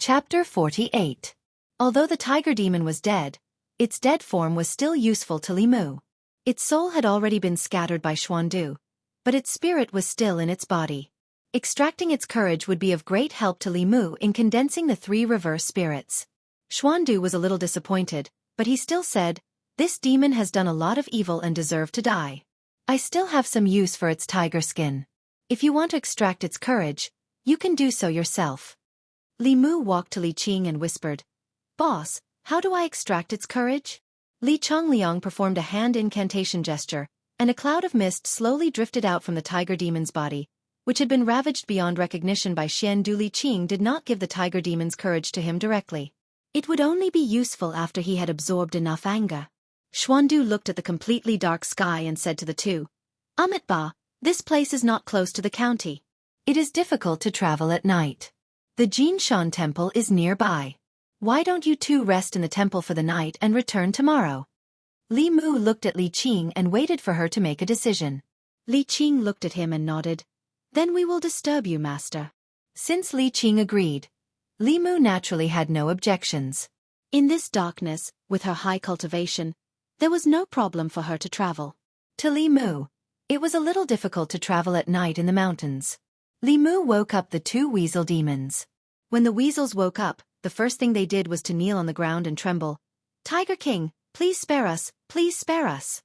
Chapter 48. Although the tiger demon was dead, its dead form was still useful to Li Mu. Its soul had already been scattered by Xuandu, but its spirit was still in its body. Extracting its courage would be of great help to Li Mu in condensing the three reverse spirits. Xuandu was a little disappointed, but he still said, "This demon has done a lot of evil and deserved to die. I still have some use for its tiger skin. If you want to extract its courage, you can do so yourself." Li Mu walked to Li Qing and whispered, "Boss, how do I extract its courage?" Li Chongliang performed a hand incantation gesture, and a cloud of mist slowly drifted out from the tiger demon's body, which had been ravaged beyond recognition by Xiandu. Li Qing did not give the tiger demon's courage to him directly. It would only be useful after he had absorbed enough anger. Xuandu looked at the completely dark sky and said to the two, "Ba, this place is not close to the county. It is difficult to travel at night. The Jinshan temple is nearby. Why don't you two rest in the temple for the night and return tomorrow?" Li Mu looked at Li Qing and waited for her to make a decision. Li Qing looked at him and nodded. "Then we will disturb you, master." Since Li Qing agreed, Li Mu naturally had no objections. In this darkness, with her high cultivation, there was no problem for her to travel. To Li Mu, it was a little difficult to travel at night in the mountains. Li Mu woke up the two weasel demons. When the weasels woke up, the first thing they did was to kneel on the ground and tremble. "Tiger King, please spare us, please spare us."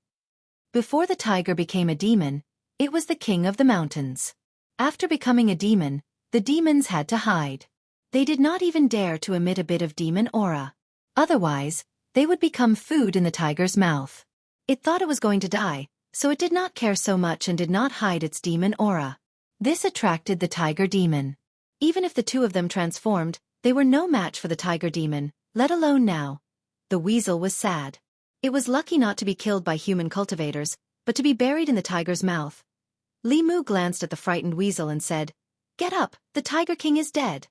Before the tiger became a demon, it was the king of the mountains. After becoming a demon, the demons had to hide. They did not even dare to emit a bit of demon aura. Otherwise, they would become food in the tiger's mouth. It thought it was going to die, so it did not care so much and did not hide its demon aura. This attracted the tiger demon. Even if the two of them transformed, they were no match for the tiger demon, let alone now. The weasel was sad. It was lucky not to be killed by human cultivators, but to be buried in the tiger's mouth. Li Mu glanced at the frightened weasel and said, "Get up, the tiger king is dead."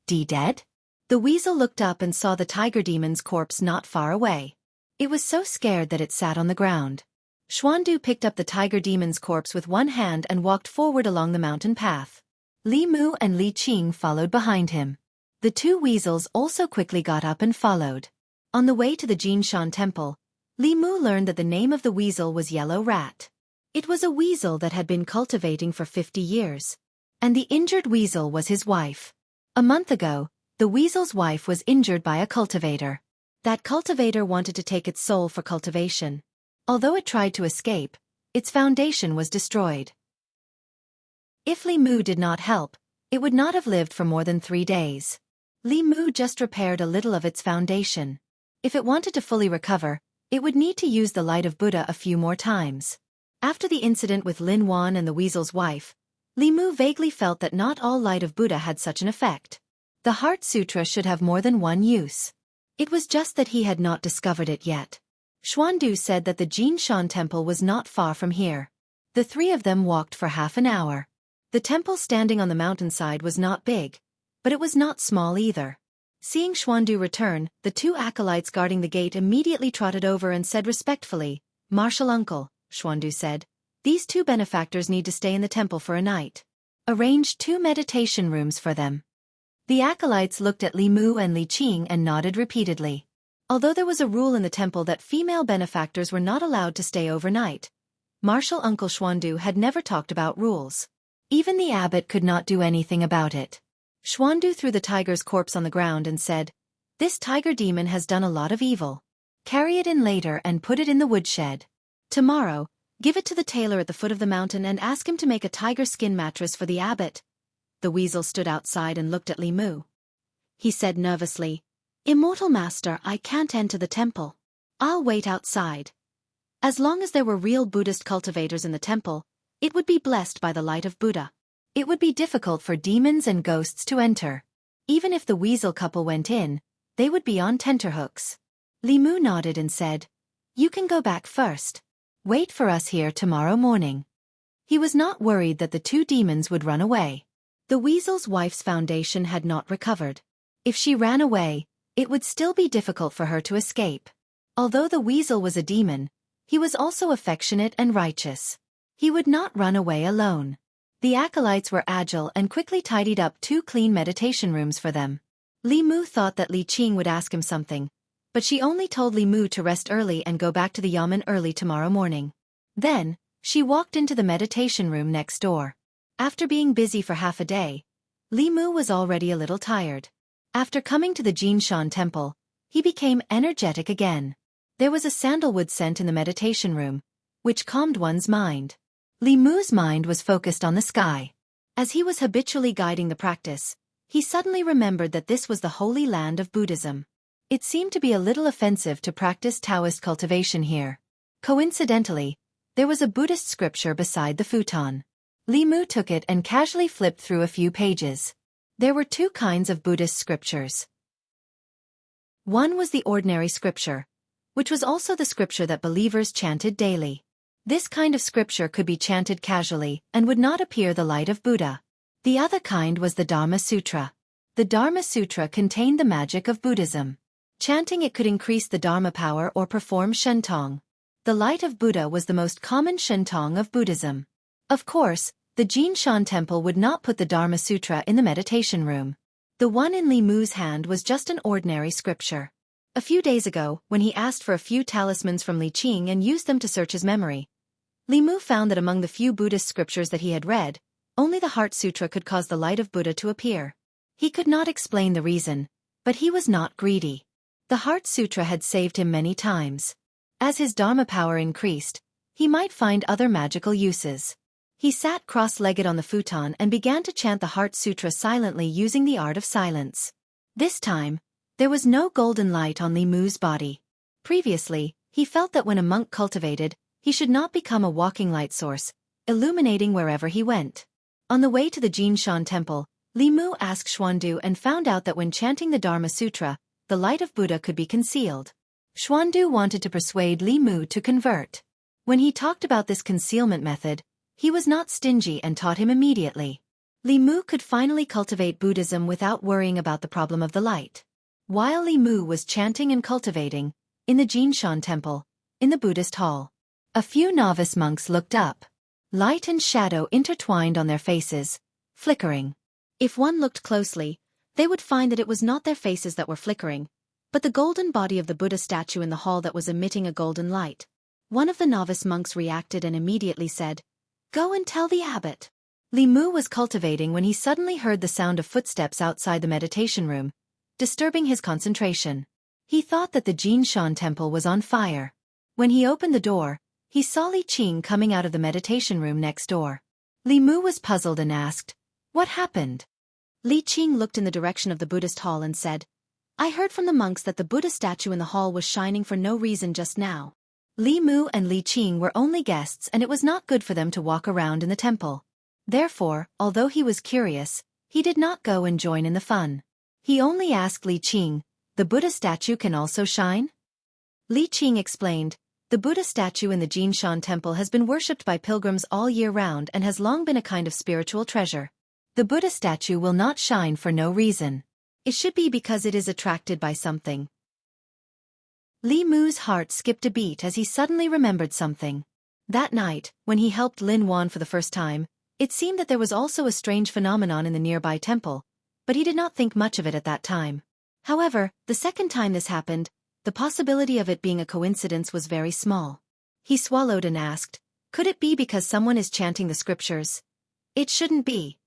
Dead? The weasel looked up and saw the tiger demon's corpse not far away. It was so scared that it sat on the ground. Xuandu picked up the tiger demon's corpse with one hand and walked forward along the mountain path. Li Mu and Li Qing followed behind him. The two weasels also quickly got up and followed. On the way to the Jinshan temple, Li Mu learned that the name of the weasel was Yellow Rat. It was a weasel that had been cultivating for 50 years. And the injured weasel was his wife. A month ago, the weasel's wife was injured by a cultivator. That cultivator wanted to take its soul for cultivation. Although it tried to escape, its foundation was destroyed. If Li Mu did not help, it would not have lived for more than 3 days. Li Mu just repaired a little of its foundation. If it wanted to fully recover, it would need to use the light of Buddha a few more times. After the incident with Lin Wan and the weasel's wife, Li Mu vaguely felt that not all light of Buddha had such an effect. The Heart Sutra should have more than one use. It was just that he had not discovered it yet. Xuandu said that the Jinshan temple was not far from here. The three of them walked for half an hour. The temple standing on the mountainside was not big, but it was not small either. Seeing Xuandu return, the two acolytes guarding the gate immediately trotted over and said respectfully, "Martial uncle," Xuandu said, "these two benefactors need to stay in the temple for a night. Arrange 2 meditation rooms for them." The acolytes looked at Li Mu and Li Qing and nodded repeatedly. Although there was a rule in the temple that female benefactors were not allowed to stay overnight, Martial Uncle Xuandu had never talked about rules. Even the abbot could not do anything about it. Xuandu threw the tiger's corpse on the ground and said, "This tiger demon has done a lot of evil. Carry it in later and put it in the woodshed. Tomorrow, give it to the tailor at the foot of the mountain and ask him to make a tiger skin mattress for the abbot." The weasel stood outside and looked at Li Mu. He said nervously, "Immortal Master, I can't enter the temple. I'll wait outside." As long as there were real Buddhist cultivators in the temple, it would be blessed by the light of Buddha. It would be difficult for demons and ghosts to enter. Even if the weasel couple went in, they would be on tenterhooks. Li Mu nodded and said, "You can go back first. Wait for us here tomorrow morning." He was not worried that the two demons would run away. The weasel's wife's foundation had not recovered. If she ran away, it would still be difficult for her to escape. Although the weasel was a demon, he was also affectionate and righteous. He would not run away alone. The acolytes were agile and quickly tidied up 2 clean meditation rooms for them. Li Mu thought that Li Qing would ask him something, but she only told Li Mu to rest early and go back to the yamen early tomorrow morning. Then, she walked into the meditation room next door. After being busy for half a day, Li Mu was already a little tired. After coming to the Jinshan temple, he became energetic again. There was a sandalwood scent in the meditation room, which calmed one's mind. Li Mu's mind was focused on the sky. As he was habitually guiding the practice, he suddenly remembered that this was the holy land of Buddhism. It seemed to be a little offensive to practice Taoist cultivation here. Coincidentally, there was a Buddhist scripture beside the futon. Li Mu took it and casually flipped through a few pages. There were two kinds of Buddhist scriptures. One was the ordinary scripture, which was also the scripture that believers chanted daily. This kind of scripture could be chanted casually and would not appear the light of Buddha. The other kind was the Dharma Sutra. The Dharma Sutra contained the magic of Buddhism. Chanting it could increase the Dharma power or perform Shentong. The light of Buddha was the most common Shentong of Buddhism. Of course, the Jinshan temple would not put the Dharma Sutra in the meditation room. The one in Li Mu's hand was just an ordinary scripture. A few days ago, when he asked for a few talismans from Li Qing and used them to search his memory, Li Mu found that among the few Buddhist scriptures that he had read, only the Heart Sutra could cause the light of Buddha to appear. He could not explain the reason, but he was not greedy. The Heart Sutra had saved him many times. As his Dharma power increased, he might find other magical uses. He sat cross-legged on the futon and began to chant the Heart Sutra silently using the art of silence. This time, there was no golden light on Li Mu's body. Previously, he felt that when a monk cultivated, he should not become a walking light source, illuminating wherever he went. On the way to the Jinshan temple, Li Mu asked Xuandu and found out that when chanting the Dharma Sutra, the light of Buddha could be concealed. Xuandu wanted to persuade Li Mu to convert. When he talked about this concealment method, he was not stingy and taught him immediately. Li Mu could finally cultivate Buddhism without worrying about the problem of the light. While Li Mu was chanting and cultivating, in the Jinshan temple, in the Buddhist hall, a few novice monks looked up. Light and shadow intertwined on their faces, flickering. If one looked closely, they would find that it was not their faces that were flickering, but the golden body of the Buddha statue in the hall that was emitting a golden light. One of the novice monks reacted and immediately said, "Go and tell the abbot." Li Mu was cultivating when he suddenly heard the sound of footsteps outside the meditation room, disturbing his concentration. He thought that the Jinshan temple was on fire. When he opened the door, he saw Li Qing coming out of the meditation room next door. Li Mu was puzzled and asked, "What happened?" Li Qing looked in the direction of the Buddhist hall and said, "I heard from the monks that the Buddha statue in the hall was shining for no reason just now." Li Mu and Li Qing were only guests and it was not good for them to walk around in the temple. Therefore, although he was curious, he did not go and join in the fun. He only asked Li Qing, "The Buddha statue can also shine?" Li Qing explained, "The Buddha statue in the Jinshan temple has been worshipped by pilgrims all year round and has long been a kind of spiritual treasure. The Buddha statue will not shine for no reason. It should be because it is attracted by something." Li Mu's heart skipped a beat as he suddenly remembered something. That night, when he helped Lin Wan for the first time, it seemed that there was also a strange phenomenon in the nearby temple, but he did not think much of it at that time. However, the second time this happened, the possibility of it being a coincidence was very small. He swallowed and asked, "Could it be because someone is chanting the scriptures?" "It shouldn't be."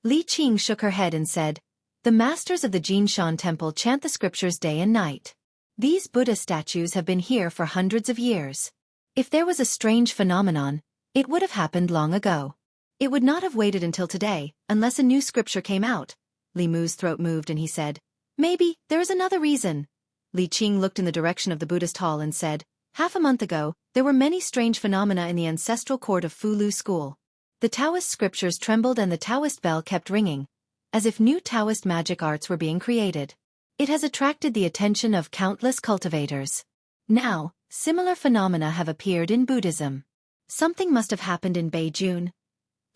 Li Qing shook her head and said, "The masters of the Jinshan temple chant the scriptures day and night. These Buddha statues have been here for hundreds of years. If there was a strange phenomenon, it would have happened long ago. It would not have waited until today, unless a new scripture came out." Li Mu's throat moved and he said, "Maybe, there is another reason." Li Qing looked in the direction of the Buddhist hall and said, "Half a month ago, there were many strange phenomena in the ancestral court of Fulu school. The Taoist scriptures trembled and the Taoist bell kept ringing, as if new Taoist magic arts were being created. It has attracted the attention of countless cultivators. Now, similar phenomena have appeared in Buddhism. Something must have happened in Beijing."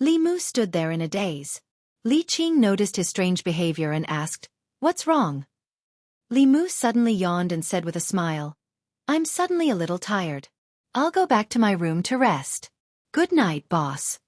Li Mu stood there in a daze. Li Qing noticed his strange behavior and asked, "What's wrong?" Li Mu suddenly yawned and said with a smile, "I'm suddenly a little tired. I'll go back to my room to rest. Good night, boss."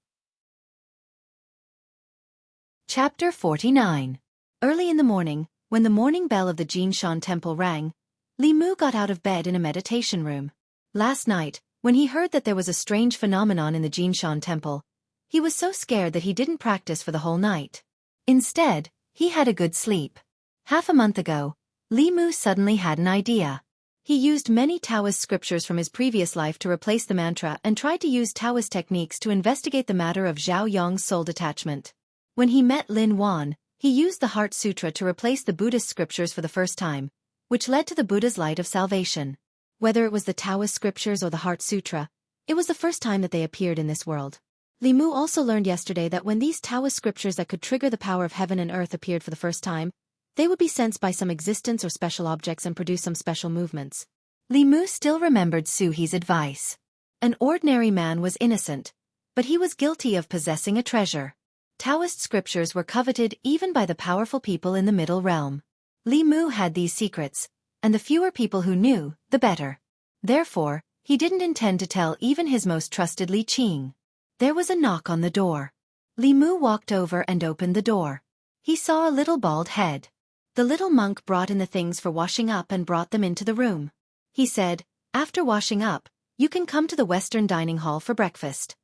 Chapter 49. Early in the morning, When the morning bell of the Jinshan temple rang, Li Mu got out of bed in a meditation room. Last night, when he heard that there was a strange phenomenon in the Jinshan temple, he was so scared that he didn't practice for the whole night. Instead, he had a good sleep. Half a month ago, Li Mu suddenly had an idea. He used many Taoist scriptures from his previous life to replace the mantra and tried to use Taoist techniques to investigate the matter of Zhao Yong's soul detachment. When he met Lin Wan, he used the Heart Sutra to replace the Buddhist scriptures for the first time, which led to the Buddha's light of salvation. Whether it was the Taoist scriptures or the Heart Sutra, it was the first time that they appeared in this world. Li Mu also learned yesterday that when these Taoist scriptures that could trigger the power of heaven and earth appeared for the first time, they would be sensed by some existence or special objects and produce some special movements. Li Mu still remembered Su He's advice. An ordinary man was innocent, but he was guilty of possessing a treasure. Taoist scriptures were coveted even by the powerful people in the Middle Realm. Li Mu had these secrets, and the fewer people who knew, the better. Therefore, he didn't intend to tell even his most trusted Li Qing. There was a knock on the door. Li Mu walked over and opened the door. He saw a little bald head. The little monk brought in the things for washing up and brought them into the room. He said, "After washing up, you can come to the Western Dining Hall for breakfast."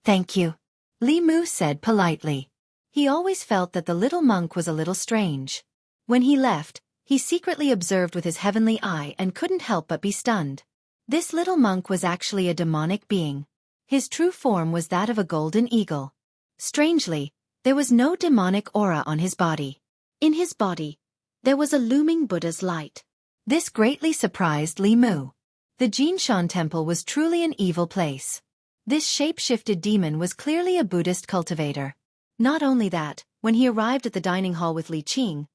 "Thank you," Li Mu said politely. He always felt that the little monk was a little strange. When he left, he secretly observed with his heavenly eye and couldn't help but be stunned. This little monk was actually a demonic being. His true form was that of a golden eagle. Strangely, there was no demonic aura on his body. In his body, there was a looming Buddha's light. This greatly surprised Li Mu. The Jinshan temple was truly an evil place. This shape-shifted demon was clearly a Buddhist cultivator. Not only that, when he arrived at the dining hall with Li Qing,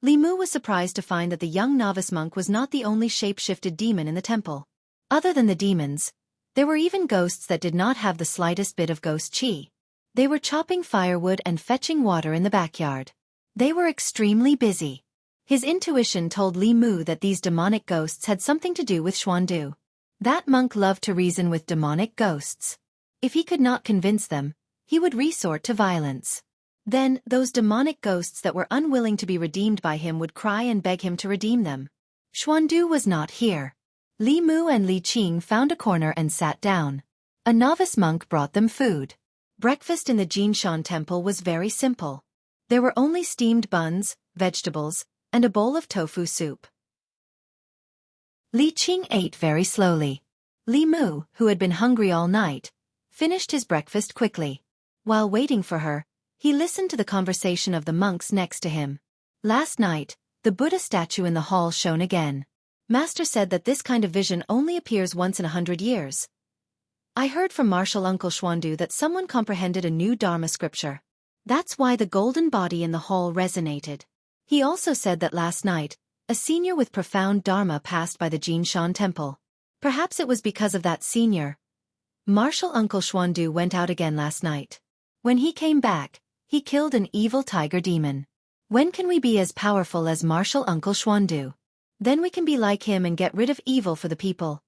Li Mu was surprised to find that the young novice monk was not the only shape-shifted demon in the temple. Other than the demons, there were even ghosts that did not have the slightest bit of ghost chi. They were chopping firewood and fetching water in the backyard. They were extremely busy. His intuition told Li Mu that these demonic ghosts had something to do with Xuandu. That monk loved to reason with demonic ghosts. If he could not convince them, he would resort to violence. Then, those demonic ghosts that were unwilling to be redeemed by him would cry and beg him to redeem them. Xuandu was not here. Li Mu and Li Qing found a corner and sat down. A novice monk brought them food. Breakfast in the Jinshan temple was very simple. There were only steamed buns, vegetables, and a bowl of tofu soup. Li Qing ate very slowly. Li Mu, who had been hungry all night, finished his breakfast quickly. While waiting for her, he listened to the conversation of the monks next to him. Last night, the Buddha statue in the hall shone again. Master said that this kind of vision only appears once in 100 years. I heard from Martial Uncle Xuandu that someone comprehended a new Dharma scripture. That's why the golden body in the hall resonated. He also said that last night, a senior with profound Dharma passed by the Jinshan temple. Perhaps it was because of that senior. Martial Uncle Xuandu went out again last night. When he came back, he killed an evil tiger demon. When can we be as powerful as Martial Uncle Xuandu? Then we can be like him and get rid of evil for the people.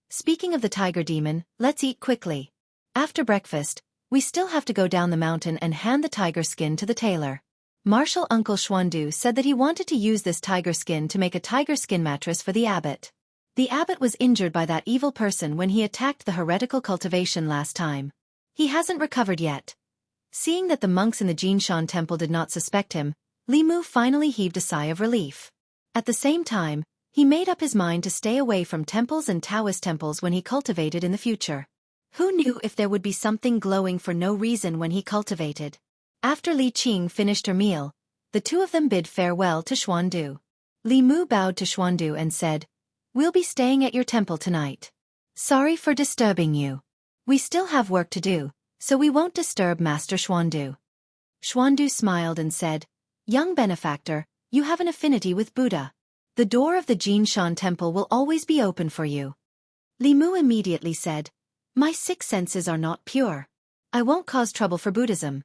Speaking of the tiger demon, let's eat quickly. After breakfast, we still have to go down the mountain and hand the tiger skin to the tailor. Martial Uncle Xuandu said that he wanted to use this tiger skin to make a tiger skin mattress for the abbot. The abbot was injured by that evil person when he attacked the heretical cultivation last time. He hasn't recovered yet. Seeing that the monks in the Jinshan temple did not suspect him, Li Mu finally heaved a sigh of relief. At the same time, he made up his mind to stay away from temples and Taoist temples when he cultivated in the future. Who knew if there would be something glowing for no reason when he cultivated? After Li Qing finished her meal, the two of them bid farewell to Xuandu. Li Mu bowed to Xuandu and said, "We'll be staying at your temple tonight. Sorry for disturbing you. We still have work to do, so we won't disturb Master Xuandu." Xuandu smiled and said, "Young benefactor, you have an affinity with Buddha. The door of the Jinshan temple will always be open for you." Li Mu immediately said, "My 6 senses are not pure. I won't cause trouble for Buddhism."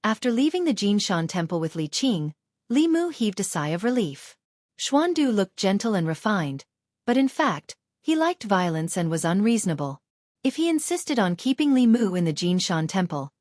After leaving the Jinshan temple with Li Qing, Li Mu heaved a sigh of relief. Xuandu looked gentle and refined, but in fact, he liked violence and was unreasonable. If he insisted on keeping Li Mu in the Jinshan temple,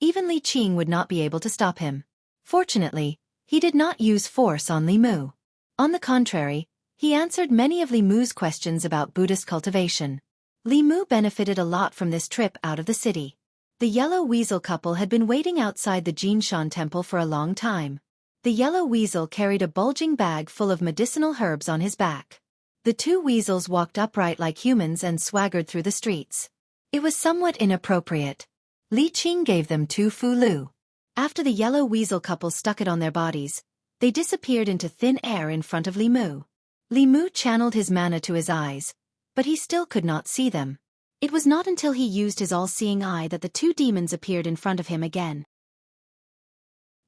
even Li Qing would not be able to stop him. Fortunately, He did not use force on Li Mu. On the contrary, he answered many of Li Mu's questions about Buddhist cultivation. Li Mu benefited a lot from this trip out of the city. The yellow weasel couple had been waiting outside the Jinshan temple for a long time. The yellow weasel carried a bulging bag full of medicinal herbs on his back. The two weasels walked upright like humans and swaggered through the streets. It was somewhat inappropriate. Li Qing gave them 2 fulu. After the yellow weasel couple stuck it on their bodies, they disappeared into thin air in front of Li Mu. Li Mu channeled his mana to his eyes, but he still could not see them. It was not until he used his all-seeing eye that the 2 demons appeared in front of him again.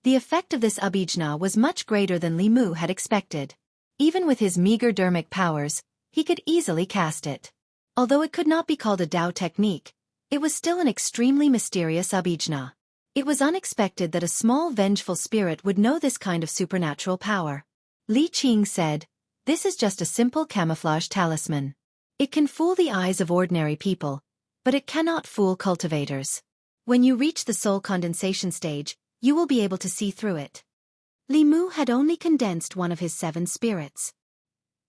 The effect of this abhijna was much greater than Li Mu had expected. Even with his meager dermic powers, he could easily cast it. Although it could not be called a Dao technique, it was still an extremely mysterious abhijna. It was unexpected that a small vengeful spirit would know this kind of supernatural power. Li Qing said, "This is just a simple camouflage talisman. It can fool the eyes of ordinary people, but it cannot fool cultivators. When you reach the soul condensation stage, you will be able to see through it." Li Mu had only condensed one of his 7 spirits.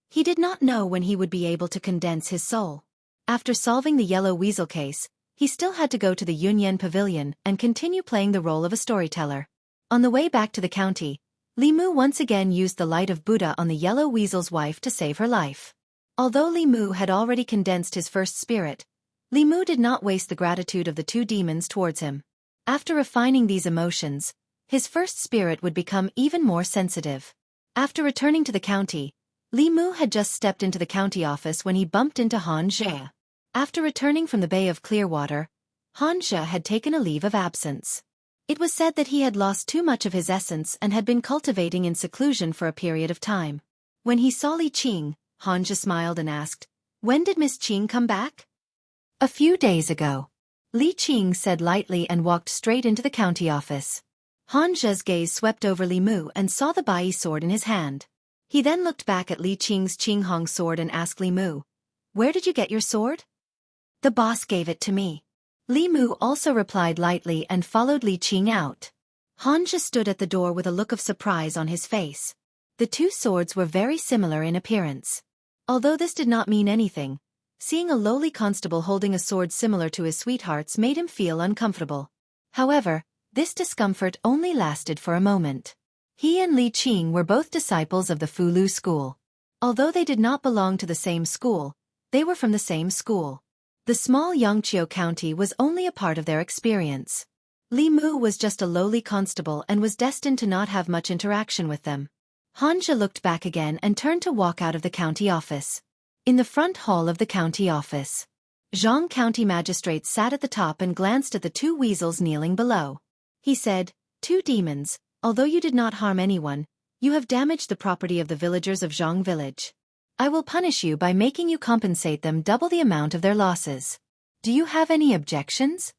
He did not know when he would be able to condense his soul. After solving the yellow weasel case, he still had to go to the Yunyan Pavilion and continue playing the role of a storyteller. On the way back to the county, Li Mu once again used the light of Buddha on the yellow weasel's wife to save her life. Although Li Mu had already condensed his first spirit, Li Mu did not waste the gratitude of the 2 demons towards him. After refining these emotions, his first spirit would become even more sensitive. After returning to the county, Li Mu had just stepped into the county office when he bumped into Han Zhe. After returning from the Bay of Clearwater, Han Zhe had taken a leave of absence. It was said that he had lost too much of his essence and had been cultivating in seclusion for a period of time. When he saw Li Qing, Han Zhe smiled and asked, "When did Miss Qing come back?" "A few days ago," Li Qing said lightly and walked straight into the county office. Han Zhe's gaze swept over Li Mu and saw the Bai sword in his hand. He then looked back at Li Qing's Qinghong sword and asked Li Mu, "Where did you get your sword?" "The boss gave it to me." Li Mu also replied lightly and followed Li Qing out. Han Zhe stood at the door with a look of surprise on his face. The 2 swords were very similar in appearance. Although this did not mean anything, seeing a lowly constable holding a sword similar to his sweetheart's made him feel uncomfortable. However, this discomfort only lasted for a moment. He and Li Qing were both disciples of the Fulu school. Although they did not belong to the same school, they were from the same school. The small Yangqiu county was only a part of their experience. Li Mu was just a lowly constable and was destined to not have much interaction with them. Han Zhe looked back again and turned to walk out of the county office. In the front hall of the county office, Jianghu County Magistrate sat at the top and glanced at the 2 weasels kneeling below. He said, "2 demons, although you did not harm anyone, you have damaged the property of the villagers of Jianghu village. I will punish you by making you compensate them double the amount of their losses. Do you have any objections?"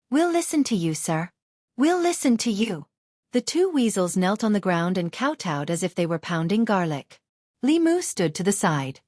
"We'll listen to you, sir. We'll listen to you." The 2 weasels knelt on the ground and kowtowed as if they were pounding garlic. Li Mu stood to the side.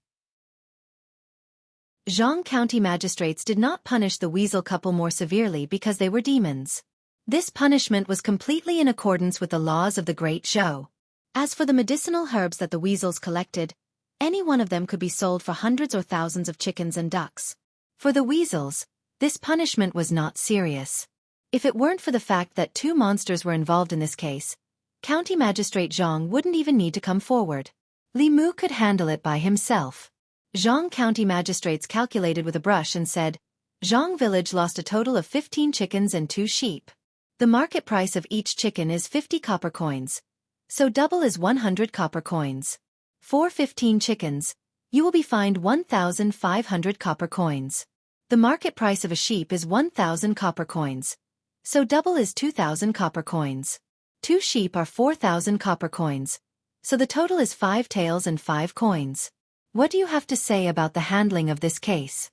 Jianghu County magistrates did not punish the weasel couple more severely because they were demons. This punishment was completely in accordance with the laws of the Great Zhou. As for the medicinal herbs that the weasels collected, any one of them could be sold for hundreds or thousands of chickens and ducks. For the weasels, this punishment was not serious. If it weren't for the fact that 2 monsters were involved in this case, County Magistrate Zhang wouldn't even need to come forward. Li Mu could handle it by himself. Jianghu County magistrates calculated with a brush and said, "Jianghu village lost a total of 15 chickens and 2 sheep. The market price of each chicken is 50 copper coins, so double is 100 copper coins. For 15 chickens, you will be fined 1,500 copper coins. The market price of a sheep is 1,000 copper coins, so double is 2,000 copper coins. 2 sheep are 4,000 copper coins, so the total is 5 taels and 5 coins. What do you have to say about the handling of this case?"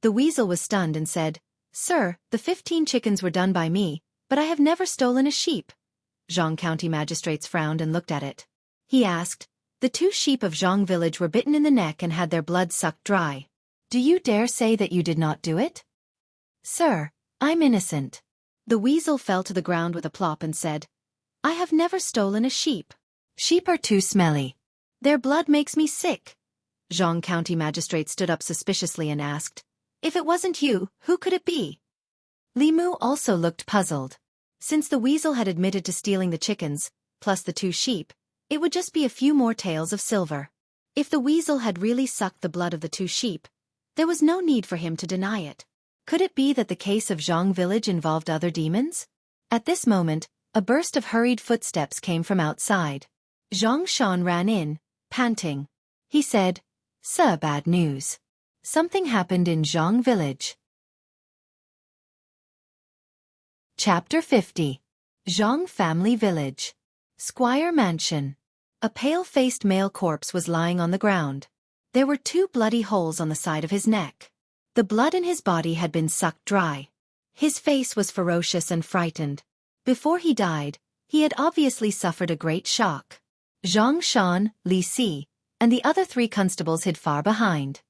The weasel was stunned and said, "Sir, the 15 chickens were done by me, but I have never stolen a sheep." Jianghu County magistrates frowned and looked at it. He asked, "The 2 sheep of Jianghu village were bitten in the neck and had their blood sucked dry. Do you dare say that you did not do it?" "Sir, I'm innocent." The weasel fell to the ground with a plop and said, I have never stolen a sheep. Sheep are too smelly. Their blood makes me sick. Jianghu County Magistrate stood up suspiciously and asked, "If it wasn't you, who could it be?" Li Mu also looked puzzled. Since the weasel had admitted to stealing the chickens, plus the 2 sheep, it would just be a few more taels of silver. If the weasel had really sucked the blood of the 2 sheep, there was no need for him to deny it. Could it be that the case of Jianghu village involved other demons? At this moment, a burst of hurried footsteps came from outside. Zhang Shan ran in, panting. He said, "Sir, bad news. Something happened in Jianghu village." Chapter 50. Jianghu Family Village. Squire Mansion. A pale-faced male corpse was lying on the ground. There were 2 bloody holes on the side of his neck. The blood in his body had been sucked dry. His face was ferocious and frightened. Before he died, he had obviously suffered a great shock. Zhang Shan, Li Si, and the other 3 constables hid far behind.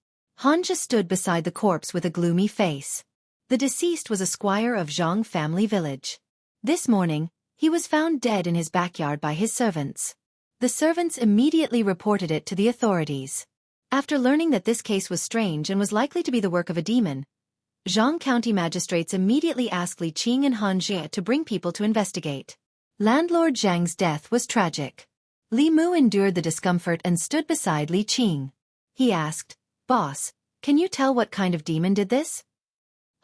Hanja stood beside the corpse with a gloomy face. The deceased was a squire of Jianghu family village. This morning, he was found dead in his backyard by his servants. The servants immediately reported it to the authorities. After learning that this case was strange and was likely to be the work of a demon, Jianghu County magistrates immediately asked Li Qing and Xianxia to bring people to investigate. Landlord Zhang's death was tragic. Li Mu endured the discomfort and stood beside Li Qing. He asked, "Boss, can you tell what kind of demon did this?"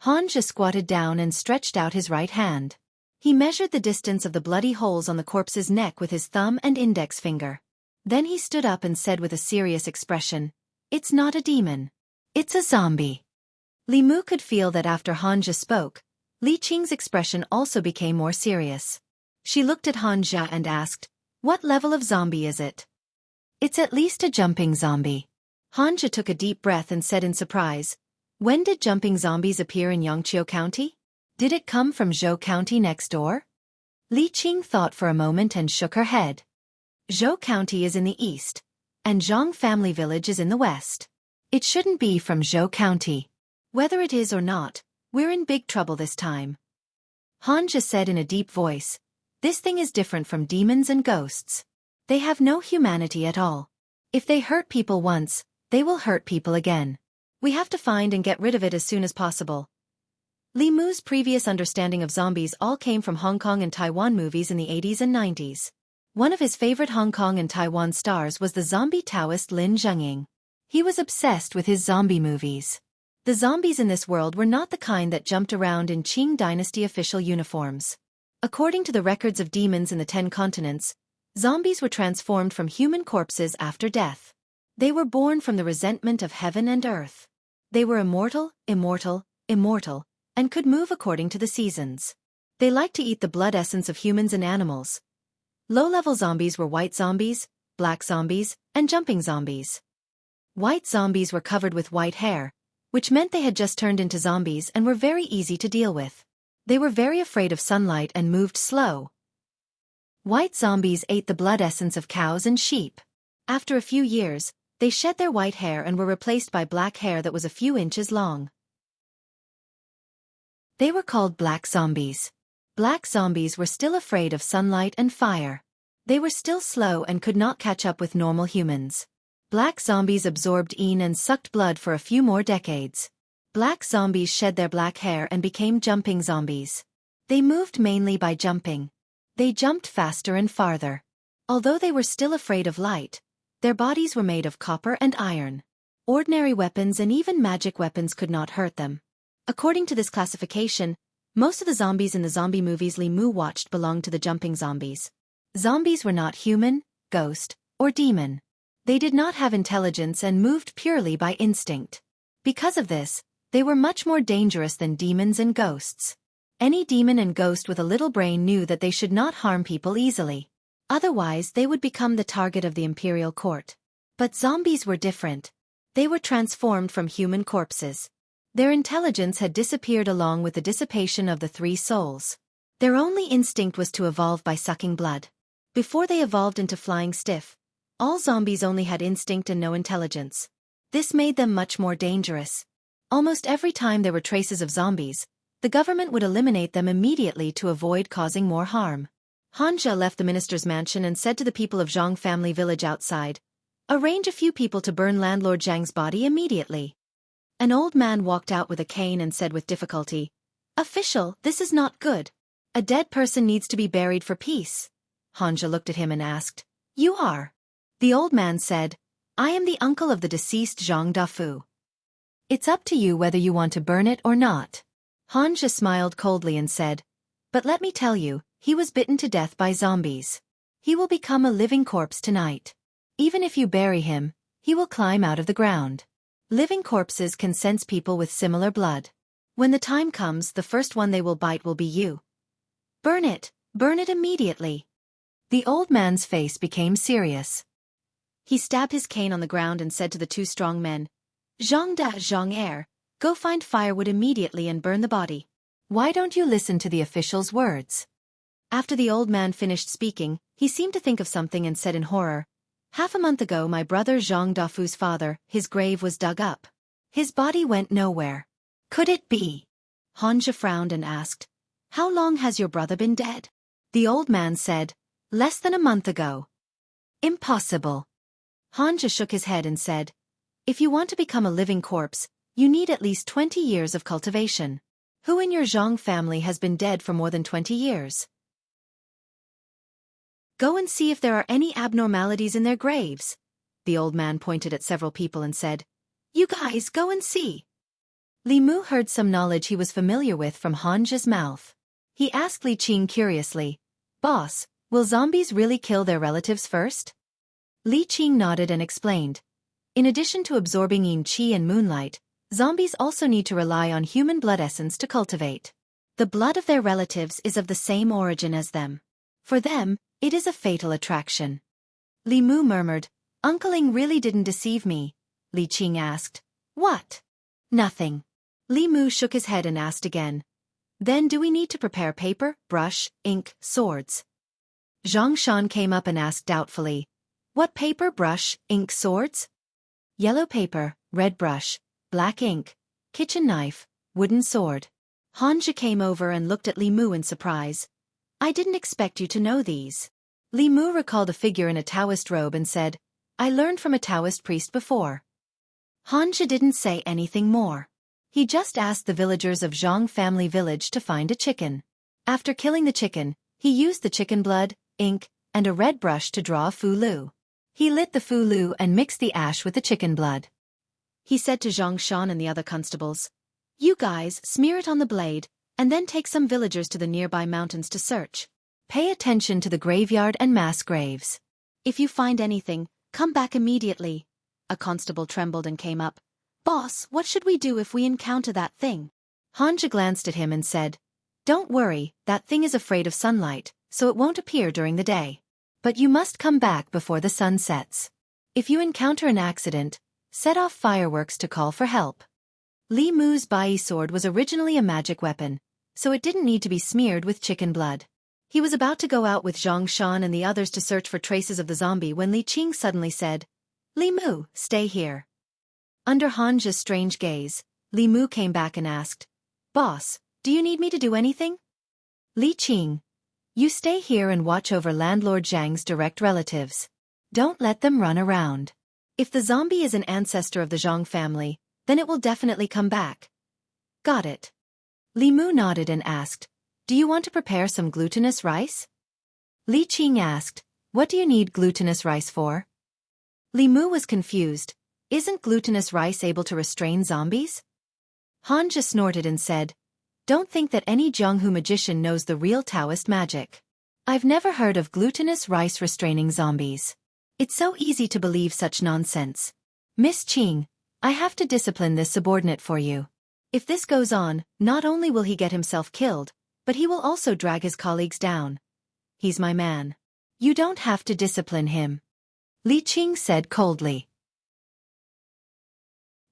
Xianxia squatted down and stretched out his right hand. He measured the distance of the bloody holes on the corpse's neck with his thumb and index finger. Then he stood up and said with a serious expression, "It's not a demon. It's a zombie." Li Mu could feel that after Xianxia spoke, Li Qing's expression also became more serious. She looked at Xianxia and asked, "What level of zombie is it?" "It's at least a jumping zombie." Xianxia took a deep breath and said in surprise, "When did jumping zombies appear in Yangqiu County? Did it come from Zhou County next door?" Li Qing thought for a moment and shook her head. Zhou County is in the east, and Jianghu Family Village is in the west. It shouldn't be from Zhou County. Whether it is or not, we're in big trouble this time. Xianxia said in a deep voice, "This thing is different from demons and ghosts. They have no humanity at all. If they hurt people once, they will hurt people again. We have to find and get rid of it as soon as possible." Li Mu's previous understanding of zombies all came from Hong Kong and Taiwan movies in the 80s and 90s. One of his favorite Hong Kong and Taiwan stars was the zombie Taoist Lin Zhengying. He was obsessed with his zombie movies. The zombies in this world were not the kind that jumped around in Qing dynasty official uniforms. According to the records of demons in the 10 continents, zombies were transformed from human corpses after death. They were born from the resentment of heaven and earth. They were immortal, and could move according to the seasons. They liked to eat the blood essence of humans and animals. Low-level zombies were white zombies, black zombies, and jumping zombies. White zombies were covered with white hair, which meant they had just turned into zombies and were very easy to deal with. They were very afraid of sunlight and moved slow. White zombies ate the blood essence of cows and sheep. After a few years, they shed their white hair and were replaced by black hair that was a few inches long. They were called black zombies. Black zombies were still afraid of sunlight and fire. They were still slow and could not catch up with normal humans. Black zombies absorbed yin and sucked blood for a few more decades. Black zombies shed their black hair and became jumping zombies. They moved mainly by jumping. They jumped faster and farther. Although they were still afraid of light, their bodies were made of copper and iron. Ordinary weapons and even magic weapons could not hurt them. According to this classification, most of the zombies in the zombie movies Li Mu watched belonged to the jumping zombies. Zombies were not human, ghost, or demon. They did not have intelligence and moved purely by instinct. Because of this, they were much more dangerous than demons and ghosts. Any demon and ghost with a little brain knew that they should not harm people easily. Otherwise, they would become the target of the imperial court. But zombies were different. They were transformed from human corpses. Their intelligence had disappeared along with the dissipation of the 3 souls. Their only instinct was to evolve by sucking blood. Before they evolved into flying stiff, all zombies only had instinct and no intelligence. This made them much more dangerous. Almost every time there were traces of zombies, the government would eliminate them immediately to avoid causing more harm. Xianxia left the minister's mansion and said to the people of Zhang family village outside, "Arrange a few people to burn landlord Zhang's body immediately." An old man walked out with a cane and said with difficulty, "Official, this is not good. A dead person needs to be buried for peace." Xianxia looked at him and asked, "You are?" The old man said, "I am the uncle of the deceased Zhang Dafu. It's up to you whether you want to burn it or not." Xianxia smiled coldly and said, "But let me tell you, he was bitten to death by zombies. He will become a living corpse tonight. Even if you bury him, he will climb out of the ground. Living corpses can sense people with similar blood. When the time comes, the first one they will bite will be you. Burn it immediately." The old man's face became serious. He stabbed his cane on the ground and said to the two strong men, "Zhang Da, Zhang Er, go find firewood immediately and burn the body. Why don't you listen to the official's words?" After the old man finished speaking, he seemed to think of something and said in horror, "Half a month ago my brother Zhang Dafu's father, his grave was dug up. His body went nowhere. Could it be?" Xianxia frowned and asked, "How long has your brother been dead?" The old man said, "Less than a month ago." "Impossible." Xianxia shook his head and said, "If you want to become a living corpse, you need at least 20 years of cultivation. Who in your Zhang family has been dead for more than 20 years? Go and see if there are any abnormalities in their graves." The old man pointed at several people and said, "You guys go and see." Li Mu heard some knowledge he was familiar with from Xianxia's mouth. He asked Li Qing curiously, "Boss, will zombies really kill their relatives first?" Li Qing nodded and explained, "In addition to absorbing yin qi and moonlight, zombies also need to rely on human blood essence to cultivate. The blood of their relatives is of the same origin as them. For them, it is a fatal attraction." Li Mu murmured, "Uncle Ling really didn't deceive me." Li Qing asked, "What?" "Nothing." Li Mu shook his head and asked again, "Then do we need to prepare paper, brush, ink, swords?" Zhang Shan came up and asked doubtfully, "What paper, brush, ink, swords?" "Yellow paper, red brush, black ink, kitchen knife, wooden sword." Xianxia came over and looked at Li Mu in surprise. "I didn't expect you to know these." Li Mu recalled a figure in a Taoist robe and said, "I learned from a Taoist priest before." Xianxia didn't say anything more. He just asked the villagers of Zhang family village to find a chicken. After killing the chicken, he used the chicken blood, ink, and a red brush to draw a fu-lu. He lit the fu-lu and mixed the ash with the chicken blood. He said to Zhang Shan and the other constables, "You guys smear it on the blade, and then take some villagers to the nearby mountains to search. Pay attention to the graveyard and mass graves. If you find anything, come back immediately." A constable trembled and came up. "Boss, what should we do if we encounter that thing?" Xianxia glanced at him and said, "Don't worry, that thing is afraid of sunlight, so it won't appear during the day. But you must come back before the sun sets. If you encounter an accident, set off fireworks to call for help." Li Mu's bai sword was originally a magic weapon, so it didn't need to be smeared with chicken blood. He was about to go out with Zhang Shan and the others to search for traces of the zombie when Li Qing suddenly said, "Li Mu, stay here." Under Xianxia's strange gaze, Li Mu came back and asked, "Boss, do you need me to do anything?" "Li Qing, you stay here and watch over landlord Zhang's direct relatives. Don't let them run around. If the zombie is an ancestor of the Zhang family, then it will definitely come back." "Got it." Li Mu nodded and asked, "Do you want to prepare some glutinous rice?" Li Qing asked, "What do you need glutinous rice for?" Li Mu was confused. Isn't glutinous rice able to restrain zombies? Xianxia snorted and said, "Don't think that any Jianghu magician knows the real Taoist magic. I've never heard of glutinous rice restraining zombies. It's so easy to believe such nonsense. Miss Qing, I have to discipline this subordinate for you. If this goes on, not only will he get himself killed, but he will also drag his colleagues down. He's my man. You don't have to discipline him." Li Qing said coldly.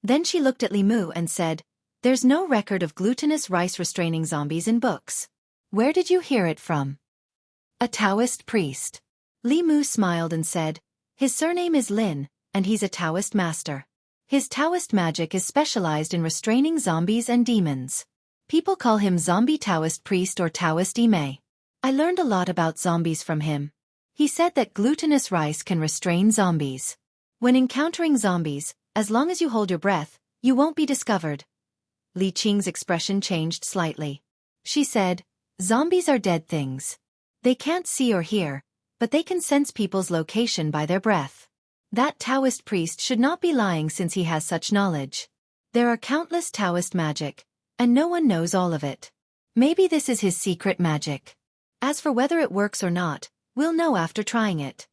Then she looked at Li Mu and said, "There's no record of glutinous rice restraining zombies in books. Where did you hear it from?" "A Taoist priest." Li Mu smiled and said, "His surname is Lin, and he's a Taoist master. His Taoist magic is specialized in restraining zombies and demons. People call him Zombie Taoist Priest or Taoist Ime. I learned a lot about zombies from him. He said that glutinous rice can restrain zombies. When encountering zombies, as long as you hold your breath, you won't be discovered. Li Qing's expression changed slightly. She said, zombies are dead things. They can't see or hear, but they can sense people's location by their breath. That Taoist priest should not be lying since he has such knowledge. There are countless Taoist magic, and no one knows all of it. Maybe this is his secret magic. As for whether it works or not, we'll know after trying it.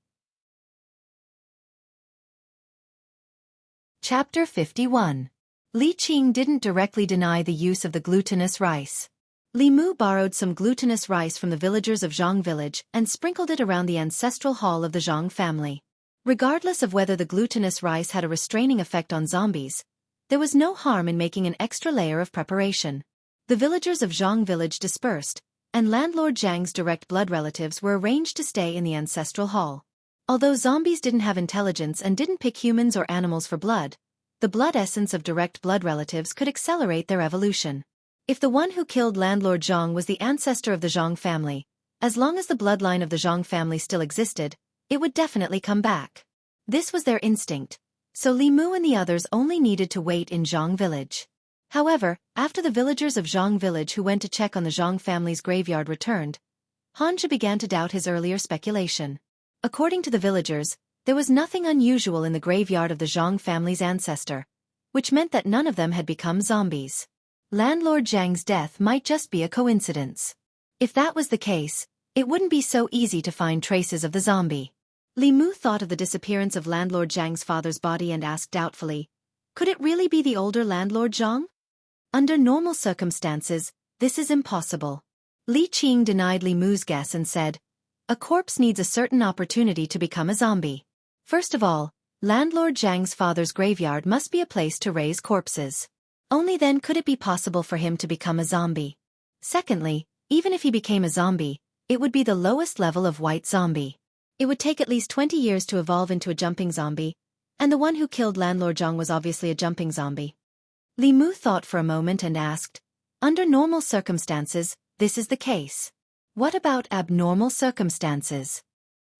Chapter 51. Li Qing didn't directly deny the use of the glutinous rice. Li Mu borrowed some glutinous rice from the villagers of Jianghu village and sprinkled it around the ancestral hall of the Jianghu family. Regardless of whether the glutinous rice had a restraining effect on zombies, there was no harm in making an extra layer of preparation. The villagers of Jianghu village dispersed, and landlord Zhang's direct blood relatives were arranged to stay in the ancestral hall. Although zombies didn't have intelligence and didn't pick humans or animals for blood, the blood essence of direct blood relatives could accelerate their evolution. If the one who killed landlord Zhang was the ancestor of the Jianghu family, as long as the bloodline of the Jianghu family still existed, it would definitely come back. This was their instinct, so Li Mu and the others only needed to wait in Jianghu village. However, after the villagers of Jianghu village who went to check on the Jianghu family's graveyard returned, Xianxia began to doubt his earlier speculation. According to the villagers, there was nothing unusual in the graveyard of the Jianghu family's ancestor, which meant that none of them had become zombies. Landlord Zhang's death might just be a coincidence. If that was the case, it wouldn't be so easy to find traces of the zombie. Li Mu thought of the disappearance of landlord Zhang's father's body and asked doubtfully, could it really be the older landlord Zhang? Under normal circumstances, this is impossible. Li Qing denied Li Mu's guess and said, a corpse needs a certain opportunity to become a zombie. First of all, landlord Zhang's father's graveyard must be a place to raise corpses. Only then could it be possible for him to become a zombie. Secondly, even if he became a zombie, it would be the lowest level of white zombie. It would take at least 20 years to evolve into a jumping zombie, and the one who killed landlord Zhang was obviously a jumping zombie. Li Mu thought for a moment and asked, under normal circumstances, this is the case. What about abnormal circumstances?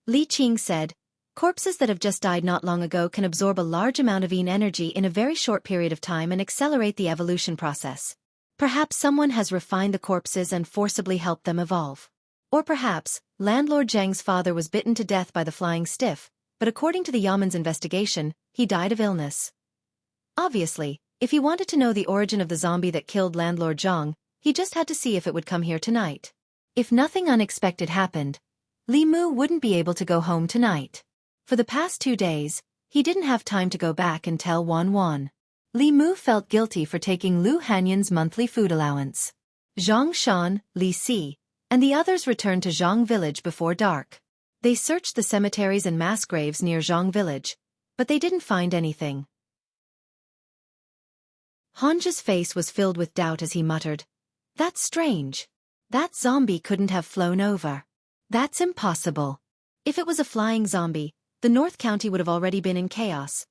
Li Qing said, corpses that have just died not long ago can absorb a large amount of energy in a very short period of time and accelerate the evolution process. Perhaps someone has refined the corpses and forcibly helped them evolve. Or perhaps, landlord Zhang's father was bitten to death by the flying stiff, but according to the Yaman's investigation, he died of illness. Obviously, if he wanted to know the origin of the zombie that killed landlord Zhang, he just had to see if it would come here tonight. If nothing unexpected happened, Li Mu wouldn't be able to go home tonight. For the past 2 days, he didn't have time to go back and tell Wan Wan. Li Mu felt guilty for taking Lu Hanyan's monthly food allowance. Zhang Shan, Li Si, and the others returned to Jianghu village before dark. They searched the cemeteries and mass graves near Jianghu village, but they didn't find anything. Hanja's face was filled with doubt as he muttered, that's strange. That zombie couldn't have flown over. That's impossible. If it was a flying zombie, the North County would have already been in chaos.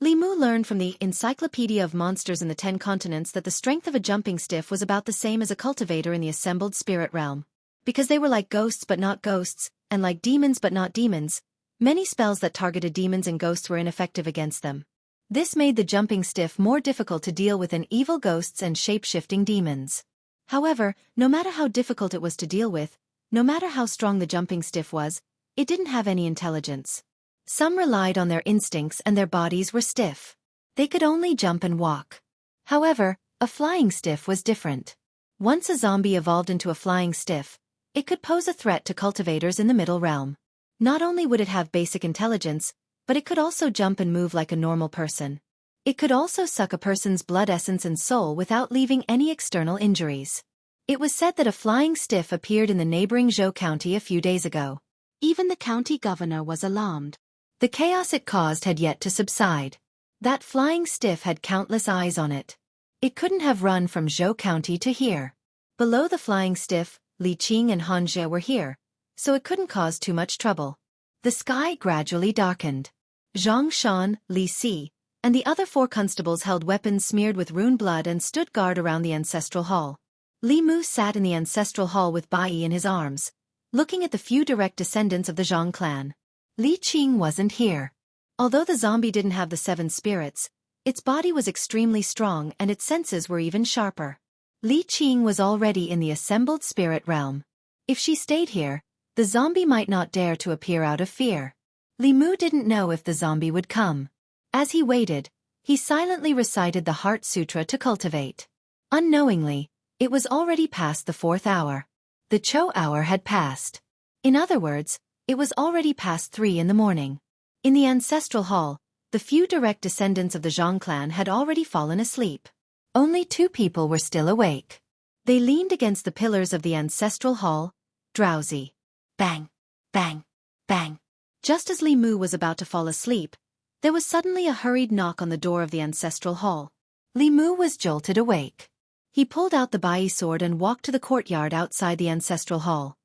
Li Mu learned from the Encyclopedia of Monsters in the 10 Continents that the strength of a jumping stiff was about the same as a cultivator in the assembled spirit realm. Because they were like ghosts but not ghosts, and like demons but not demons, many spells that targeted demons and ghosts were ineffective against them. This made the jumping stiff more difficult to deal with than evil ghosts and shape-shifting demons. However, no matter how difficult it was to deal with, no matter how strong the jumping stiff was, it didn't have any intelligence. Some relied on their instincts and their bodies were stiff. They could only jump and walk. However, a flying stiff was different. Once a zombie evolved into a flying stiff, it could pose a threat to cultivators in the middle realm. Not only would it have basic intelligence, but it could also jump and move like a normal person. It could also suck a person's blood essence and soul without leaving any external injuries. It was said that a flying stiff appeared in the neighboring Zhou County a few days ago. Even the county governor was alarmed. The chaos it caused had yet to subside. That flying stiff had countless eyes on it. It couldn't have run from Zhou County to here. Below the flying stiff, Li Qing and Xianxia were here, so it couldn't cause too much trouble. The sky gradually darkened. Zhang Shan, Li Si, and the other 4 constables held weapons smeared with rune blood and stood guard around the ancestral hall. Li Mu sat in the ancestral hall with Bai in his arms, looking at the few direct descendants of the Zhang clan. Li Qing wasn't here. Although the zombie didn't have the 7 spirits, its body was extremely strong and its senses were even sharper. Li Qing was already in the assembled spirit realm. If she stayed here, the zombie might not dare to appear out of fear. Li Mu didn't know if the zombie would come. As he waited, he silently recited the Heart Sutra to cultivate. Unknowingly, it was already past the 4th hour. The Cho hour had passed. In other words, it was already past 3 in the morning. In the ancestral hall, the few direct descendants of the Zhang clan had already fallen asleep. Only 2 people were still awake. They leaned against the pillars of the ancestral hall, drowsy. Bang, bang, bang. Just as Li Mu was about to fall asleep, there was suddenly a hurried knock on the door of the ancestral hall. Li Mu was jolted awake. He pulled out the Bai sword and walked to the courtyard outside the ancestral hall.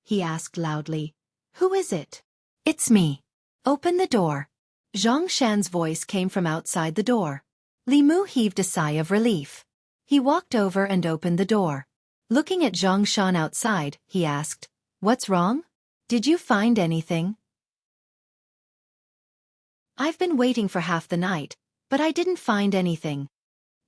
He asked loudly, "Who is it?" "It's me. Open the door." Zhang Shan's voice came from outside the door. Li Mu heaved a sigh of relief. He walked over and opened the door. Looking at Zhang Shan outside, he asked, "What's wrong? Did you find anything?" "I've been waiting for half the night, but I didn't find anything."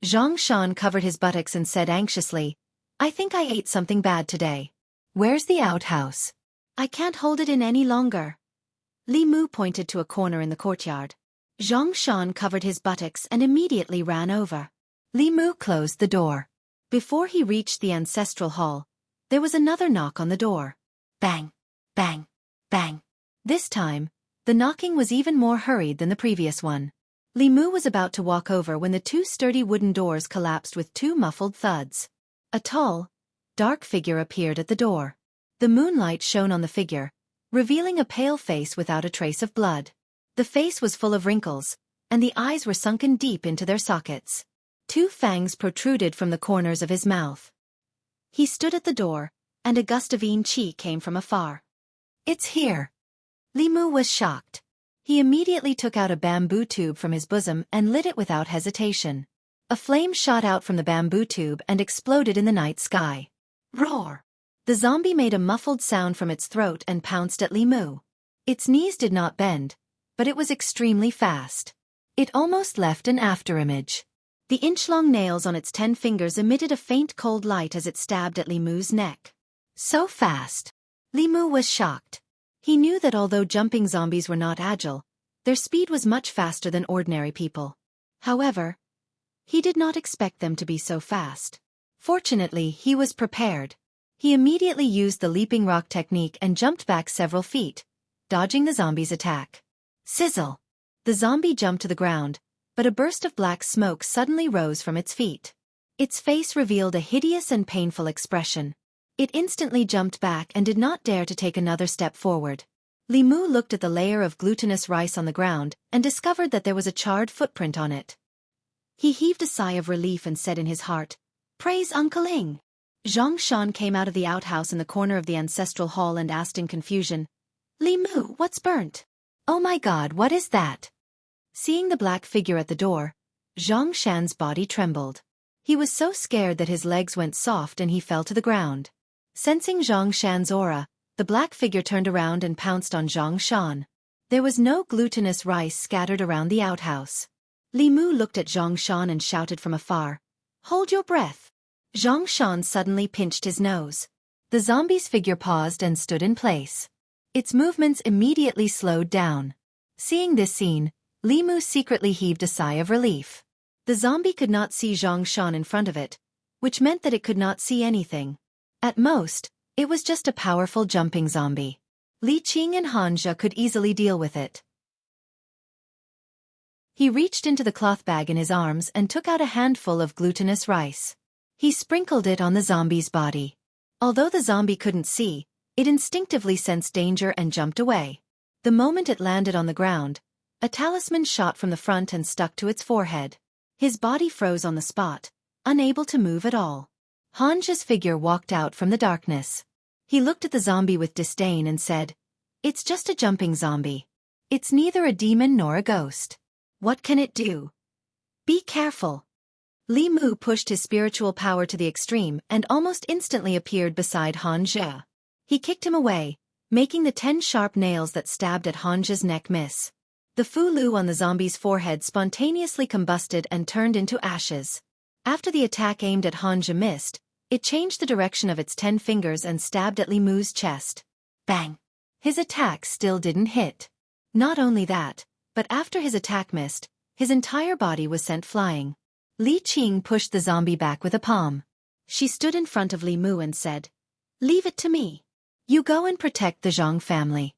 Zhang Shan covered his buttocks and said anxiously, "I think I ate something bad today." "Where's the outhouse?" "I can't hold it in any longer." Li Mu pointed to a corner in the courtyard. Zhang Shan covered his buttocks and immediately ran over. Li Mu closed the door. Before he reached the ancestral hall, there was another knock on the door. Bang, bang, bang. This time, the knocking was even more hurried than the previous one. Li Mu was about to walk over when the 2 sturdy wooden doors collapsed with 2 muffled thuds. A tall, dark figure appeared at the door. The moonlight shone on the figure, revealing a pale face without a trace of blood. The face was full of wrinkles, and the eyes were sunken deep into their sockets. 2 fangs protruded from the corners of his mouth. He stood at the door, and a gust of yin qi came from afar. "It's here." Li Mu was shocked. He immediately took out a bamboo tube from his bosom and lit it without hesitation. A flame shot out from the bamboo tube and exploded in the night sky. Roar! The zombie made a muffled sound from its throat and pounced at Li Mu. Its knees did not bend, but it was extremely fast. It almost left an afterimage. The inch-long nails on its 10 fingers emitted a faint cold light as it stabbed at Li Mu's neck. So fast! Li Mu was shocked. He knew that although jumping zombies were not agile, their speed was much faster than ordinary people. However, he did not expect them to be so fast. Fortunately, he was prepared. He immediately used the leaping rock technique and jumped back several feet, dodging the zombie's attack. Sizzle! The zombie jumped to the ground, but a burst of black smoke suddenly rose from its feet. Its face revealed a hideous and painful expression. It instantly jumped back and did not dare to take another step forward. Li Mu looked at the layer of glutinous rice on the ground and discovered that there was a charred footprint on it. He heaved a sigh of relief and said in his heart, "Praise Uncle Ling." Zhang Shan came out of the outhouse in the corner of the ancestral hall and asked in confusion, "Li Mu, what's burnt?" "Oh my God, what is that?" Seeing the black figure at the door, Zhang Shan's body trembled. He was so scared that his legs went soft and he fell to the ground. Sensing Zhang Shan's aura, the black figure turned around and pounced on Zhang Shan. There was no glutinous rice scattered around the outhouse. Li Mu looked at Zhang Shan and shouted from afar, "Hold your breath." Zhang Shan suddenly pinched his nose. The zombie's figure paused and stood in place. Its movements immediately slowed down. Seeing this scene, Li Mu secretly heaved a sigh of relief. The zombie could not see Zhang Shan in front of it, which meant that it could not see anything. At most, it was just a powerful jumping zombie. Li Qing and Xianxia could easily deal with it. He reached into the cloth bag in his arms and took out a handful of glutinous rice. He sprinkled it on the zombie's body. Although the zombie couldn't see, it instinctively sensed danger and jumped away. The moment it landed on the ground, a talisman shot from the front and stuck to its forehead. His body froze on the spot, unable to move at all. Xianxia's figure walked out from the darkness. He looked at the zombie with disdain and said, "It's just a jumping zombie. It's neither a demon nor a ghost. What can it do? Be careful." Li Mu pushed his spiritual power to the extreme and almost instantly appeared beside Xianxia. He kicked him away, making the 10 sharp nails that stabbed at Xianxia's neck miss. The Fu Lu on the zombie's forehead spontaneously combusted and turned into ashes. After the attack aimed at Xianxia missed, it changed the direction of its 10 fingers and stabbed at Li Mu's chest. Bang! His attack still didn't hit. Not only that, but after his attack missed, his entire body was sent flying. Li Qing pushed the zombie back with a palm. She stood in front of Li Mu and said, "Leave it to me. You go and protect the Zhang family."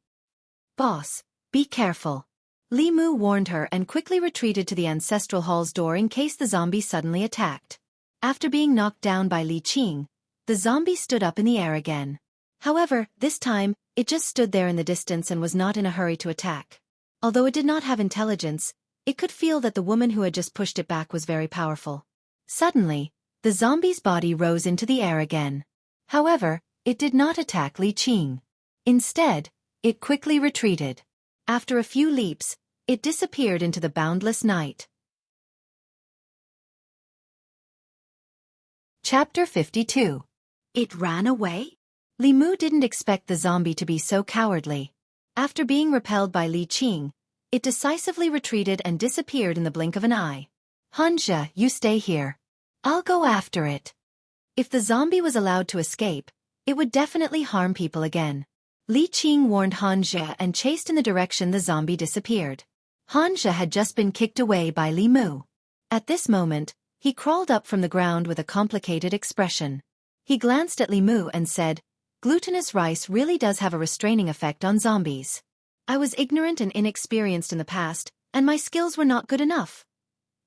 "Boss, be careful." Li Mu warned her and quickly retreated to the ancestral hall's door in case the zombie suddenly attacked. After being knocked down by Li Qing, the zombie stood up in the air again. However, this time, it just stood there in the distance and was not in a hurry to attack. Although it did not have intelligence, it could feel that the woman who had just pushed it back was very powerful. Suddenly, the zombie's body rose into the air again. However, it did not attack Li Qing. Instead, it quickly retreated. After a few leaps, it disappeared into the boundless night. Chapter 52. It ran away? Li Mu didn't expect the zombie to be so cowardly. After being repelled by Li Qing, it decisively retreated and disappeared in the blink of an eye. "Xianxia, you stay here. I'll go after it." If the zombie was allowed to escape, it would definitely harm people again. Li Qing warned Xianxia and chased in the direction the zombie disappeared. Xianxia had just been kicked away by Li Mu. At this moment, he crawled up from the ground with a complicated expression. He glanced at Li Mu and said, "Glutinous rice really does have a restraining effect on zombies. I was ignorant and inexperienced in the past, and my skills were not good enough."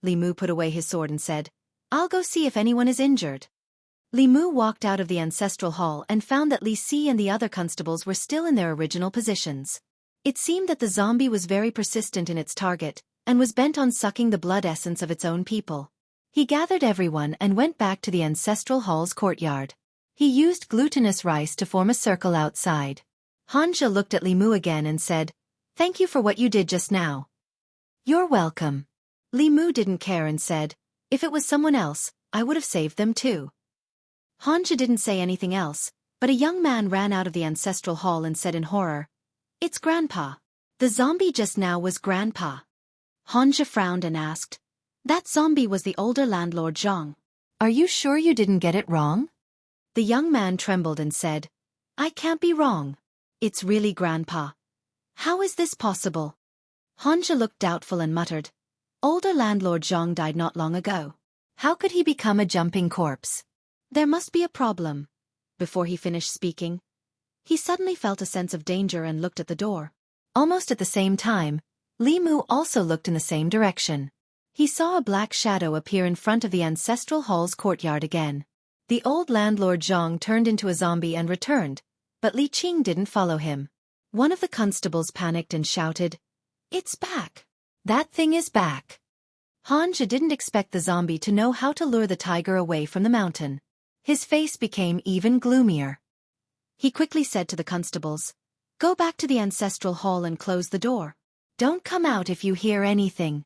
Li Mu put away his sword and said, "I'll go see if anyone is injured." Li Mu walked out of the ancestral hall and found that Li Si and the other constables were still in their original positions. It seemed that the zombie was very persistent in its target, and was bent on sucking the blood essence of its own people. He gathered everyone and went back to the ancestral hall's courtyard. He used glutinous rice to form a circle outside. Xianxia looked at Li Mu again and said, "Thank you for what you did just now." "You're welcome." Li Mu didn't care and said, "If it was someone else, I would have saved them too." Xianxia didn't say anything else, but a young man ran out of the ancestral hall and said in horror, "It's Grandpa. The zombie just now was Grandpa." Xianxia frowned and asked, "That zombie was the older landlord Zhang. Are you sure you didn't get it wrong?" The young man trembled and said, "I can't be wrong. It's really Grandpa. How is this possible?" Xianxia looked doubtful and muttered, "Older landlord Zhang died not long ago. How could he become a jumping corpse? There must be a problem." Before he finished speaking, he suddenly felt a sense of danger and looked at the door. Almost at the same time, Li Mu also looked in the same direction. He saw a black shadow appear in front of the ancestral hall's courtyard again. The old landlord Zhang turned into a zombie and returned, but Li Qing didn't follow him. One of the constables panicked and shouted, "It's back! That thing is back!" Xianxia didn't expect the zombie to know how to lure the tiger away from the mountain. His face became even gloomier. He quickly said to the constables, "Go back to the ancestral hall and close the door. Don't come out if you hear anything."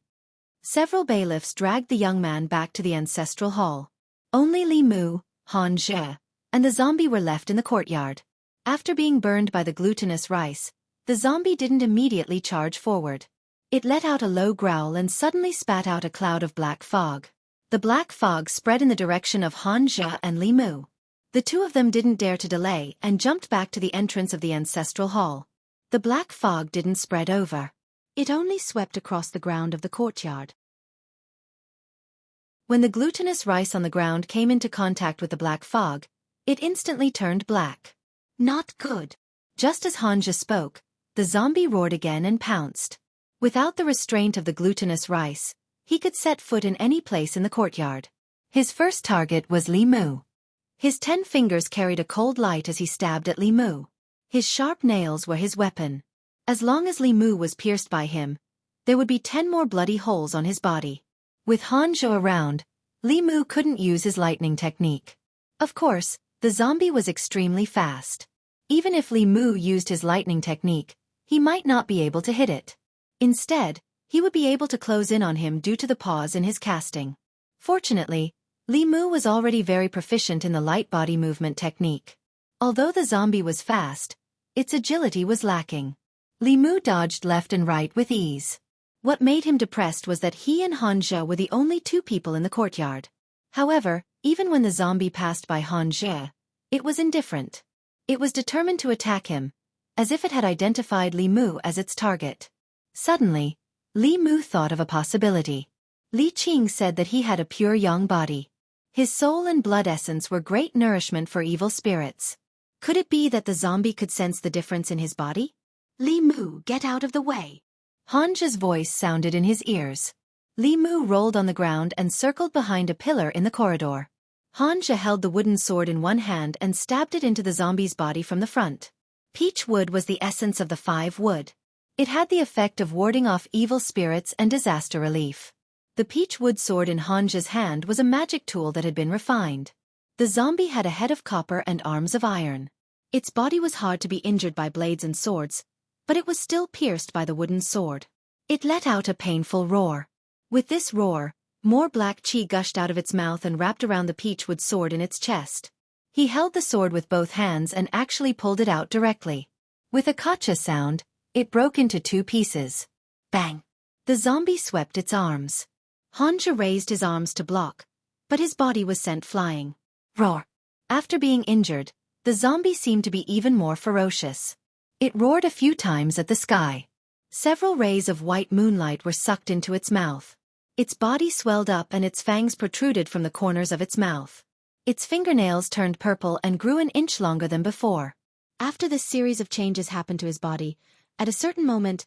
Several bailiffs dragged the young man back to the ancestral hall. Only Li Mu, Xianxia, and the zombie were left in the courtyard. After being burned by the glutinous rice, the zombie didn't immediately charge forward. It let out a low growl and suddenly spat out a cloud of black fog. The black fog spread in the direction of Xianxia and Li Mu. The two of them didn't dare to delay and jumped back to the entrance of the ancestral hall. The black fog didn't spread over. It only swept across the ground of the courtyard. When the glutinous rice on the ground came into contact with the black fog, it instantly turned black. Not good. Just as Xianxia spoke, the zombie roared again and pounced. Without the restraint of the glutinous rice, he could set foot in any place in the courtyard. His first target was Li Mu. His 10 fingers carried a cold light as he stabbed at Li Mu. His sharp nails were his weapon. As long as Li Mu was pierced by him, there would be 10 more bloody holes on his body. With Xianxia around, Li Mu couldn't use his lightning technique. Of course, the zombie was extremely fast. Even if Li Mu used his lightning technique, he might not be able to hit it. Instead, he would be able to close in on him due to the pause in his casting. Fortunately, Li Mu was already very proficient in the light body movement technique. Although the zombie was fast, its agility was lacking. Li Mu dodged left and right with ease. What made him depressed was that he and Xianxia were the only two people in the courtyard. However, even when the zombie passed by Xianxia, it was indifferent. It was determined to attack him, as if it had identified Li Mu as its target. Suddenly, Li Mu thought of a possibility. Li Qing said that he had a pure yang body. His soul and blood essence were great nourishment for evil spirits. Could it be that the zombie could sense the difference in his body? Li Mu, get out of the way. Hanja's voice sounded in his ears. Li Mu rolled on the ground and circled behind a pillar in the corridor. Hanja held the wooden sword in one hand and stabbed it into the zombie's body from the front. Peach wood was the essence of the 5 wood. It had the effect of warding off evil spirits and disaster relief. The peach wood sword in Hanja's hand was a magic tool that had been refined. The zombie had a head of copper and arms of iron. Its body was hard to be injured by blades and swords, but it was still pierced by the wooden sword. It let out a painful roar. With this roar, more black qi gushed out of its mouth and wrapped around the peachwood sword in its chest. He held the sword with both hands and actually pulled it out directly. With a kacha sound, it broke into 2 pieces. Bang! The zombie swept its arms. Hanja raised his arms to block, but his body was sent flying. Roar! After being injured, the zombie seemed to be even more ferocious. It roared a few times at the sky. Several rays of white moonlight were sucked into its mouth. Its body swelled up and its fangs protruded from the corners of its mouth. Its fingernails turned purple and grew an inch longer than before. After this series of changes happened to his body, at a certain moment,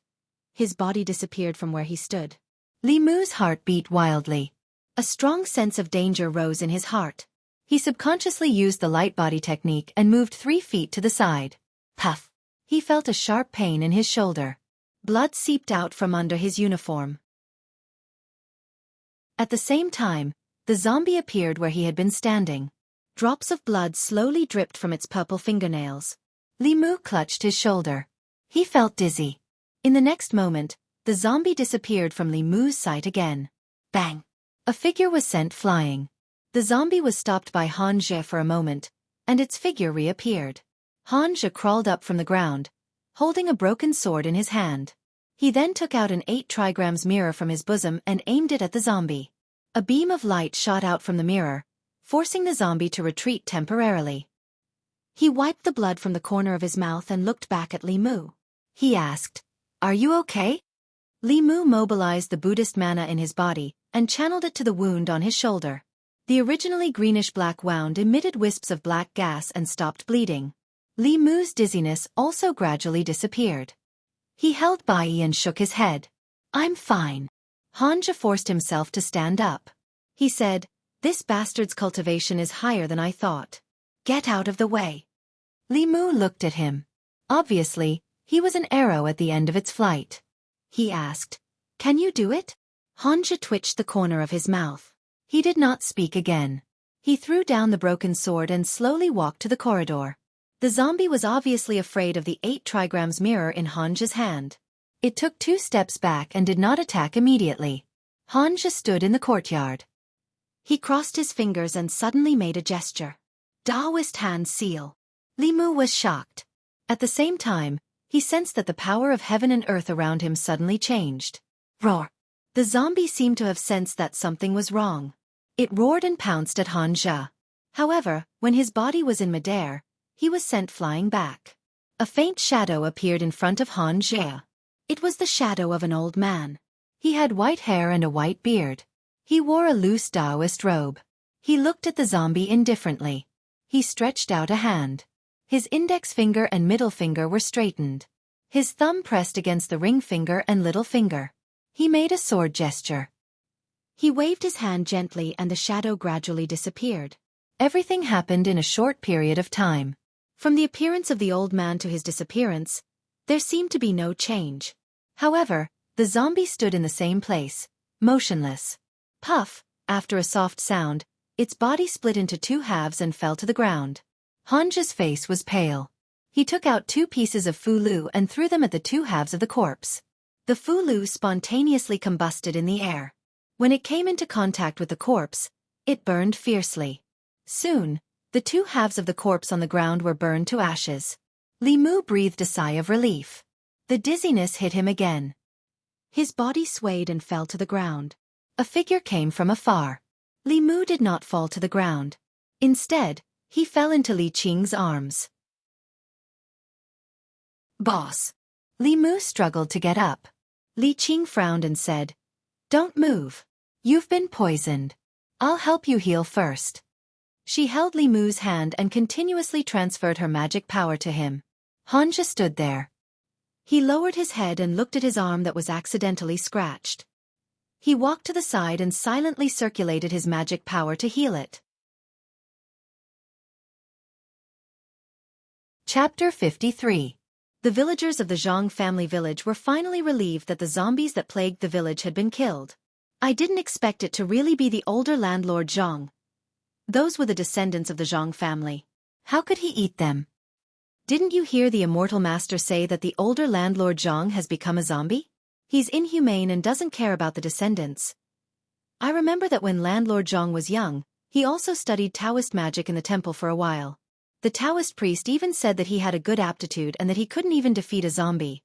his body disappeared from where he stood. Li Mu's heart beat wildly. A strong sense of danger rose in his heart. He subconsciously used the light body technique and moved 3 feet to the side. Puff! He felt a sharp pain in his shoulder. Blood seeped out from under his uniform. At the same time, the zombie appeared where he had been standing. Drops of blood slowly dripped from its purple fingernails. Li Mu clutched his shoulder. He felt dizzy. In the next moment, the zombie disappeared from Li Mu's sight again. Bang! A figure was sent flying. The zombie was stopped by Hanja for a moment, and its figure reappeared. Hanja crawled up from the ground, holding a broken sword in his hand. He then took out an 8 trigrams mirror from his bosom and aimed it at the zombie. A beam of light shot out from the mirror, forcing the zombie to retreat temporarily. He wiped the blood from the corner of his mouth and looked back at Li Mu. He asked, "Are you okay?" Li Mu mobilized the Buddhist mana in his body and channeled it to the wound on his shoulder. The originally greenish-black wound emitted wisps of black gas and stopped bleeding. Li Mu's dizziness also gradually disappeared. He held Bai and shook his head. "I'm fine." Hanja forced himself to stand up. He said, "This bastard's cultivation is higher than I thought. Get out of the way." Li Mu looked at him. Obviously, he was an arrow at the end of its flight. He asked, "Can you do it?" Hanja twitched the corner of his mouth. He did not speak again. He threw down the broken sword and slowly walked to the corridor. The zombie was obviously afraid of the 8 trigrams mirror in Hanja's hand. It took 2 steps back and did not attack immediately. Hanja stood in the courtyard. He crossed his fingers and suddenly made a gesture. Taoist hand seal. Li Mu was shocked. At the same time, he sensed that the power of heaven and earth around him suddenly changed. Roar! The zombie seemed to have sensed that something was wrong. It roared and pounced at Hanja. However, when his body was in midair, he was sent flying back. A faint shadow appeared in front of Hanja. It was the shadow of an old man. He had white hair and a white beard. He wore a loose Taoist robe. He looked at the zombie indifferently. He stretched out a hand. His index finger and middle finger were straightened. His thumb pressed against the ring finger and little finger. He made a sword gesture. He waved his hand gently and the shadow gradually disappeared. Everything happened in a short period of time. From the appearance of the old man to his disappearance, there seemed to be no change. However, the zombie stood in the same place, motionless. Puff! After a soft sound, its body split into 2 halves and fell to the ground. Hanja's face was pale. He took out 2 pieces of fulu and threw them at the 2 halves of the corpse. The fulu spontaneously combusted in the air. When it came into contact with the corpse, it burned fiercely. Soon, the two halves of the corpse on the ground were burned to ashes. Li Mu breathed a sigh of relief. The dizziness hit him again. His body swayed and fell to the ground. A figure came from afar. Li Mu did not fall to the ground. Instead, he fell into Li Qing's arms. "Boss." Li Mu struggled to get up. Li Qing frowned and said, "Don't move. You've been poisoned. I'll help you heal first." She held Li Mu's hand and continuously transferred her magic power to him. Xianxia stood there. He lowered his head and looked at his arm that was accidentally scratched. He walked to the side and silently circulated his magic power to heal it. Chapter 53. The villagers of the Zhang family village were finally relieved that the zombies that plagued the village had been killed. I didn't expect it to really be the older landlord Jiang. Those were the descendants of the Zhang family. How could he eat them? Didn't you hear the immortal master say that the older landlord Jiang has become a zombie? He's inhumane and doesn't care about the descendants. I remember that when landlord Jiang was young, he also studied Taoist magic in the temple for a while. The Taoist priest even said that he had a good aptitude and that he couldn't even defeat a zombie.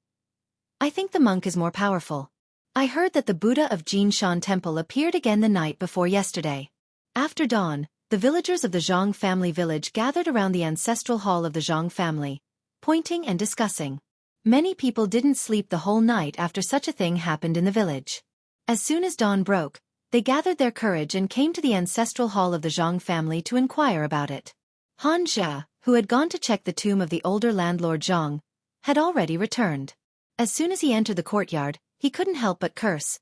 I think the monk is more powerful. I heard that the Buddha of Jinshan Temple appeared again the night before yesterday. After dawn, the villagers of the Zhang family village gathered around the ancestral hall of the Zhang family, pointing and discussing. Many people didn't sleep the whole night after such a thing happened in the village. As soon as dawn broke, they gathered their courage and came to the ancestral hall of the Zhang family to inquire about it. Xianxia, who had gone to check the tomb of the older landlord Jiang, had already returned. As soon as he entered the courtyard, he couldn't help but curse.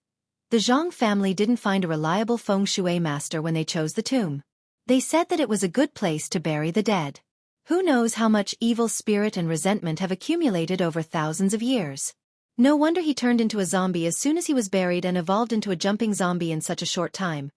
The Zhang family didn't find a reliable feng shui master when they chose the tomb. They said that it was a good place to bury the dead. Who knows how much evil spirit and resentment have accumulated over thousands of years. No wonder he turned into a zombie as soon as he was buried and evolved into a jumping zombie in such a short time.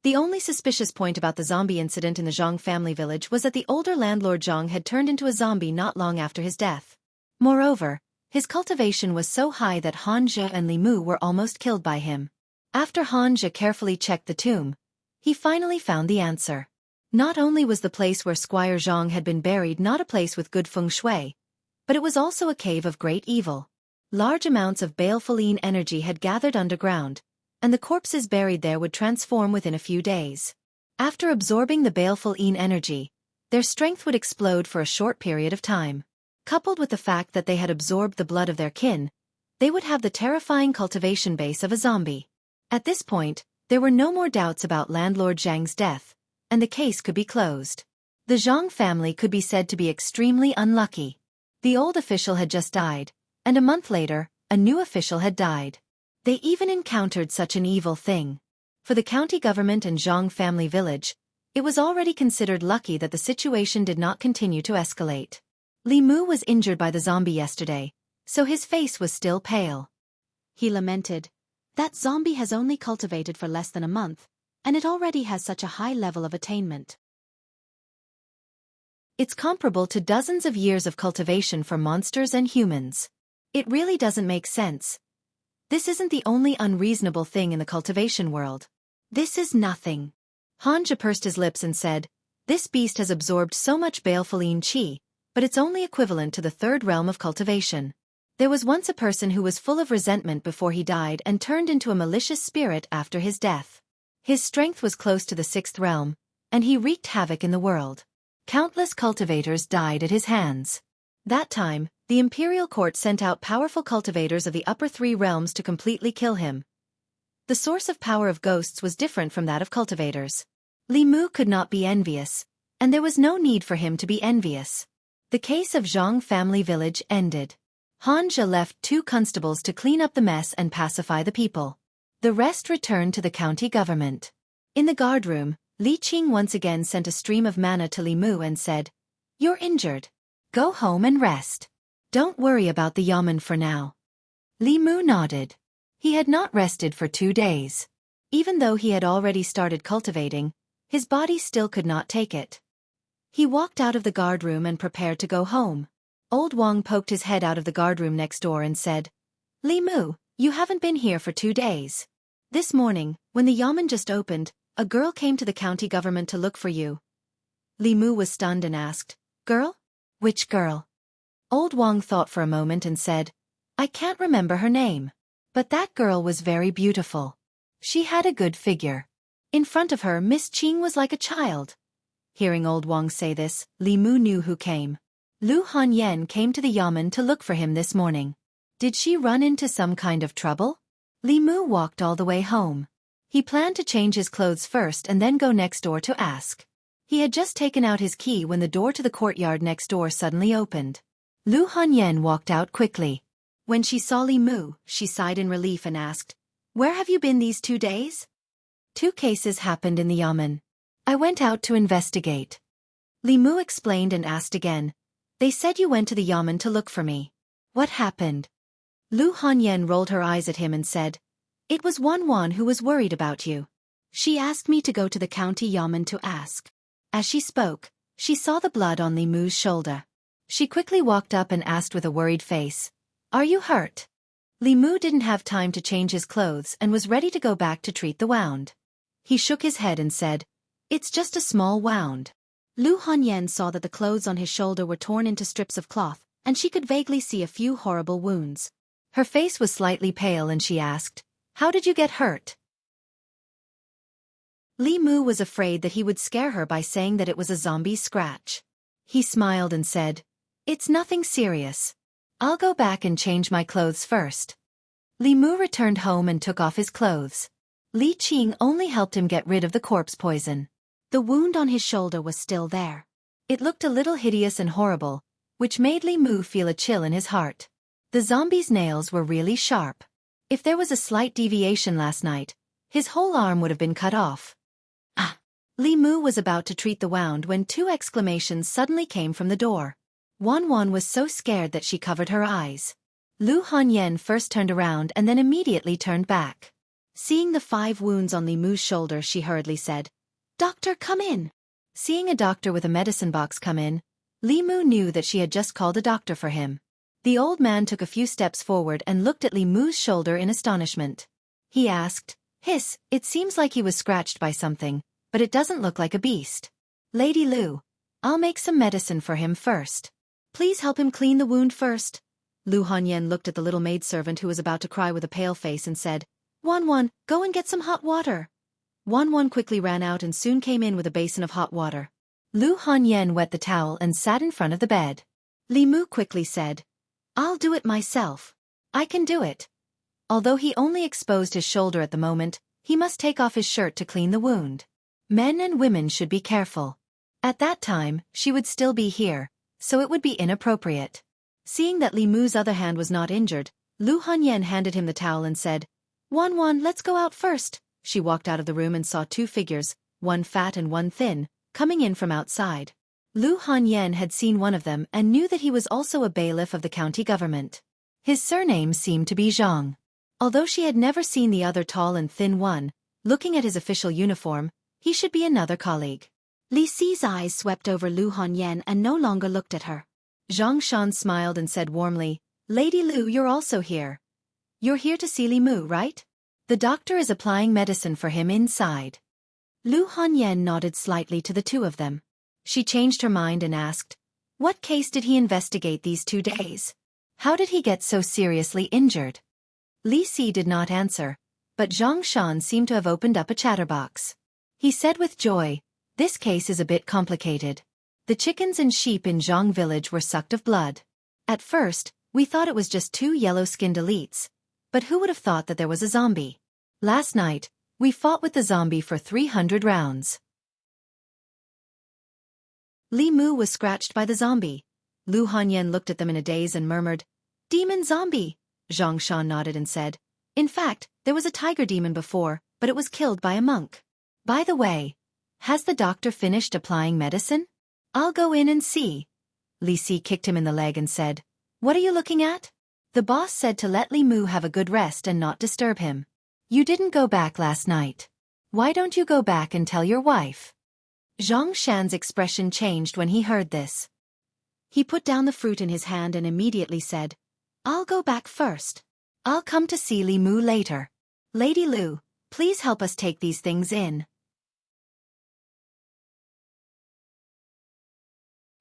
The only suspicious point about the zombie incident in the Zhang family village was that the older landlord Jiang had turned into a zombie not long after his death. Moreover, his cultivation was so high that Xianxia and Li Mu were almost killed by him. After Xianxia carefully checked the tomb, he finally found the answer. Not only was the place where Squire Zhang had been buried not a place with good feng shui, but it was also a cave of great evil. Large amounts of baleful energy had gathered underground, and the corpses buried there would transform within a few days. After absorbing the baleful energy, their strength would explode for a short period of time. Coupled with the fact that they had absorbed the blood of their kin, they would have the terrifying cultivation base of a zombie. At this point, there were no more doubts about landlord Zhang's death, and the case could be closed. The Zhang family could be said to be extremely unlucky. The old official had just died, and a month later, a new official had died. They even encountered such an evil thing. For the county government and Zhang family village, it was already considered lucky that the situation did not continue to escalate. Li Mu was injured by the zombie yesterday, so his face was still pale. He lamented, "That zombie has only cultivated for less than a month, and it already has such a high level of attainment. It's comparable to dozens of years of cultivation for monsters and humans. It really doesn't make sense. This isn't the only unreasonable thing in the cultivation world. This is nothing." Xianxia pursed his lips and said, "This beast has absorbed so much baleful qi, but it's only equivalent to the third realm of cultivation. There was once a person who was full of resentment before he died and turned into a malicious spirit after his death. His strength was close to the sixth realm, and he wreaked havoc in the world. Countless cultivators died at his hands. That time, the imperial court sent out powerful cultivators of the upper three realms to completely kill him. The source of power of ghosts was different from that of cultivators. Li Mu could not be envious, and there was no need for him to be envious. The case of Zhang family village ended. Xianxia left 2 constables to clean up the mess and pacify the people. The rest returned to the county government. In the guardroom, Li Qing once again sent a stream of mana to Li Mu and said, "You're injured. Go home and rest. Don't worry about the yamen for now." Li Mu nodded. He had not rested for 2 days. Even though he had already started cultivating, his body still could not take it. He walked out of the guardroom and prepared to go home. Old Wang poked his head out of the guardroom next door and said, "Li Mu, you haven't been here for 2 days. This morning, when the yamen just opened, a girl came to the county government to look for you. Li Mu was stunned and asked, Girl? Which girl? Old Wang thought for a moment and said, I can't remember her name. But that girl was very beautiful. She had a good figure. In front of her, Miss Qing was like a child. Hearing Old Wang say this, Li Mu knew who came. Lu Hanyan came to the yamen to look for him this morning. Did she run into some kind of trouble? Li Mu walked all the way home. He planned to change his clothes first and then go next door to ask. He had just taken out his key when the door to the courtyard next door suddenly opened. Lu Hanyan walked out quickly. When she saw Li Mu, she sighed in relief and asked, Where have you been these 2 days? 2 cases happened in the yamen. I went out to investigate. Li Mu explained and asked again. They said you went to the yamen to look for me. What happened? Lu Hanyan rolled her eyes at him and said, It was Wan who was worried about you. She asked me to go to the county yamen to ask. As she spoke, she saw the blood on Li Mu's shoulder. She quickly walked up and asked with a worried face, Are you hurt? Li Mu didn't have time to change his clothes and was ready to go back to treat the wound. He shook his head and said, It's just a small wound. Lu Hanyan saw that the clothes on his shoulder were torn into strips of cloth, and she could vaguely see a few horrible wounds. Her face was slightly pale and she asked, How did you get hurt? Li Mu was afraid that he would scare her by saying that it was a zombie scratch. He smiled and said, It's nothing serious. I'll go back and change my clothes first. Li Mu returned home and took off his clothes. Li Qing only helped him get rid of the corpse poison. The wound on his shoulder was still there. It looked a little hideous and horrible, which made Li Mu feel a chill in his heart. The zombie's nails were really sharp. If there was a slight deviation last night, his whole arm would have been cut off. Li Mu was about to treat the wound when 2 exclamations suddenly came from the door. Wan was so scared that she covered her eyes. Lu Hanyan first turned around and then immediately turned back. Seeing the 5 wounds on Li Mu's shoulder, she hurriedly said, Doctor, come in. Seeing a doctor with a medicine box come in, Li Mu knew that she had just called a doctor for him. The old man took a few steps forward and looked at Li Mu's shoulder in astonishment. He asked, Hiss, it seems like he was scratched by something, but it doesn't look like a beast. Lady Lu, I'll make some medicine for him first. Please help him clean the wound first. Lu Hanyan looked at the little maidservant who was about to cry with a pale face and said, Wan, go and get some hot water. Wan quickly ran out and soon came in with a basin of hot water. Lu Hanyan wet the towel and sat in front of the bed. Li Mu quickly said, I'll do it myself. I can do it. Although he only exposed his shoulder at the moment, he must take off his shirt to clean the wound. Men and women should be careful. At that time, she would still be here, so it would be inappropriate. Seeing that Li Mu's other hand was not injured, Lu Hanyan handed him the towel and said, Wan, let's go out first. She walked out of the room and saw 2 figures, one fat and one thin, coming in from outside. Lu Hanyan had seen one of them and knew that he was also a bailiff of the county government. His surname seemed to be Zhang. Although she had never seen the other tall and thin one, looking at his official uniform, he should be another colleague. Li Si's eyes swept over Lu Hanyan and no longer looked at her. Zhang Shan smiled and said warmly, Lady Lu, you're also here. You're here to see Li Mu, right? The doctor is applying medicine for him inside. Lu Hanyan nodded slightly to the 2 of them. She changed her mind and asked, What case did he investigate these 2 days? How did he get so seriously injured? Li Si did not answer, but Zhang Shan seemed to have opened up a chatterbox. He said with joy, This case is a bit complicated. The chickens and sheep in Jianghu village were sucked of blood. At first, we thought it was just 2 yellow-skinned elites, but who would have thought that there was a zombie? Last night, we fought with the zombie for 300 rounds. Li Mu was scratched by the zombie. Lu Hanyan looked at them in a daze and murmured, Demon zombie. Zhang Shan nodded and said, In fact, there was a tiger demon before, but it was killed by a monk. By the way, has the doctor finished applying medicine? I'll go in and see. Li Si kicked him in the leg and said, What are you looking at? The boss said to let Li Mu have a good rest and not disturb him. You didn't go back last night. Why don't you go back and tell your wife? Zhang Shan's expression changed when he heard this. He put down the fruit in his hand and immediately said, I'll go back first. I'll come to see Li Mu later. Lady Lu, Please help us take these things in.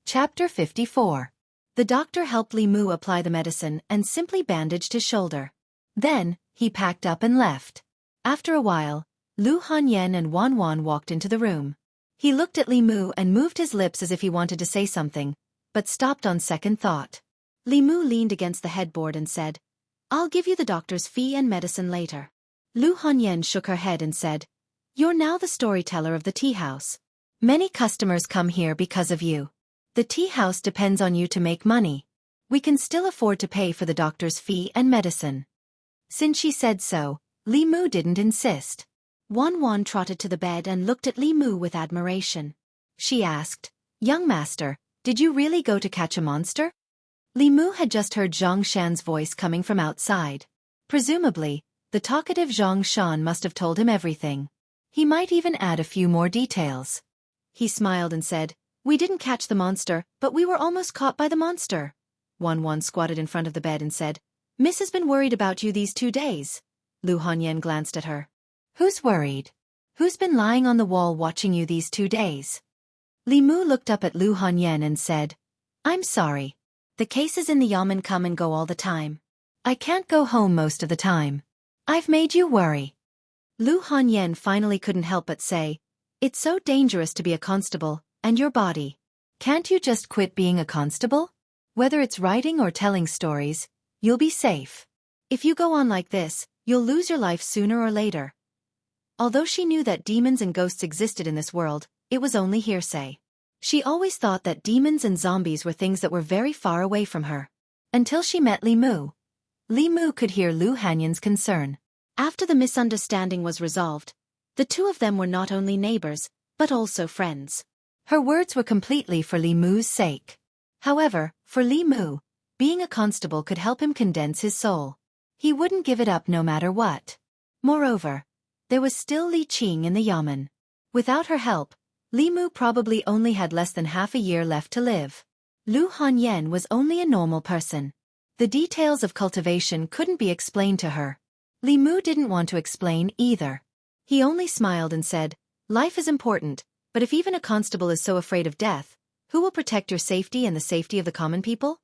Chapter 54. The doctor helped Li Mu apply the medicine and simply bandaged his shoulder. Then, he packed up and left. After a while, Lu Hanyan and Wan Wan walked into the room. He looked at Li Mu and moved his lips as if he wanted to say something, but stopped on second thought. Li Mu leaned against the headboard and said, "I'll give you the doctor's fee and medicine later." Lu Hanyan shook her head and said, "You're now the storyteller of the tea house. Many customers come here because of you. The tea house depends on you to make money. We can still afford to pay for the doctor's fee and medicine." Since she said so, Li Mu didn't insist. Wan Wan trotted to the bed and looked at Li Mu with admiration. She asked, "Young master, did you really go to catch a monster?" Li Mu had just heard Xianxia's voice coming from outside. Presumably, the talkative Xianxia must have told him everything. He might even add a few more details. He smiled and said, "We didn't catch the monster, but we were almost caught by the monster." Wan Wan squatted in front of the bed and said, "Miss has been worried about you these 2 days." Lu Hanyan glanced at her. "Who's worried? Who's been lying on the wall watching you these 2 days?" Li Mu looked up at Lu Hanyan and said, "I'm sorry. The cases in the yamen come and go all the time. I can't go home most of the time. I've made you worry." Lu Hanyan finally couldn't help but say, "It's so dangerous to be a constable, and your body. Can't you just quit being a constable? Whether it's writing or telling stories, you'll be safe. If you go on like this, you'll lose your life sooner or later." Although she knew that demons and ghosts existed in this world, it was only hearsay. She always thought that demons and zombies were things that were very far away from her. Until she met Li Mu. Li Mu could hear Lu Hanyan's concern. After the misunderstanding was resolved, the two of them were not only neighbors, but also friends. Her words were completely for Li Mu's sake. However, for Li Mu, being a constable could help him condense his soul. He wouldn't give it up no matter what. Moreover, there was still Li Qing in the yamen. Without her help, Li Mu probably only had less than half a year left to live. Lu Hanyan was only a normal person. The details of cultivation couldn't be explained to her. Li Mu didn't want to explain either. He only smiled and said, "Life is important, but if even a constable is so afraid of death, who will protect your safety and the safety of the common people?"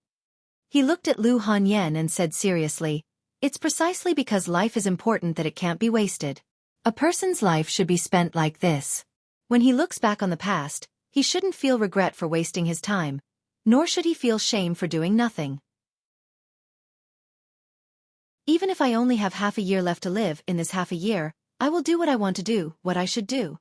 He looked at Lu Hanyan and said seriously, "It's precisely because life is important that it can't be wasted. A person's life should be spent like this. When he looks back on the past, he shouldn't feel regret for wasting his time, nor should he feel shame for doing nothing. Even if I only have half a year left to live, in this half a year, I will do what I want to do, what I should do."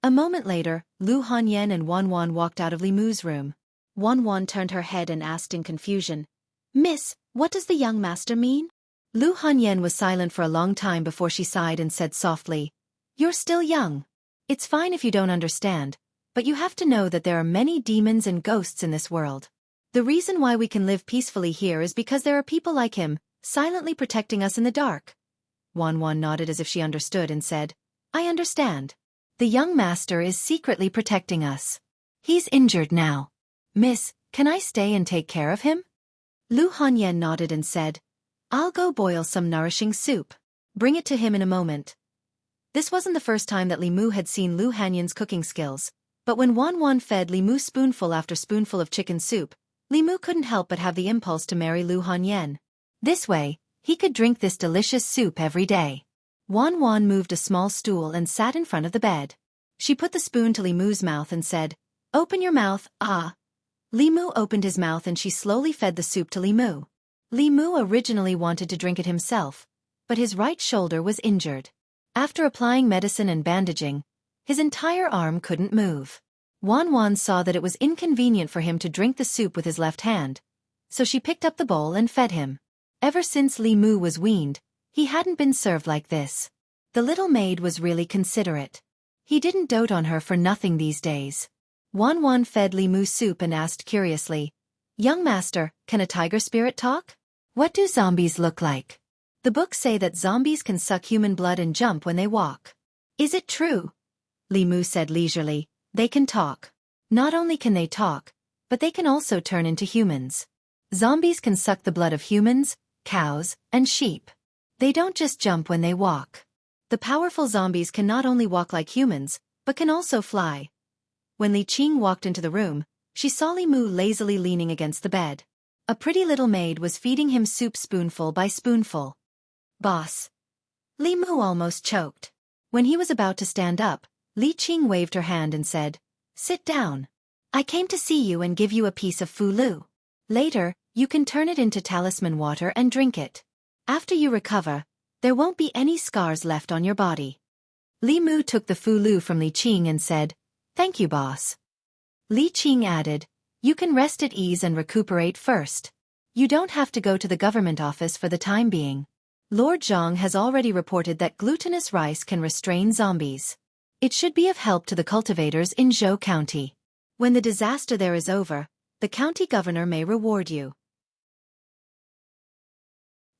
A moment later, Lu Hanyan and Wan Wan walked out of Li Mu's room. Wan Wan turned her head and asked in confusion, "Miss, what does the young master mean?" Lu Hanyan was silent for a long time before she sighed and said softly, "You're still young. It's fine if you don't understand, but you have to know that there are many demons and ghosts in this world. The reason why we can live peacefully here is because there are people like him, silently protecting us in the dark." Wan Wan nodded as if she understood and said, "I understand. The young master is secretly protecting us. He's injured now. Miss, can I stay and take care of him?" Lu Hanyan nodded and said, "I'll go boil some nourishing soup. Bring it to him in a moment." This wasn't the first time that Li Mu had seen Lu Hanyan's cooking skills, but when Wan Wan fed Li Mu spoonful after spoonful of chicken soup, Li Mu couldn't help but have the impulse to marry Lu Hanyan. This way, he could drink this delicious soup every day. Wan Wan moved a small stool and sat in front of the bed. She put the spoon to Li Mu's mouth and said, "Open your mouth, ah." Li Mu opened his mouth and she slowly fed the soup to Li Mu. Li Mu originally wanted to drink it himself, but his right shoulder was injured. After applying medicine and bandaging, his entire arm couldn't move. Wan Wan saw that it was inconvenient for him to drink the soup with his left hand, so she picked up the bowl and fed him. Ever since Li Mu was weaned, he hadn't been served like this. The little maid was really considerate. He didn't dote on her for nothing these days. Wan Wan fed Li Mu soup and asked curiously, "Young master, can a tiger spirit talk? What do zombies look like? The books say that zombies can suck human blood and jump when they walk. Is it true?" Li Mu said leisurely, "They can talk. Not only can they talk, but they can also turn into humans. Zombies can suck the blood of humans, cows, and sheep. They don't just jump when they walk. The powerful zombies can not only walk like humans, but can also fly. When Li Qing walked into the room, she saw Li Mu lazily leaning against the bed. A pretty little maid was feeding him soup spoonful by spoonful. "Boss." Li Mu almost choked. When he was about to stand up, Li Qing waved her hand and said, "Sit down. I came to see you and give you a piece of fulu. Later, you can turn it into talisman water and drink it. After you recover, there won't be any scars left on your body." Li Mu took the fulu from Li Qing and said, "Thank you, boss." Li Qing added, "You can rest at ease and recuperate first. You don't have to go to the government office for the time being. Lord Zhang has already reported that glutinous rice can restrain zombies. It should be of help to the cultivators in Zhou County. When the disaster there is over, the county governor may reward you."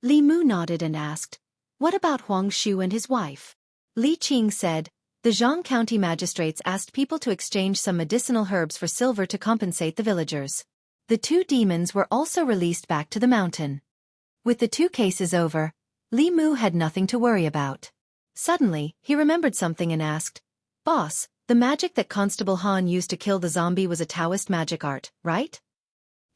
Li Mu nodded and asked, "What about Huang Shu and his wife?" Li Qing said, "The Jianghu County magistrates asked people to exchange some medicinal herbs for silver to compensate the villagers. The 2 demons were also released back to the mountain." With the 2 cases over, Li Mu had nothing to worry about. Suddenly, he remembered something and asked, "Boss, the magic that Constable Han used to kill the zombie was a Taoist magic art, right?"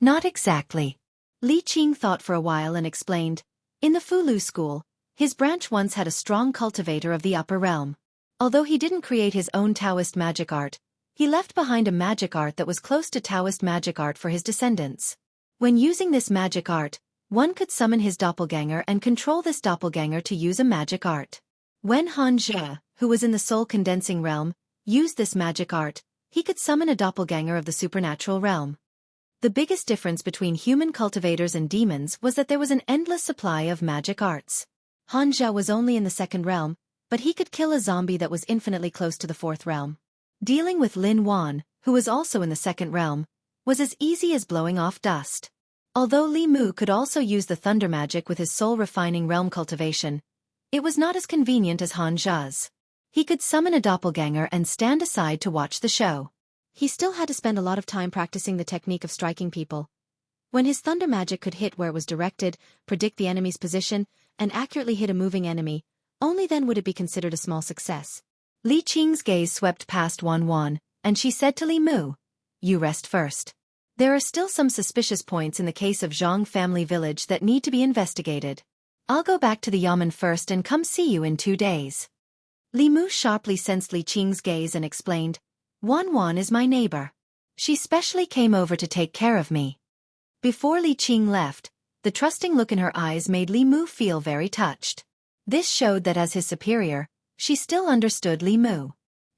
"Not exactly." Li Qing thought for a while and explained, "In the Fulu school, his branch once had a strong cultivator of the upper realm. Although he didn't create his own Taoist magic art, he left behind a magic art that was close to Taoist magic art for his descendants. When using this magic art, one could summon his doppelganger and control this doppelganger to use a magic art. When Han Zhe, who was in the soul condensing realm, used this magic art, he could summon a doppelganger of the supernatural realm. The biggest difference between human cultivators and demons was that there was an endless supply of magic arts. Han Zhe was only in the 2nd realm, but he could kill a zombie that was infinitely close to the 4th realm. Dealing with Lin Wan, who was also in the 2nd realm, was as easy as blowing off dust. Although Li Mu could also use the thunder magic with his soul-refining realm cultivation, it was not as convenient as Han Zhe's. He could summon a doppelganger and stand aside to watch the show. He still had to spend a lot of time practicing the technique of striking people. When his thunder magic could hit where it was directed, predict the enemy's position, and accurately hit a moving enemy, only then would it be considered a small success. Li Qing's gaze swept past Wan, and she said to Li Mu, "You rest first. There are still some suspicious points in the case of Zhang family village that need to be investigated. I'll go back to the yamen first and come see you in 2 days." Li Mu sharply sensed Li Qing's gaze and explained, Wan is my neighbor. She specially came over to take care of me." Before Li Qing left, the trusting look in her eyes made Li Mu feel very touched. This showed that as his superior, she still understood Li Mu.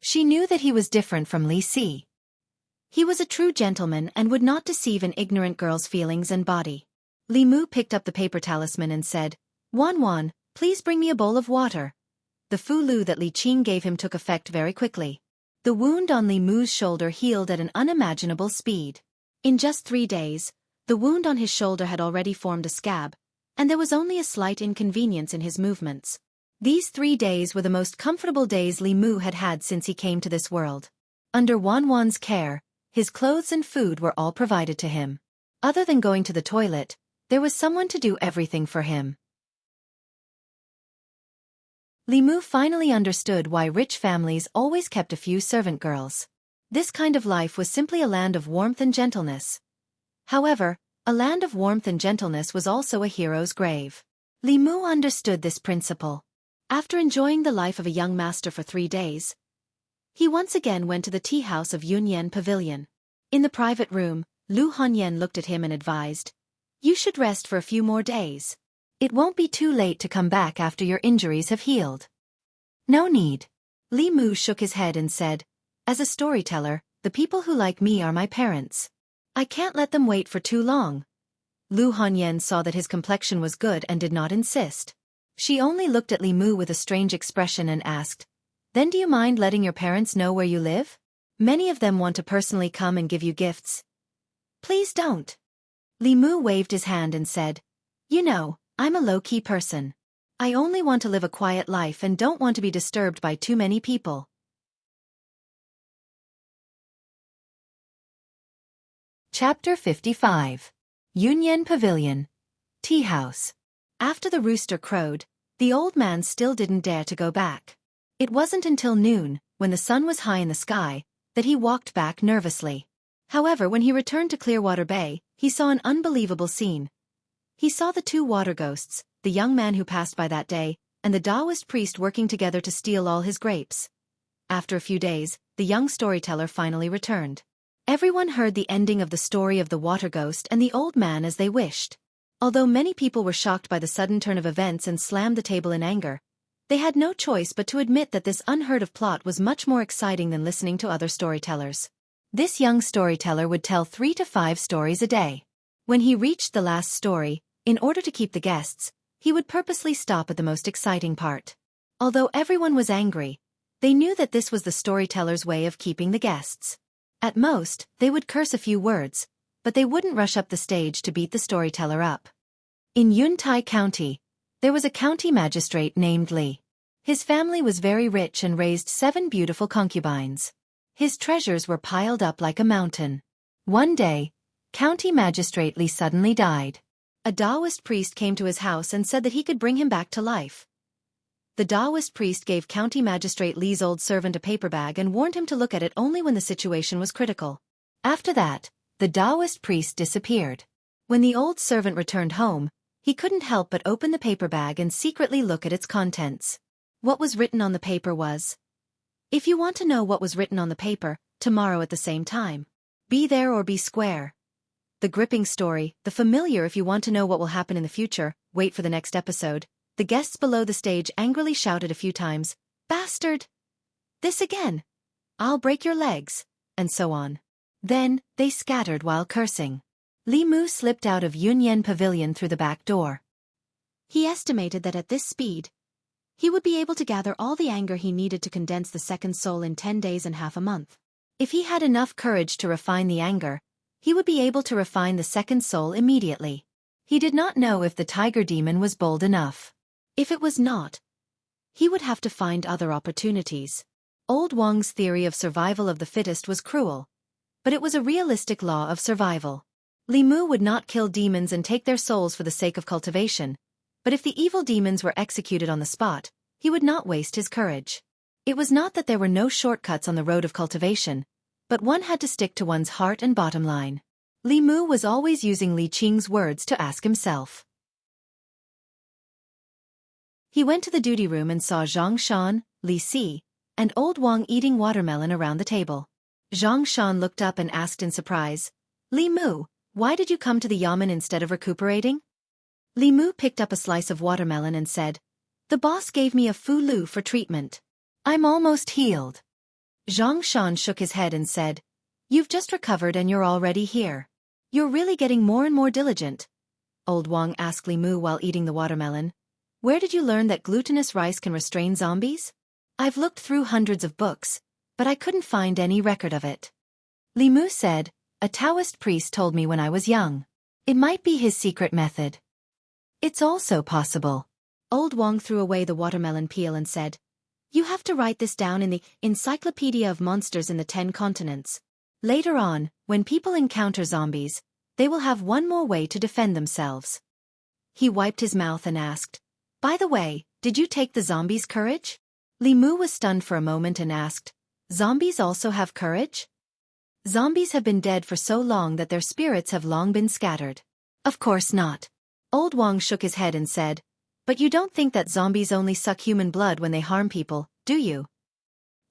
She knew that he was different from Li Si. He was a true gentleman and would not deceive an ignorant girl's feelings and body. Li Mu picked up the paper talisman and said, Wan, please bring me a bowl of water." The fulu that Li Qing gave him took effect very quickly. The wound on Li Mu's shoulder healed at an unimaginable speed. In just 3 days, the wound on his shoulder had already formed a scab, and there was only a slight inconvenience in his movements. These 3 days were the most comfortable days Li Mu had had since he came to this world. Under Wan's care, his clothes and food were all provided to him. Other than going to the toilet, there was someone to do everything for him. Li Mu finally understood why rich families always kept a few servant girls. This kind of life was simply a land of warmth and gentleness. However, a land of warmth and gentleness was also a hero's grave. Li Mu understood this principle. After enjoying the life of a young master for 3 days, he once again went to the tea house of Yunyan Pavilion. In the private room, Lu Hanyan looked at him and advised, "You should rest for a few more days. It won't be too late to come back after your injuries have healed." "No need." Li Mu shook his head and said, "As a storyteller, the people who like me are my parents. I can't let them wait for too long." Lu Hanyan saw that his complexion was good and did not insist. She only looked at Li Mu with a strange expression and asked, "Then do you mind letting your parents know where you live? Many of them want to personally come and give you gifts." "Please don't." Li Mu waved his hand and said, "You know, I'm a low-key person. I only want to live a quiet life and don't want to be disturbed by too many people." Chapter 55. Yunyan Pavilion. Tea House. After the rooster crowed, The old man still didn't dare to go back. It wasn't until noon, when the sun was high in the sky, that he walked back nervously. However, when he returned to Clearwater Bay, he saw an unbelievable scene. He saw the two water ghosts, the young man who passed by that day, and the Taoist priest working together to steal all his grapes. After a few days, the young storyteller finally returned. Everyone heard the ending of the story of the water ghost and the old man as they wished. Although many people were shocked by the sudden turn of events and slammed the table in anger, they had no choice but to admit that this unheard-of plot was much more exciting than listening to other storytellers. This young storyteller would tell 3 to 5 stories a day. When he reached the last story, in order to keep the guests, he would purposely stop at the most exciting part. Although everyone was angry, they knew that this was the storyteller's way of keeping the guests. At most, they would curse a few words, but they wouldn't rush up the stage to beat the storyteller up. In Yuntai County, there was a county magistrate named Li. His family was very rich and raised 7 beautiful concubines. His treasures were piled up like a mountain. One day, County Magistrate Li suddenly died. A Taoist priest came to his house and said that he could bring him back to life. The Taoist priest gave County Magistrate Li's old servant a paper bag and warned him to look at it only when the situation was critical. After that, the Taoist priest disappeared. When the old servant returned home, he couldn't help but open the paper bag and secretly look at its contents. What was written on the paper was, "If you want to know what was written on the paper, tomorrow at the same time, be there or be square." The gripping story, the familiar if you want to know what will happen in the future, wait for the next episode. The guests below the stage angrily shouted a few times, "Bastard! This again! I'll break your legs!" and so on. Then, they scattered while cursing. Li Mu slipped out of Yunyan Pavilion through the back door. He estimated that at this speed, he would be able to gather all the anger he needed to condense the second soul in 10 days and half a month. If he had enough courage to refine the anger, he would be able to refine the second soul immediately. He did not know if the tiger demon was bold enough. If it was not, he would have to find other opportunities. Old Wang's theory of survival of the fittest was cruel, but it was a realistic law of survival. Li Mu would not kill demons and take their souls for the sake of cultivation, but if the evil demons were executed on the spot, he would not waste his courage. It was not that there were no shortcuts on the road of cultivation, but one had to stick to one's heart and bottom line. Li Mu was always using Li Qing's words to ask himself. He went to the duty room and saw Zhang Shan, Li Si, and Old Wang eating watermelon around the table. Zhang Shan looked up and asked in surprise, "Li Mu, why did you come to the yamen instead of recuperating?" Li Mu picked up a slice of watermelon and said, "The boss gave me a fulu for treatment. I'm almost healed." Zhang Shan shook his head and said, "You've just recovered and you're already here. You're really getting more and more diligent." Old Wang asked Li Mu while eating the watermelon, "Where did you learn that glutinous rice can restrain zombies?" "I've looked through hundreds of books, but I couldn't find any record of it." Li Mu said, "A Taoist priest told me when I was young. It might be his secret method." "It's also possible." Old Wang threw away the watermelon peel and said, "You have to write this down in the Encyclopedia of Monsters in the 10 Continents. Later on, when people encounter zombies, they will have one more way to defend themselves." He wiped his mouth and asked, "By the way, did you take the zombies' courage?" Li Mu was stunned for a moment and asked, "Zombies also have courage?" "Zombies have been dead for so long that their spirits have long been scattered." "Of course not." Old Wang shook his head and said, "But you don't think that zombies only suck human blood when they harm people, do you?"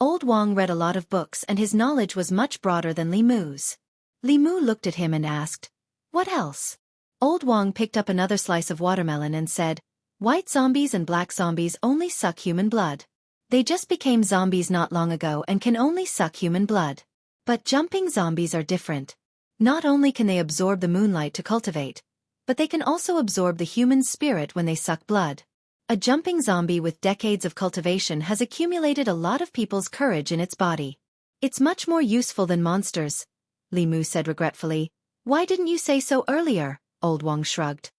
Old Wang read a lot of books and his knowledge was much broader than Li Mu's. Li Mu looked at him and asked, "What else?" Old Wang picked up another slice of watermelon and said, "White zombies and black zombies only suck human blood. They just became zombies not long ago and can only suck human blood. But jumping zombies are different. Not only can they absorb the moonlight to cultivate, but they can also absorb the human spirit when they suck blood. A jumping zombie with decades of cultivation has accumulated a lot of people's courage in its body. It's much more useful than monsters," Li Mu said regretfully. "Why didn't you say so earlier?" Old Wang shrugged.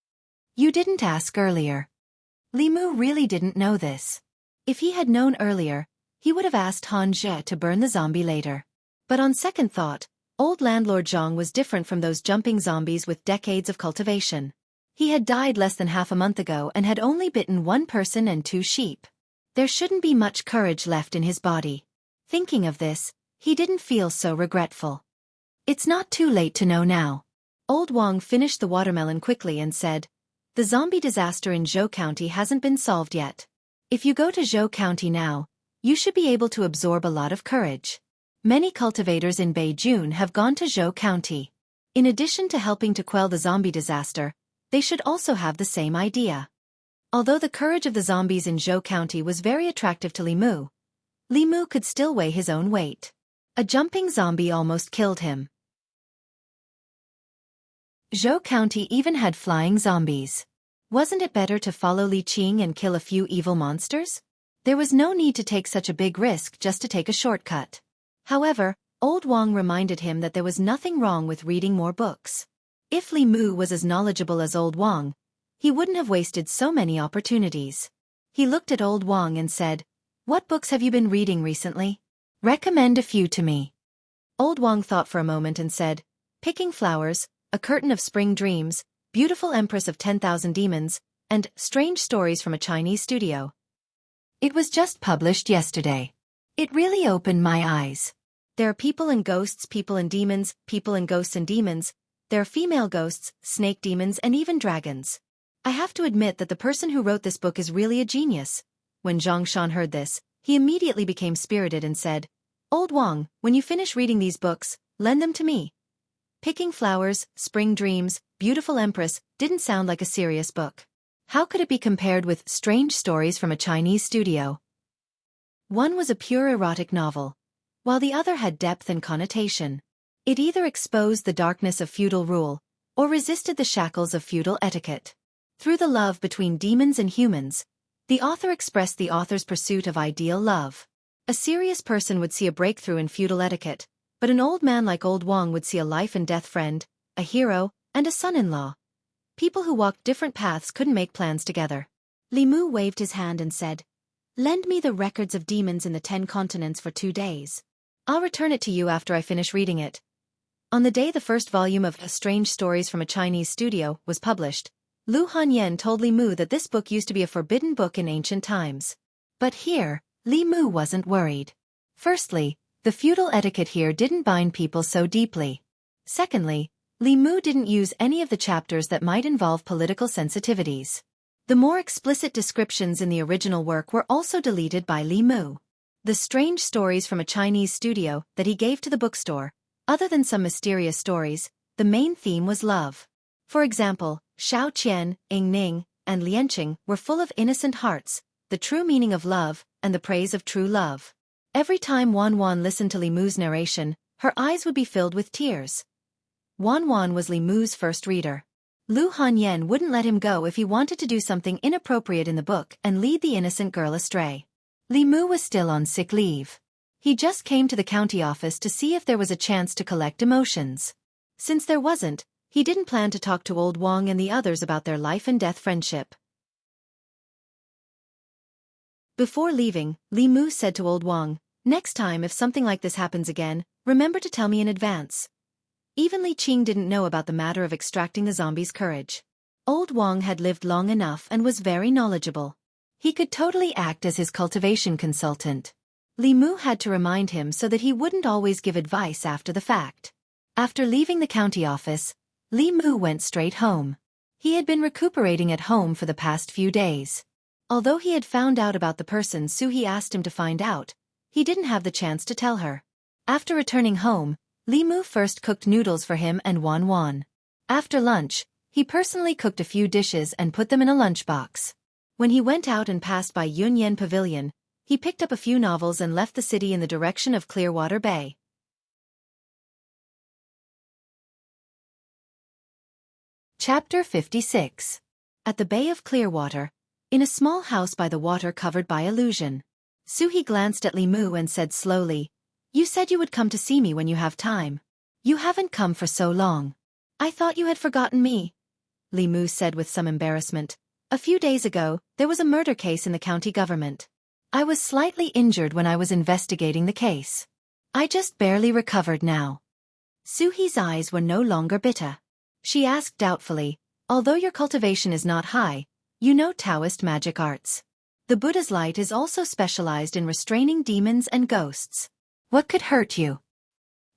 "You didn't ask earlier." Li Mu really didn't know this. If he had known earlier, he would have asked Han Zhe to burn the zombie later. But on second thought, old landlord Zhang was different from those jumping zombies with decades of cultivation. He had died less than half a month ago and had only bitten one person and 2 sheep. There shouldn't be much courage left in his body. Thinking of this, he didn't feel so regretful. It's not too late to know now. Old Wang finished the watermelon quickly and said, "The zombie disaster in Zhou County hasn't been solved yet. If you go to Zhou County now, you should be able to absorb a lot of courage. Many cultivators in Beijing have gone to Zhou County. In addition to helping to quell the zombie disaster, they should also have the same idea." Although the courage of the zombies in Zhou County was very attractive to Li Mu could still weigh his own weight. A jumping zombie almost killed him. Zhou County even had flying zombies. Wasn't it better to follow Li Qing and kill a few evil monsters? There was no need to take such a big risk just to take a shortcut. However, Old Wang reminded him that there was nothing wrong with reading more books. If Li Mu was as knowledgeable as Old Wang, he wouldn't have wasted so many opportunities. He looked at Old Wang and said, "What books have you been reading recently? Recommend a few to me." Old Wang thought for a moment and said, "Picking Flowers, A Curtain of Spring Dreams, Beautiful Empress of 10,000 Demons, and Strange Stories from a Chinese Studio. It was just published yesterday. It really opened my eyes. There are people and ghosts, people and demons, people and ghosts and demons. There are female ghosts, snake demons, and even dragons. I have to admit that the person who wrote this book is really a genius." When Zhang Shan heard this, he immediately became spirited and said, "Old Wang, when you finish reading these books, lend them to me." Picking Flowers, Spring Dreams, Beautiful Empress didn't sound like a serious book. How could it be compared with Strange Stories from a Chinese Studio? One was a pure erotic novel, while the other had depth and connotation. It either exposed the darkness of feudal rule, or resisted the shackles of feudal etiquette. Through the love between demons and humans, the author expressed the author's pursuit of ideal love. A serious person would see a breakthrough in feudal etiquette, but an old man like Old Wang would see a life-and-death friend, a hero, and a son-in-law. People who walked different paths couldn't make plans together. Li Mu waved his hand and said, "Lend me the records of demons in the 10 continents for 2 days. I'll return it to you after I finish reading it." On the day the first volume of Strange Stories from a Chinese Studio was published, Lu Hanyan told Li Mu that this book used to be a forbidden book in ancient times. But here, Li Mu wasn't worried. Firstly, the feudal etiquette here didn't bind people so deeply. Secondly, Li Mu didn't use any of the chapters that might involve political sensitivities. The more explicit descriptions in the original work were also deleted by Li Mu. The Strange Stories from a Chinese Studio that he gave to the bookstore, other than some mysterious stories, the main theme was love. For example, Shao Qian, Ying Ning, and Lianqing were full of innocent hearts, the true meaning of love, and the praise of true love. Every time Wan Wan listened to Li Mu's narration, her eyes would be filled with tears. Wan Wan was Li Mu's first reader. Lu Hanyan wouldn't let him go if he wanted to do something inappropriate in the book and lead the innocent girl astray. Li Mu was still on sick leave. He just came to the county office to see if there was a chance to collect emotions. Since there wasn't, he didn't plan to talk to Old Wang and the others about their life-and-death friendship. Before leaving, Li Mu said to Old Wang, "Next time if something like this happens again, remember to tell me in advance." Even Li Qing didn't know about the matter of extracting the zombie's courage. Old Wang had lived long enough and was very knowledgeable. He could totally act as his cultivation consultant. Li Mu had to remind him so that he wouldn't always give advice after the fact. After leaving the county office, Li Mu went straight home. He had been recuperating at home for the past few days. Although he had found out about the person Suhi asked him to find out, he didn't have the chance to tell her. After returning home, Li Mu first cooked noodles for him and Wan Wan. After lunch, he personally cooked a few dishes and put them in a lunchbox. When he went out and passed by Yunyan Pavilion, he picked up a few novels and left the city in the direction of Clearwater Bay. Chapter 56. At the Bay of Clearwater, in a small house by the water covered by illusion. Suhi glanced at Li Mu and said slowly, "You said you would come to see me when you have time. You haven't come for so long. I thought you had forgotten me." Li Mu said with some embarrassment, "A few days ago, there was a murder case in the county government. I was slightly injured when I was investigating the case. I just barely recovered now." Suhi's eyes were no longer bitter. She asked doubtfully, Although your cultivation is not high, you know Taoist magic arts. The Buddha's light is also specialized in restraining demons and ghosts. What could hurt you?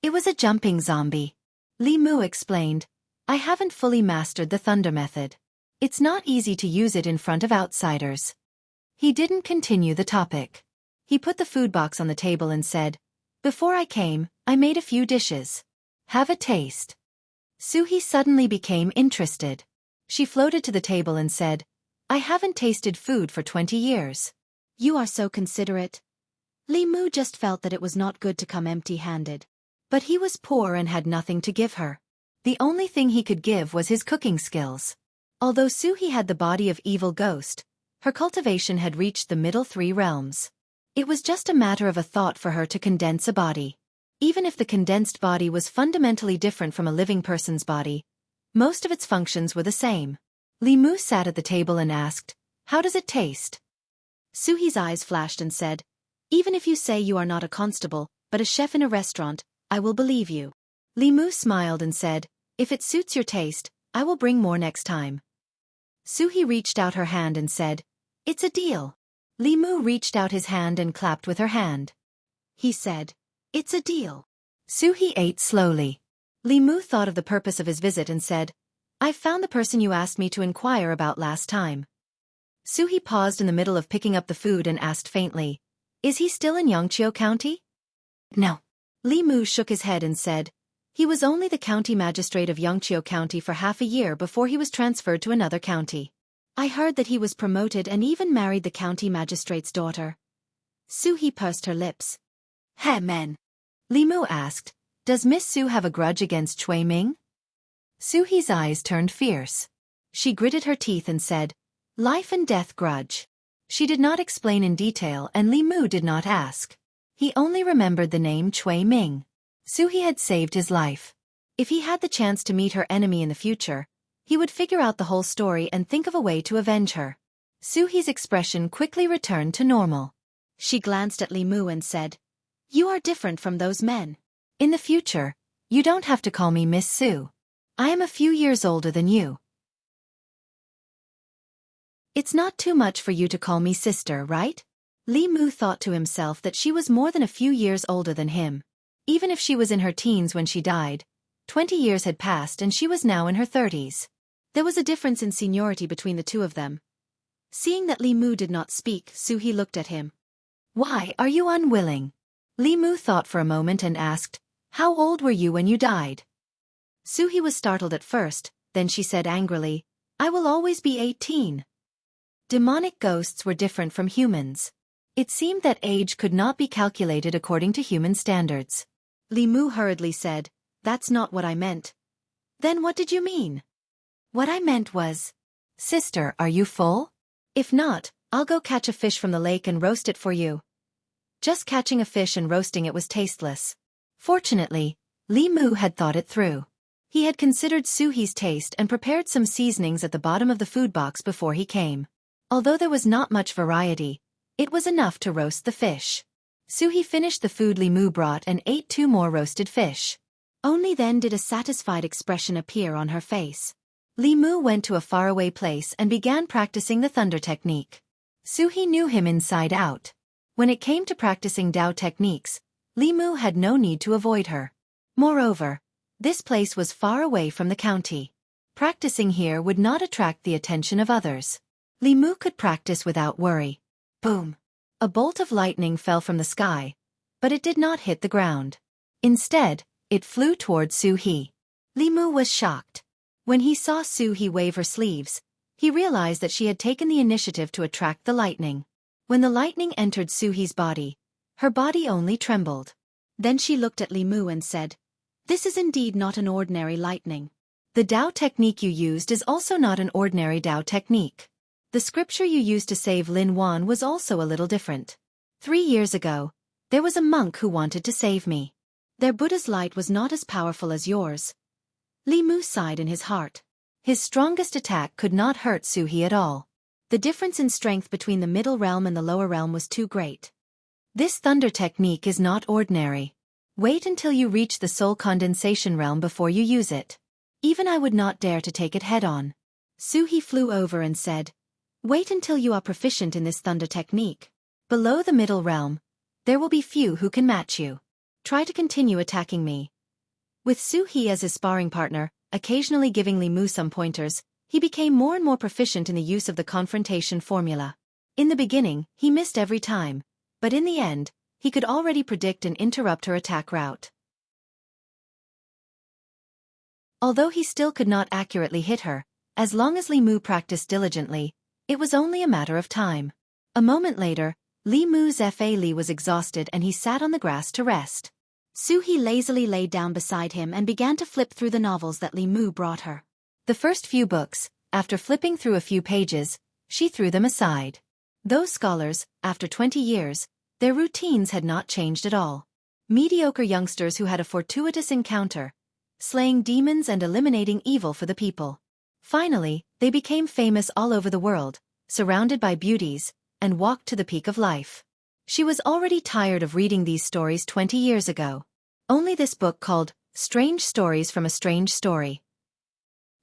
It was a jumping zombie. Li Mu explained, I haven't fully mastered the thunder method. It's not easy to use it in front of outsiders. He didn't continue the topic. He put the food box on the table and said, Before I came, I made a few dishes. Have a taste. Suhi suddenly became interested. She floated to the table and said, I haven't tasted food for 20 years. You are so considerate. Li Mu just felt that it was not good to come empty-handed. But he was poor and had nothing to give her. The only thing he could give was his cooking skills. Although Suhi had the body of evil ghost, her cultivation had reached the middle 3 realms. It was just a matter of a thought for her to condense a body. Even if the condensed body was fundamentally different from a living person's body, most of its functions were the same. Li Mu sat at the table and asked, How does it taste? Suhi's eyes flashed and said, Even if you say you are not a constable, but a chef in a restaurant, I will believe you. Li Mu smiled and said, If it suits your taste, I will bring more next time. Suhi reached out her hand and said, It's a deal. Li Mu reached out his hand and clapped with her hand. He said, It's a deal. Suhi ate slowly. Li Mu thought of the purpose of his visit and said, I've found the person you asked me to inquire about last time. Suhi paused in the middle of picking up the food and asked faintly, Is he still in Xianxia County? No. Li Mu shook his head and said, He was only the county magistrate of Xianxia County for half a year before he was transferred to another county. I heard that he was promoted and even married the county magistrate's daughter. Suhi pursed her lips. Hey men. Li Mu asked, Does Miss Su have a grudge against Chui Ming? Suhi's eyes turned fierce. She gritted her teeth and said, Life and death grudge. She did not explain in detail and Li Mu did not ask. He only remembered the name Chui Ming. Suhi had saved his life. If he had the chance to meet her enemy in the future, he would figure out the whole story and think of a way to avenge her. Suhi's expression quickly returned to normal. She glanced at Li Mu and said, You are different from those men. In the future, you don't have to call me Miss Su. I am a few years older than you. It's not too much for you to call me sister, right? Li Mu thought to himself that she was more than a few years older than him. Even if she was in her teens when she died, 20 years had passed and she was now in her 30s. There was a difference in seniority between the two of them. Seeing that Li Mu did not speak, Suhi looked at him. Why are you unwilling? Li Mu thought for a moment and asked, How old were you when you died? Suhi was startled at first, then she said angrily, I will always be 18. Demonic ghosts were different from humans. It seemed that age could not be calculated according to human standards. Li Mu hurriedly said, That's not what I meant. Then what did you mean? What I meant was, Sister, are you full? If not, I'll go catch a fish from the lake and roast it for you. Just catching a fish and roasting it was tasteless. Fortunately, Li Mu had thought it through. He had considered Suhi's taste and prepared some seasonings at the bottom of the food box before he came. Although there was not much variety, it was enough to roast the fish. Suhi finished the food Li Mu brought and ate 2 more roasted fish. Only then did a satisfied expression appear on her face. Li Mu went to a faraway place and began practicing the thunder technique. Suhi knew him inside out. When it came to practicing Dao techniques, Li Mu had no need to avoid her. Moreover, this place was far away from the county. Practicing here would not attract the attention of others. Li Mu could practice without worry. Boom! A bolt of lightning fell from the sky, but it did not hit the ground. Instead, it flew toward Suhi. Li Mu was shocked. When he saw Suhi wave her sleeves, he realized that she had taken the initiative to attract the lightning. When the lightning entered Suhi's body, her body only trembled. Then she looked at Li Mu and said, This is indeed not an ordinary lightning. The Dao technique you used is also not an ordinary Dao technique. The scripture you used to save Lin Wan was also a little different. 3 years ago, there was a monk who wanted to save me. Their Buddha's light was not as powerful as yours. Li Mu sighed in his heart. His strongest attack could not hurt Suhi at all. The difference in strength between the middle realm and the lower realm was too great. This thunder technique is not ordinary. Wait until you reach the soul condensation realm before you use it. Even I would not dare to take it head-on. Suhi flew over and said, "Wait until you are proficient in this thunder technique. Below the middle realm, there will be few who can match you. Try to continue attacking me." With Suhi as his sparring partner, occasionally giving Li Mu some pointers, he became more and more proficient in the use of the confrontation formula. In the beginning, he missed every time, but in the end, he could already predict and interrupt her attack route. Although he still could not accurately hit her, as long as Li Mu practiced diligently, it was only a matter of time. A moment later, Li Mu's Fa Li was exhausted and he sat on the grass to rest. Suhi lazily lay down beside him and began to flip through the novels that Li Mu brought her. The first few books, after flipping through a few pages, she threw them aside. Those scholars, after 20 years, their routines had not changed at all. Mediocre youngsters who had a fortuitous encounter, slaying demons and eliminating evil for the people. Finally, they became famous all over the world, surrounded by beauties, and walked to the peak of life. She was already tired of reading these stories 20 years ago. Only this book called Strange Stories from a Strange Story.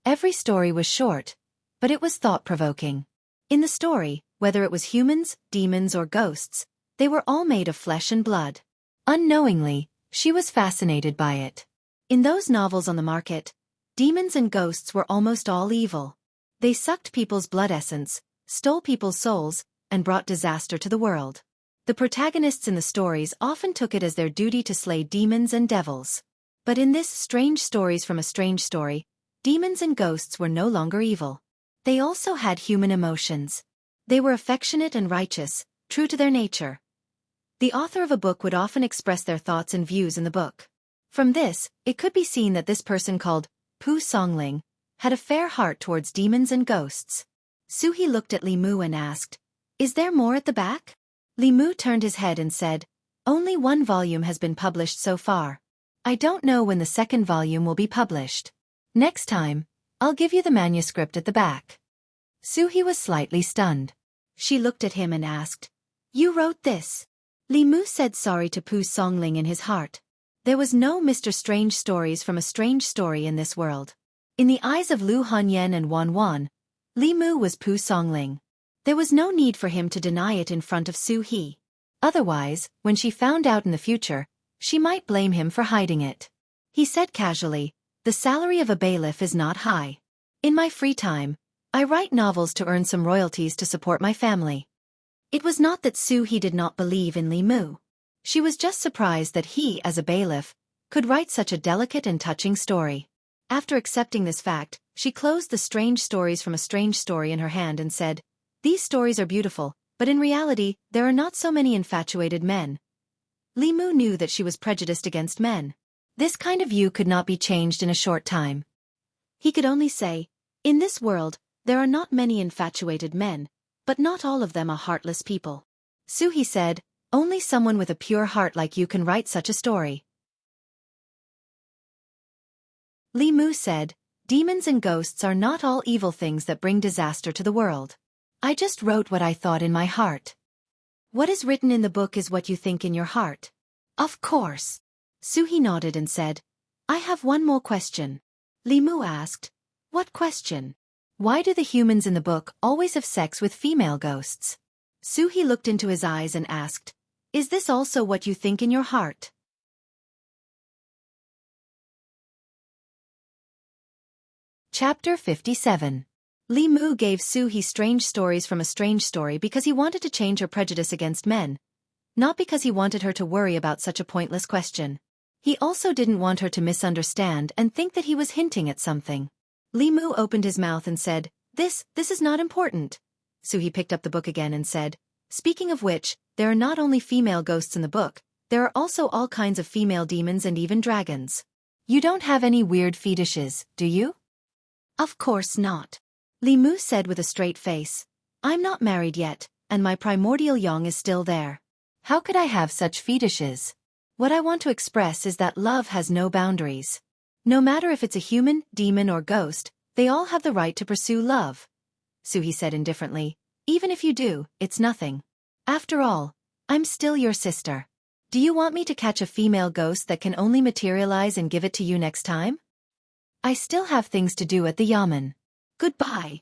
Every story was short, but it was thought-provoking. In the story, whether it was humans, demons or ghosts, they were all made of flesh and blood. Unknowingly, she was fascinated by it. In those novels on the market, demons and ghosts were almost all evil. They sucked people's blood essence, stole people's souls, and brought disaster to the world. The protagonists in the stories often took it as their duty to slay demons and devils. But in this Strange Stories from a Strange Story, demons and ghosts were no longer evil. They also had human emotions. They were affectionate and righteous, true to their nature. The author of a book would often express their thoughts and views in the book. From this, it could be seen that this person called Pu Songling had a fair heart towards demons and ghosts. Suhi looked at Li Mu and asked, "Is there more at the back?" Li Mu turned his head and said, "Only one volume has been published so far. I don't know when the second volume will be published. Next time, I'll give you the manuscript at the back." Suhi was slightly stunned. She looked at him and asked, "You wrote this?" Li Mu said sorry to Pu Songling in his heart. There was no Mr. Strange Stories from a Strange Story in this world. In the eyes of Lu Hanyan and Wan Wan, Li Mu was Pu Songling. There was no need for him to deny it in front of Suhi. Otherwise, when she found out in the future, she might blame him for hiding it. He said casually, "The salary of a bailiff is not high. In my free time, I write novels to earn some royalties to support my family." It was not that Suhi did not believe in Li Mu. She was just surprised that he, as a bailiff, could write such a delicate and touching story. After accepting this fact, she closed the Strange Stories from a Strange Story in her hand and said, "These stories are beautiful, but in reality, there are not so many infatuated men." Li Mu knew that she was prejudiced against men. This kind of view could not be changed in a short time. He could only say, "In this world, there are not many infatuated men, but not all of them are heartless people." Suhi said, "Only someone with a pure heart like you can write such a story." Li Mu said, "Demons and ghosts are not all evil things that bring disaster to the world. I just wrote what I thought in my heart." "What is written in the book is what you think in your heart." "Of course." Suhi nodded and said, "I have one more question." Li Mu asked, "What question?" "Why do the humans in the book always have sex with female ghosts?" Suhi looked into his eyes and asked, "Is this also what you think in your heart?" Chapter 57. Li Mu gave Suhi Strange Stories from a Strange Story because he wanted to change her prejudice against men, not because he wanted her to worry about such a pointless question. He also didn't want her to misunderstand and think that he was hinting at something. Li Mu opened his mouth and said, This is not important." Suhi picked up the book again and said, "Speaking of which, there are not only female ghosts in the book, there are also all kinds of female demons and even dragons. You don't have any weird fetishes, do you?" "Of course not." Li Mu said with a straight face, "I'm not married yet, and my primordial yang is still there. How could I have such fetishes? What I want to express is that love has no boundaries. No matter if it's a human, demon or ghost, they all have the right to pursue love." Suhi said indifferently, "Even if you do, it's nothing. After all, I'm still your sister. Do you want me to catch a female ghost that can only materialize and give it to you next time? I still have things to do at the yamen. Goodbye."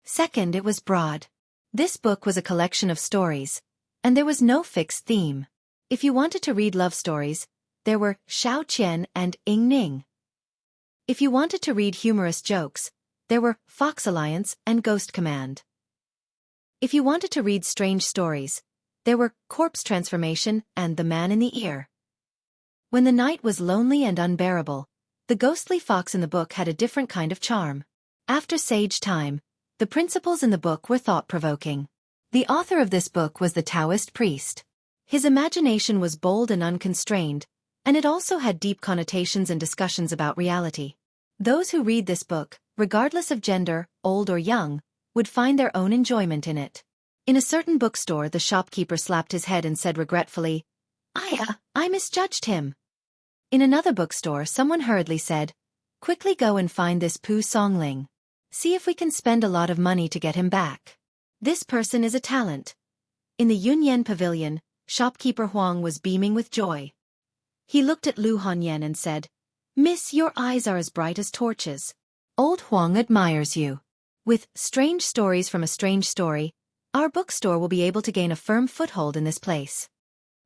Second, it was broad. This book was a collection of stories, and there was no fixed theme. If you wanted to read love stories, there were Xiao Qian and Ying Ning. If you wanted to read humorous jokes, there were Fox Alliance and Ghost Command. If you wanted to read strange stories, there were Corpse Transformation and The Man in the Ear. When the night was lonely and unbearable, the ghostly fox in the book had a different kind of charm. After sage time, the principles in the book were thought-provoking. The author of this book was the Taoist priest. His imagination was bold and unconstrained, and it also had deep connotations and discussions about reality. Those who read this book, regardless of gender, old or young, would find their own enjoyment in it. In a certain bookstore, the shopkeeper slapped his head and said regretfully, I misjudged him." In another bookstore, someone hurriedly said, "Quickly go and find this Pu Songling. See if we can spend a lot of money to get him back. This person is a talent." In the Yunyan pavilion, shopkeeper Huang was beaming with joy. He looked at Lu Hanyan and said, "Miss, your eyes are as bright as torches. Old Huang admires you. With Strange Stories from a Strange Story, our bookstore will be able to gain a firm foothold in this place."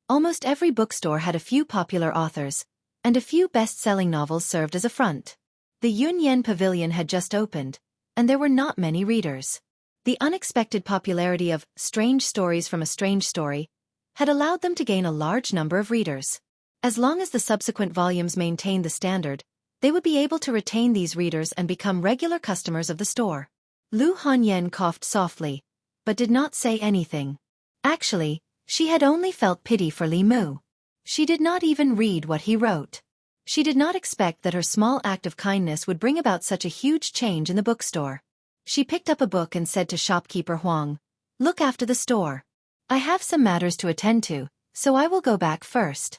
Almost every bookstore had a few popular authors, and a few best-selling novels served as a front. The Yunyan pavilion had just opened, and there were not many readers. The unexpected popularity of Strange Stories from a Strange Story had allowed them to gain a large number of readers. As long as the subsequent volumes maintained the standard, they would be able to retain these readers and become regular customers of the store. Lu Hanyan coughed softly, but did not say anything. Actually, she had only felt pity for Li Mu. She did not even read what he wrote. She did not expect that her small act of kindness would bring about such a huge change in the bookstore. She picked up a book and said to shopkeeper Huang, "Look after the store. I have some matters to attend to, so I will go back first."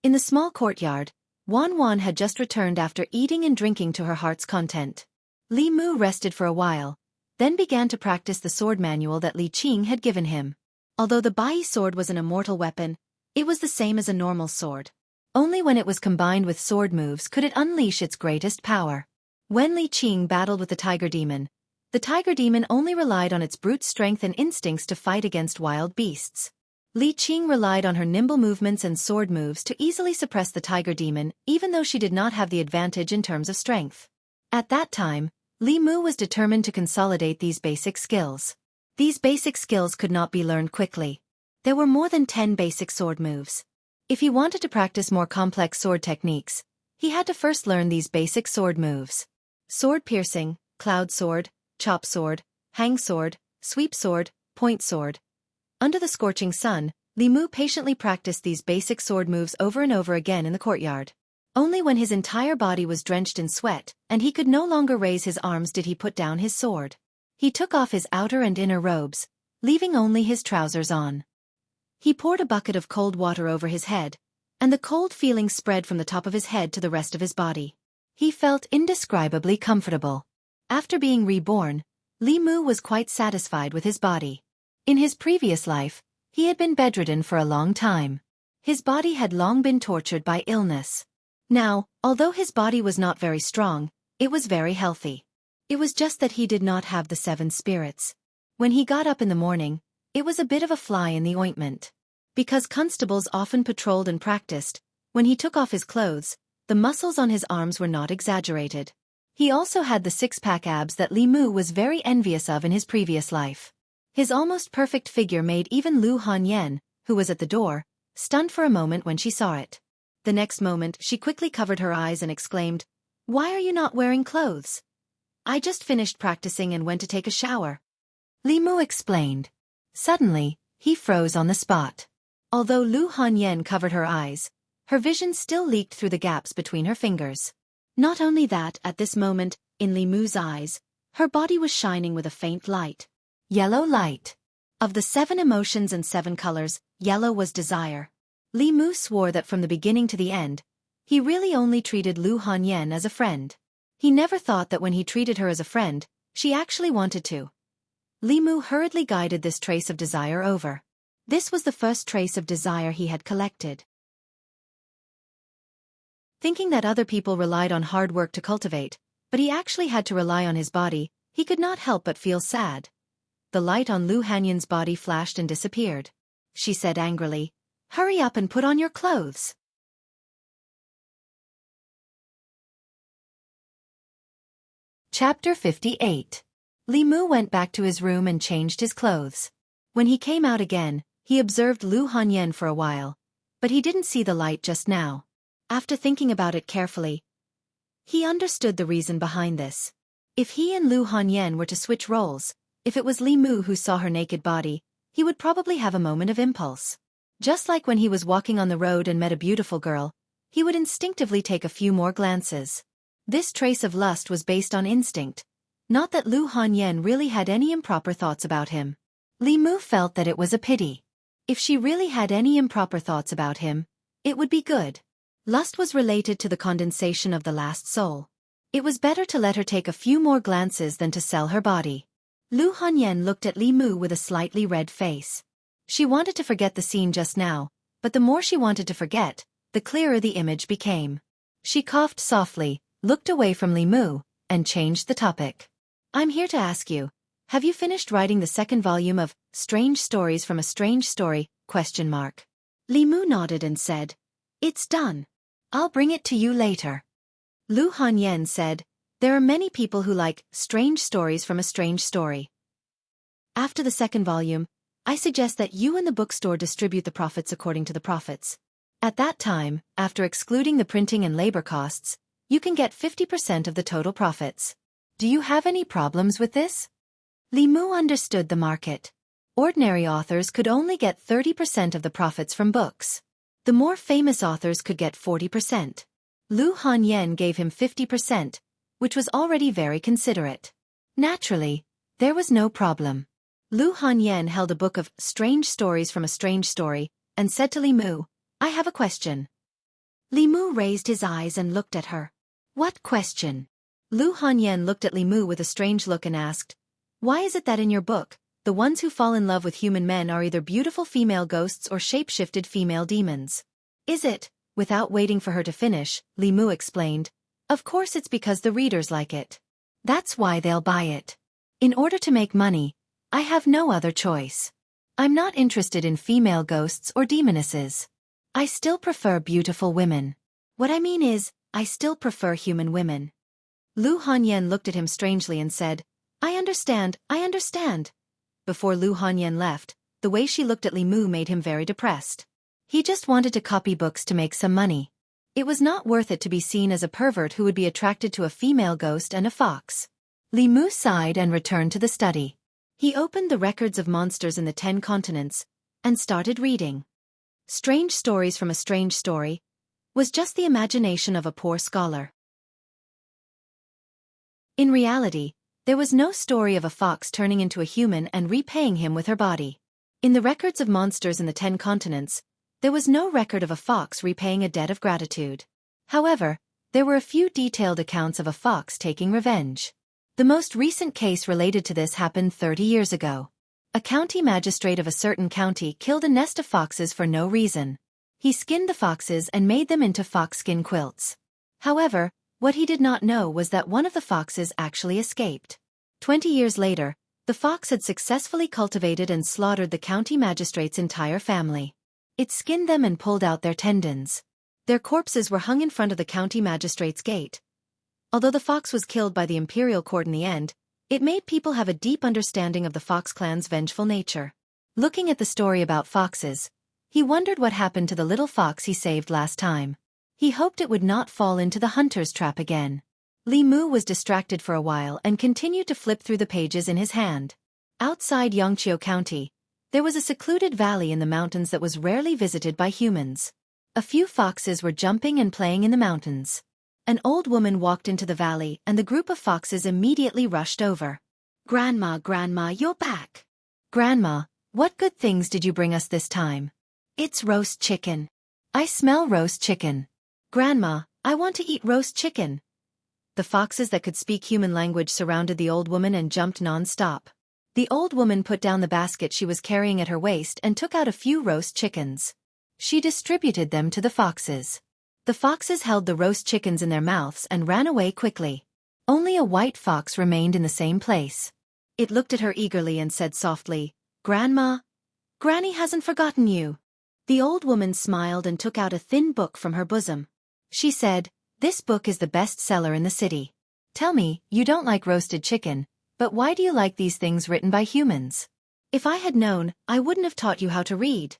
In the small courtyard, Wan Wan had just returned after eating and drinking to her heart's content. Li Mu rested for a while, then began to practice the sword manual that Li Qing had given him. Although the Bai sword was an immortal weapon, it was the same as a normal sword. Only when it was combined with sword moves could it unleash its greatest power. When Li Qing battled with the tiger demon only relied on its brute strength and instincts to fight against wild beasts. Li Qing relied on her nimble movements and sword moves to easily suppress the tiger demon, even though she did not have the advantage in terms of strength. At that time, Li Mu was determined to consolidate these basic skills. These basic skills could not be learned quickly. There were more than 10 basic sword moves. If he wanted to practice more complex sword techniques, he had to first learn these basic sword moves. Sword piercing, cloud sword, chop sword, hang sword, sweep sword, point sword. Under the scorching sun, Li Mu patiently practiced these basic sword moves over and over again in the courtyard. Only when his entire body was drenched in sweat and he could no longer raise his arms did he put down his sword. He took off his outer and inner robes, leaving only his trousers on. He poured a bucket of cold water over his head, and the cold feeling spread from the top of his head to the rest of his body. He felt indescribably comfortable. After being reborn, Li Mu was quite satisfied with his body. In his previous life, he had been bedridden for a long time. His body had long been tortured by illness. Now, although his body was not very strong, it was very healthy. It was just that he did not have the 7 spirits. When he got up in the morning, it was a bit of a fly in the ointment. Because constables often patrolled and practiced, when he took off his clothes, the muscles on his arms were not exaggerated. He also had the 6-pack abs that Li Mu was very envious of in his previous life. His almost perfect figure made even Lu Hanyan, who was at the door, stunned for a moment when she saw it. The next moment she quickly covered her eyes and exclaimed, "Why are you not wearing clothes?" "I just finished practicing and went to take a shower," Li Mu explained. Suddenly, he froze on the spot. Although Lu Hanyan covered her eyes, her vision still leaked through the gaps between her fingers. Not only that, at this moment, in Li Mu's eyes, her body was shining with a faint light. Yellow light. Of the 7 emotions and 7 colors, yellow was desire. Li Mu swore that from the beginning to the end, he really only treated Lu Hanyan as a friend. He never thought that when he treated her as a friend, she actually wanted to. Li Mu hurriedly guided this trace of desire over. This was the first trace of desire he had collected. Thinking that other people relied on hard work to cultivate, but he actually had to rely on his body. He could not help but feel sad. The light on Lu Hanyan's body flashed and disappeared. She said angrily, "Hurry up and put on your clothes." Chapter 58. Li Mu went back to his room and changed his clothes. When he came out again, he observed Lu Hanyan for a while, but he didn't see the light just now. After thinking about it carefully, he understood the reason behind this. If he and Lu Hanyan were to switch roles, if it was Li Mu who saw her naked body, he would probably have a moment of impulse. Just like when he was walking on the road and met a beautiful girl, he would instinctively take a few more glances. This trace of lust was based on instinct, not that Lu Hanyan really had any improper thoughts about him. Li Mu felt that it was a pity. If she really had any improper thoughts about him, it would be good. Lust was related to the condensation of the last soul. It was better to let her take a few more glances than to sell her body. Lu Hanyan looked at Li Mu with a slightly red face. She wanted to forget the scene just now, but the more she wanted to forget, the clearer the image became. She coughed softly, looked away from Li Mu, and changed the topic. "I'm here to ask you, have you finished writing the second volume of Strange Stories from a Strange Story? Li Mu nodded and said, "It's done. I'll bring it to you later." Lu Hanyan said, "There are many people who like Strange Stories from a Strange Story. After the second volume, I suggest that you and the bookstore distribute the profits according to the profits. At that time, after excluding the printing and labor costs, you can get 50% of the total profits. Do you have any problems with this?" Li Mu understood the market. Ordinary authors could only get 30% of the profits from books. The more famous authors could get 40%. Lu Hanyan gave him 50%, which was already very considerate. Naturally, there was no problem. Lu Hanyan held a book of Strange Stories from a Strange Story, and said to Li Mu, "I have a question." Li Mu raised his eyes and looked at her. "What question?" Lu Hanyan looked at Li Mu with a strange look and asked, "Why is it that in your book, the ones who fall in love with human men are either beautiful female ghosts or shape-shifted female demons?" "Is it?" Without waiting for her to finish, Li Mu explained, "Of course it's because the readers like it. That's why they'll buy it. In order to make money, I have no other choice. I'm not interested in female ghosts or demonesses. I still prefer beautiful women. What I mean is, I still prefer human women." Lu Hanyan looked at him strangely and said, I understand. Before Lu Hanyan left, the way she looked at Li Mu made him very depressed. He just wanted to copy books to make some money. It was not worth it to be seen as a pervert who would be attracted to a female ghost and a fox. Li Mu sighed and returned to the study. He opened the records of monsters in the 10 continents, and started reading. Strange Stories from a Strange Story was just the imagination of a poor scholar. In reality, there was no story of a fox turning into a human and repaying him with her body. In the records of monsters in the 10 continents, there was no record of a fox repaying a debt of gratitude. However, there were a few detailed accounts of a fox taking revenge. The most recent case related to this happened 30 years ago. A county magistrate of a certain county killed a nest of foxes for no reason. He skinned the foxes and made them into foxskin quilts. However, what he did not know was that one of the foxes actually escaped. 20 years later, the fox had successfully cultivated and slaughtered the county magistrate's entire family. It skinned them and pulled out their tendons. Their corpses were hung in front of the county magistrate's gate. Although the fox was killed by the imperial court in the end, it made people have a deep understanding of the fox clan's vengeful nature. Looking at the story about foxes, he wondered what happened to the little fox he saved last time. He hoped it would not fall into the hunter's trap again. Li Mu was distracted for a while and continued to flip through the pages in his hand. Outside Xianxia County, there was a secluded valley in the mountains that was rarely visited by humans. A few foxes were jumping and playing in the mountains. An old woman walked into the valley and the group of foxes immediately rushed over. Grandma, you're back. Grandma, what good things did you bring us this time?" "It's roast chicken. I smell roast chicken." "Grandma, I want to eat roast chicken." The foxes that could speak human language surrounded the old woman and jumped non-stop. The old woman put down the basket she was carrying at her waist and took out a few roast chickens. She distributed them to the foxes. The foxes held the roast chickens in their mouths and ran away quickly. Only a white fox remained in the same place. It looked at her eagerly and said softly, "Grandma, Granny hasn't forgotten you." The old woman smiled and took out a thin book from her bosom. She said, "This book is the best seller in the city. Tell me, you don't like roasted chicken, but why do you like these things written by humans? If I had known, I wouldn't have taught you how to read."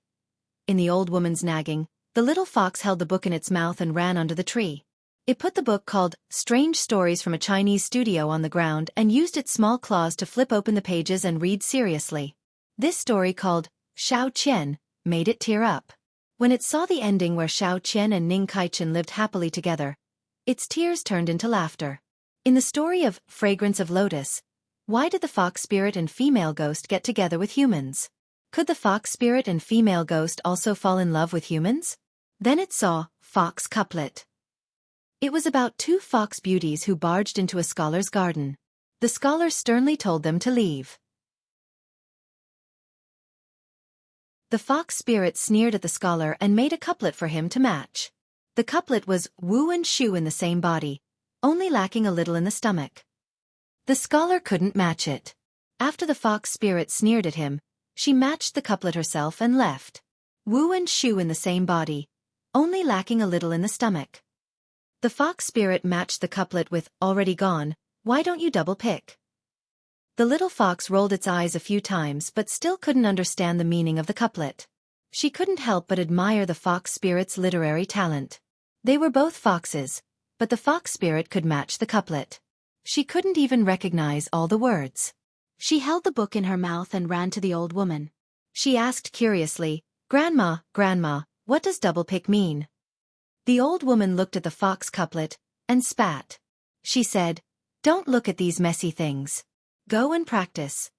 In the old woman's nagging, the little fox held the book in its mouth and ran under the tree. It put the book called Strange Stories from a Chinese Studio on the ground and used its small claws to flip open the pages and read seriously. This story, called Xiao Qian, made it tear up. When it saw the ending where Xiao Qian and Ning Kaichen lived happily together, its tears turned into laughter. In the story of Fragrance of Lotus, why did the fox spirit and female ghost get together with humans? Could the fox spirit and female ghost also fall in love with humans? Then it saw Fox Couplet. It was about two fox beauties who barged into a scholar's garden. The scholar sternly told them to leave. The fox spirit sneered at the scholar and made a couplet for him to match. The couplet was Wu and Shu in the same body, only lacking a little in the stomach. The scholar couldn't match it. After the fox spirit sneered at him, she matched the couplet herself and left. Wu and Shu in the same body, only lacking a little in the stomach. The fox spirit matched the couplet with already gone, why don't you double pick? The little fox rolled its eyes a few times but still couldn't understand the meaning of the couplet. She couldn't help but admire the fox spirit's literary talent. They were both foxes, but the fox spirit could match the couplet. She couldn't even recognize all the words. She held the book in her mouth and ran to the old woman. She asked curiously, "Grandma, Grandma, what does double pick mean?" The old woman looked at the fox couplet and spat. She said, "Don't look at these messy things. Go and practice."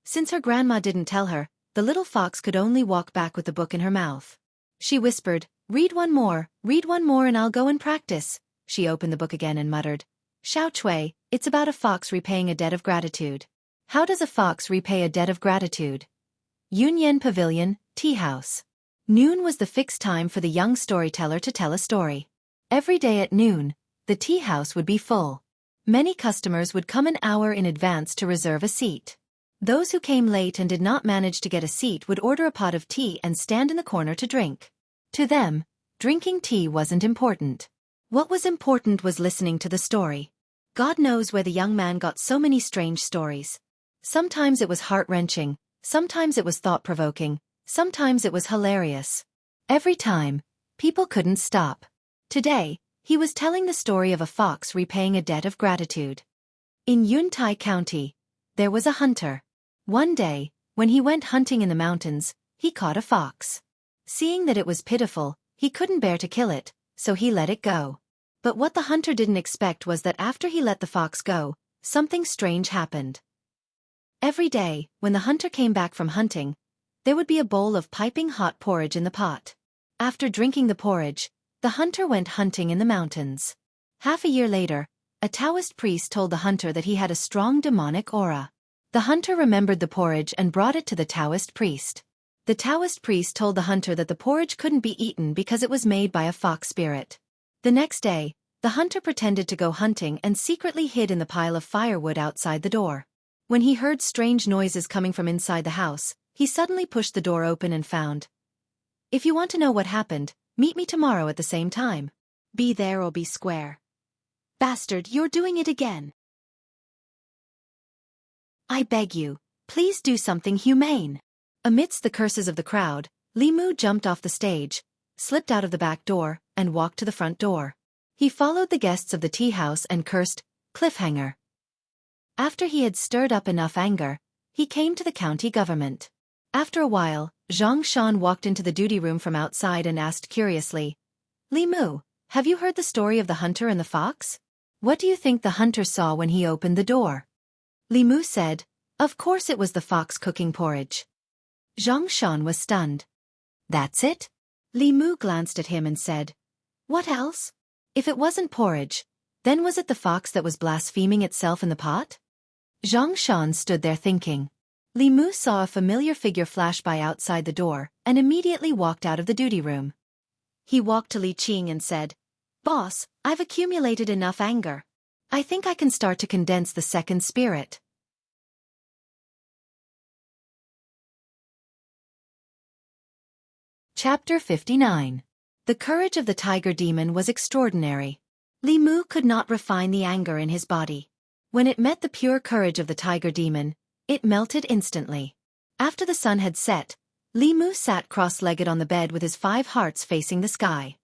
Since her grandma didn't tell her, the little fox could only walk back with the book in her mouth. She whispered, read one more, and I'll go and practice." She opened the book again and muttered, "Xiao Chui, it's about a fox repaying a debt of gratitude. How does a fox repay a debt of gratitude?" Yunyan Pavilion, Tea House. Noon was the fixed time for the young storyteller to tell a story. Every day at noon, the tea house would be full. Many customers would come an hour in advance to reserve a seat. Those who came late and did not manage to get a seat would order a pot of tea and stand in the corner to drink. To them, drinking tea wasn't important. What was important was listening to the story. God knows where the young man got so many strange stories. Sometimes it was heart-wrenching, sometimes it was thought-provoking, sometimes it was hilarious. Every time, people couldn't stop. Today, he was telling the story of a fox repaying a debt of gratitude. In Yuntai County, there was a hunter. One day, when he went hunting in the mountains, he caught a fox. Seeing that it was pitiful, he couldn't bear to kill it, so he let it go. But what the hunter didn't expect was that after he let the fox go, something strange happened. Every day, when the hunter came back from hunting, there would be a bowl of piping hot porridge in the pot. After drinking the porridge, the hunter went hunting in the mountains. Half a year later, a Taoist priest told the hunter that he had a strong demonic aura. The hunter remembered the porridge and brought it to the Taoist priest. The Taoist priest told the hunter that the porridge couldn't be eaten because it was made by a fox spirit. The next day, the hunter pretended to go hunting and secretly hid in the pile of firewood outside the door. When he heard strange noises coming from inside the house, he suddenly pushed the door open and found. "If you want to know what happened, meet me tomorrow at the same time. Be there or be square." "Bastard, you're doing it again. I beg you, please do something humane." Amidst the curses of the crowd, Li Mu jumped off the stage, slipped out of the back door, and walked to the front door. He followed the guests of the tea house and cursed, "Cliffhanger." After he had stirred up enough anger, he came to the county government. After a while, Xianxia walked into the duty room from outside and asked curiously, "Li Mu, have you heard the story of the hunter and the fox? What do you think the hunter saw when he opened the door?" Li Mu said, "Of course it was the fox cooking porridge." Xianxia was stunned. "That's it?" Li Mu glanced at him and said, "What else? If it wasn't porridge, then was it the fox that was blaspheming itself in the pot?" Xianxia stood there thinking. Li Mu saw a familiar figure flash by outside the door and immediately walked out of the duty room. He walked to Li Qing and said, "Boss, I've accumulated enough anger. I think I can start to condense the second spirit. Chapter 59. The courage of the tiger demon was extraordinary. Li Mu could not refine the anger in his body. When it met the pure courage of the tiger demon, it melted instantly. After the sun had set, Li Mu sat cross-legged on the bed with his 5 hearts facing the sky.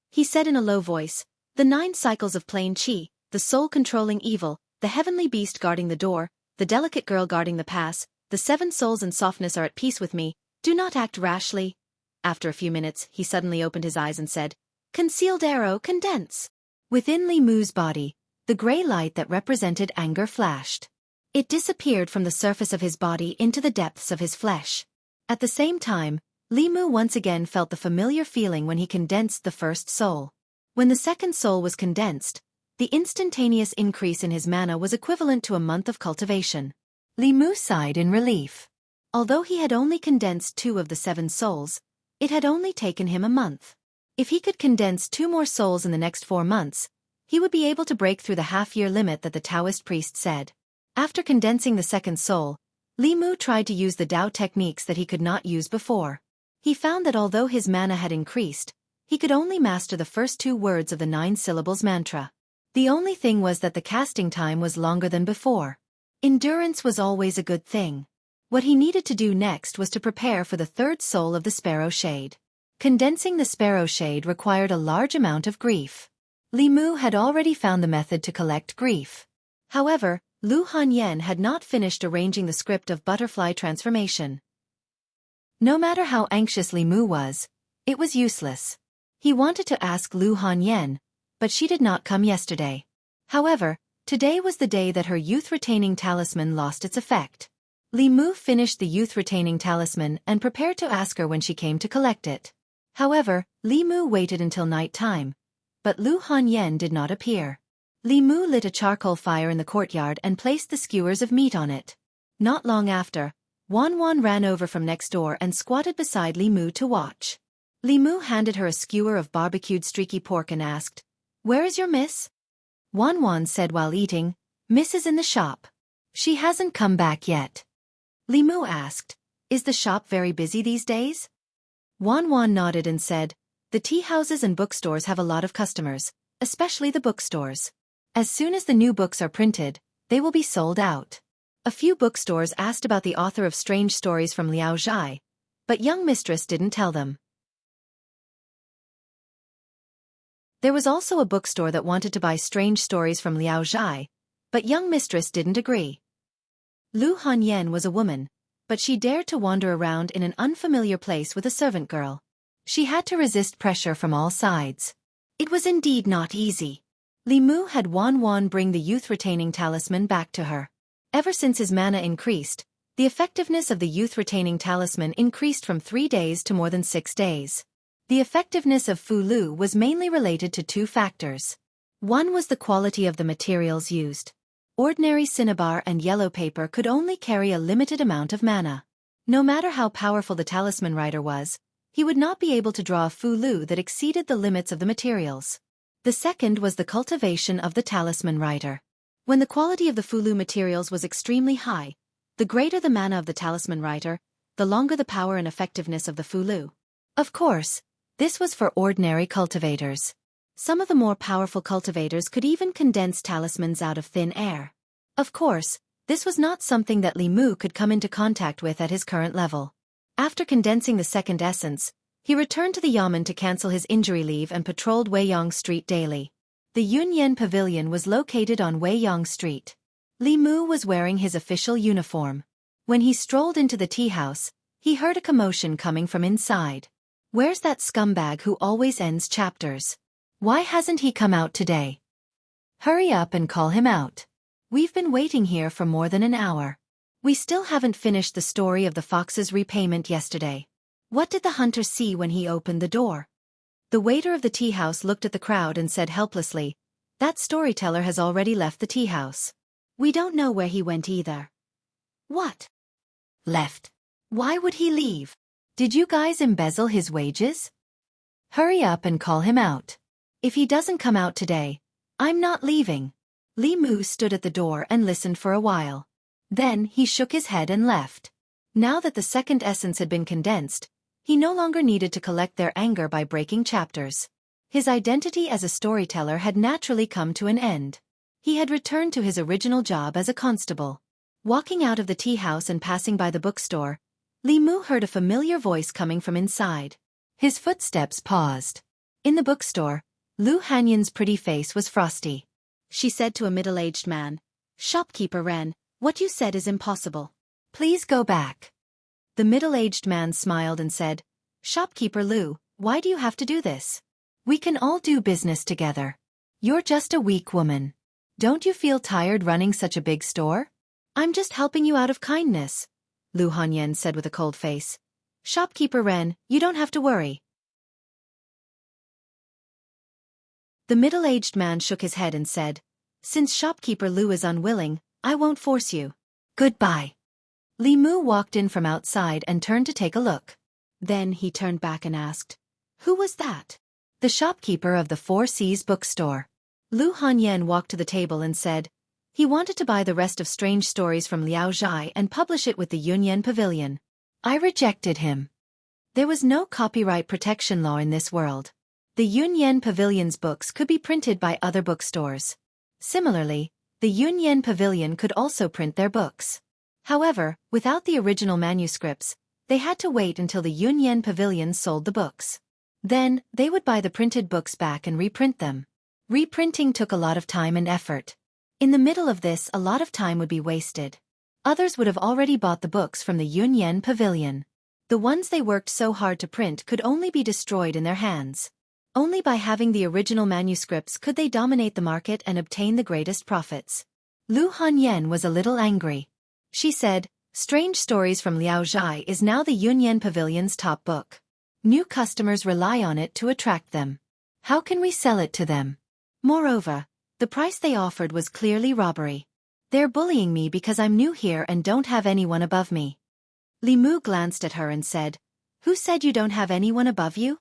He said in a low voice, "The 9 cycles of plain qi, the soul controlling evil, the heavenly beast guarding the door, the delicate girl guarding the pass, the 7 souls and softness are at peace with me, do not act rashly." After a few minutes, he suddenly opened his eyes and said, "Concealed arrow, condense." Within Li Mu's body, the gray light that represented anger flashed. It disappeared from the surface of his body into the depths of his flesh. At the same time, Li Mu once again felt the familiar feeling when he condensed the first soul. When the second soul was condensed, the instantaneous increase in his mana was equivalent to a month of cultivation. Li Mu sighed in relief. Although he had only condensed 2 of the 7 souls, it had only taken him a month. If he could condense 2 more souls in the next 4 months, he would be able to break through the half-year limit that the Taoist priest said. After condensing the second soul, Li Mu tried to use the Tao techniques that he could not use before. He found that although his mana had increased, he could only master the first 2 words of the 9 syllables mantra. The only thing was that the casting time was longer than before. Endurance was always a good thing. What he needed to do next was to prepare for the 3rd soul of the Sparrow Shade. Condensing the Sparrow Shade required a large amount of grief. Li Mu had already found the method to collect grief. However, Lu Hanyan had not finished arranging the script of butterfly transformation. No matter how anxious Li Mu was, it was useless. He wanted to ask Lu Hanyan, but she did not come yesterday. However, today was the day that her youth-retaining talisman lost its effect. Li Mu finished the youth-retaining talisman and prepared to ask her when she came to collect it. However, Li Mu waited until night time, but Lu Hanyan did not appear. Li Mu lit a charcoal fire in the courtyard and placed the skewers of meat on it. Not long after, Wan Wan ran over from next door and squatted beside Li Mu to watch. Li Mu handed her a skewer of barbecued streaky pork and asked, "Where is your miss?" Wan Wan said while eating, "Miss is in the shop. She hasn't come back yet." Li Mu asked, "Is the shop very busy these days?" Wan Wan nodded and said, "The tea houses and bookstores have a lot of customers, especially the bookstores. As soon as the new books are printed, they will be sold out." A few bookstores asked about the author of strange stories from Liao Zhai, but young mistress didn't tell them. There was also a bookstore that wanted to buy strange stories from Liao Zhai, but young mistress didn't agree. Lu Hanyan was a woman, but she dared to wander around in an unfamiliar place with a servant girl. She had to resist pressure from all sides. It was indeed not easy. Li Mu had Wan Wan bring the youth-retaining talisman back to her. Ever since his mana increased, the effectiveness of the youth-retaining talisman increased from 3 days to more than 6 days. The effectiveness of Fu Lu was mainly related to 2 factors. One was the quality of the materials used. Ordinary cinnabar and yellow paper could only carry a limited amount of mana. No matter how powerful the talisman writer was, he would not be able to draw a Fu Lu that exceeded the limits of the materials. The second was the cultivation of the talisman writer. When the quality of the Fu Lu materials was extremely high, the greater the mana of the talisman writer, the longer the power and effectiveness of the Fu Lu. Of course, this was for ordinary cultivators. Some of the more powerful cultivators could even condense talismans out of thin air. Of course, this was not something that Li Mu could come into contact with at his current level. After condensing the second essence, he returned to the Yamen to cancel his injury leave and patrolled Weiyang Street daily. The Yunyan Pavilion was located on Weiyang Street. Li Mu was wearing his official uniform. When he strolled into the tea house, he heard a commotion coming from inside. "Where's that scumbag who always ends chapters? Why hasn't he come out today? Hurry up and call him out. We've been waiting here for more than an hour. We still haven't finished the story of the fox's repayment yesterday. What did the hunter see when he opened the door?" The waiter of the tea house looked at the crowd and said helplessly, "That storyteller has already left the tea house. We don't know where he went either." "What? Left? Why would he leave? Did you guys embezzle his wages? Hurry up and call him out. If he doesn't come out today, I'm not leaving." Li Mu stood at the door and listened for a while. Then he shook his head and left. Now that the second essence had been condensed, he no longer needed to collect their anger by breaking chapters. His identity as a storyteller had naturally come to an end. He had returned to his original job as a constable. Walking out of the tea house and passing by the bookstore, Li Mu heard a familiar voice coming from inside. His footsteps paused. In the bookstore, Lu Hanyan's pretty face was frosty. She said to a middle-aged man, "Shopkeeper Ren, what you said is impossible. Please go back." The middle-aged man smiled and said, "Shopkeeper Lu, why do you have to do this? We can all do business together. You're just a weak woman. Don't you feel tired running such a big store?" "I'm just helping you out of kindness," Lu Hanyan said with a cold face. "Shopkeeper Ren, you don't have to worry." The middle-aged man shook his head and said, "Since shopkeeper Lu is unwilling, I won't force you. Goodbye." Li Mu walked in from outside and turned to take a look. Then he turned back and asked, "Who was that?" "The shopkeeper of the Four Seas bookstore." Lu Hanyan walked to the table and said, he wanted to buy the rest of Strange Stories from Liao Zhai and publish it with the Yunyan Pavilion. I rejected him. There was no copyright protection law in this world. The Yunyan Pavilion's books could be printed by other bookstores. Similarly, the Yunyan Pavilion could also print their books. However, without the original manuscripts, they had to wait until the Yunyan Pavilion sold the books. Then, they would buy the printed books back and reprint them. Reprinting took a lot of time and effort. In the middle of this, a lot of time would be wasted. Others would have already bought the books from the Yunyan Pavilion. The ones they worked so hard to print could only be destroyed in their hands. Only by having the original manuscripts could they dominate the market and obtain the greatest profits. Lu Hanyan was a little angry. She said, "Strange Stories from Liao Zhai is now the Yunyan Pavilion's top book. New customers rely on it to attract them. How can we sell it to them? Moreover, the price they offered was clearly robbery. They're bullying me because I'm new here and don't have anyone above me." Li Mu glanced at her and said, "Who said you don't have anyone above you?"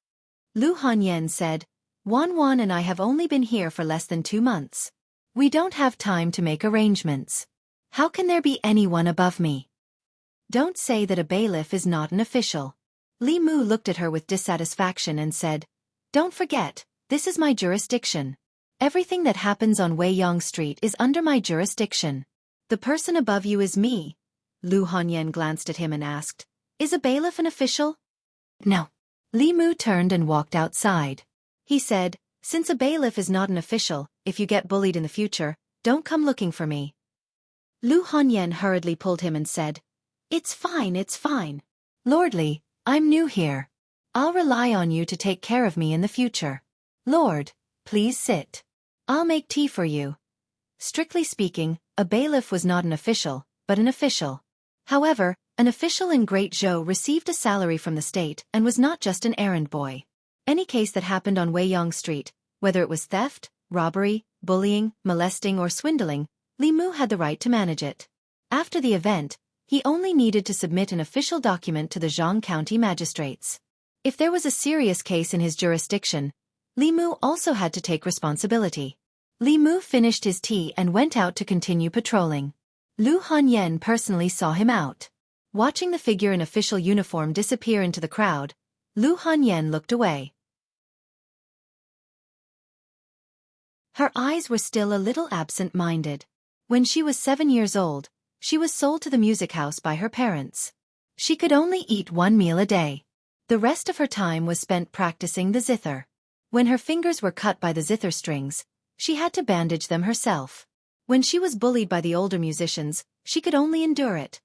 Lu Hanyan said, "Wan and I have only been here for less than 2 months. We don't have time to make arrangements. How can there be anyone above me? Don't say that a bailiff is not an official." Li Mu looked at her with dissatisfaction and said, "Don't forget, this is my jurisdiction. Everything that happens on Weiyang Street is under my jurisdiction. The person above you is me." Lu Hanyan glanced at him and asked, "Is a bailiff an official?" "No." Li Mu turned and walked outside. He said, "Since a bailiff is not an official, if you get bullied in the future, don't come looking for me." Lu Hanyan hurriedly pulled him and said, It's fine. "Lordly, I'm new here. I'll rely on you to take care of me in the future. Lord, please sit. I'll make tea for you." Strictly speaking, a bailiff was not an official, but an official. However, an official in Great Zhou received a salary from the state and was not just an errand boy. Any case that happened on Weiyang Street, whether it was theft, robbery, bullying, molesting or swindling, Li Mu had the right to manage it. After the event, he only needed to submit an official document to the Jianghu County magistrates. If there was a serious case in his jurisdiction, Li Mu also had to take responsibility. Li Mu finished his tea and went out to continue patrolling. Lu Hanyan personally saw him out. Watching the figure in official uniform disappear into the crowd, Lu Hanyan looked away. Her eyes were still a little absent-minded. When she was 7 years old, she was sold to the music house by her parents. She could only eat 1 meal a day. The rest of her time was spent practicing the zither. When her fingers were cut by the zither strings, she had to bandage them herself. When she was bullied by the older musicians, she could only endure it.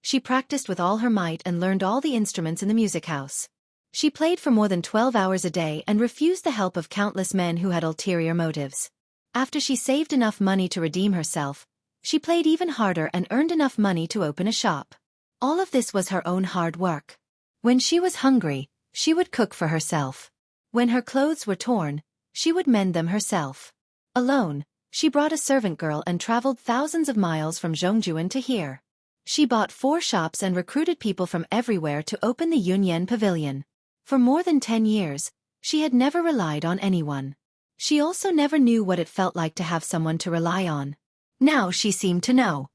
She practiced with all her might and learned all the instruments in the music house. She played for more than 12 hours a day and refused the help of countless men who had ulterior motives. After she saved enough money to redeem herself, she played even harder and earned enough money to open a shop. All of this was her own hard work. When she was hungry, she would cook for herself. When her clothes were torn, she would mend them herself. Alone, she brought a servant girl and traveled thousands of miles from Zhongjuan to here. She bought 4 shops and recruited people from everywhere to open the Yunyan Pavilion. For more than 10 years, she had never relied on anyone. She also never knew what it felt like to have someone to rely on. Now she seemed to know.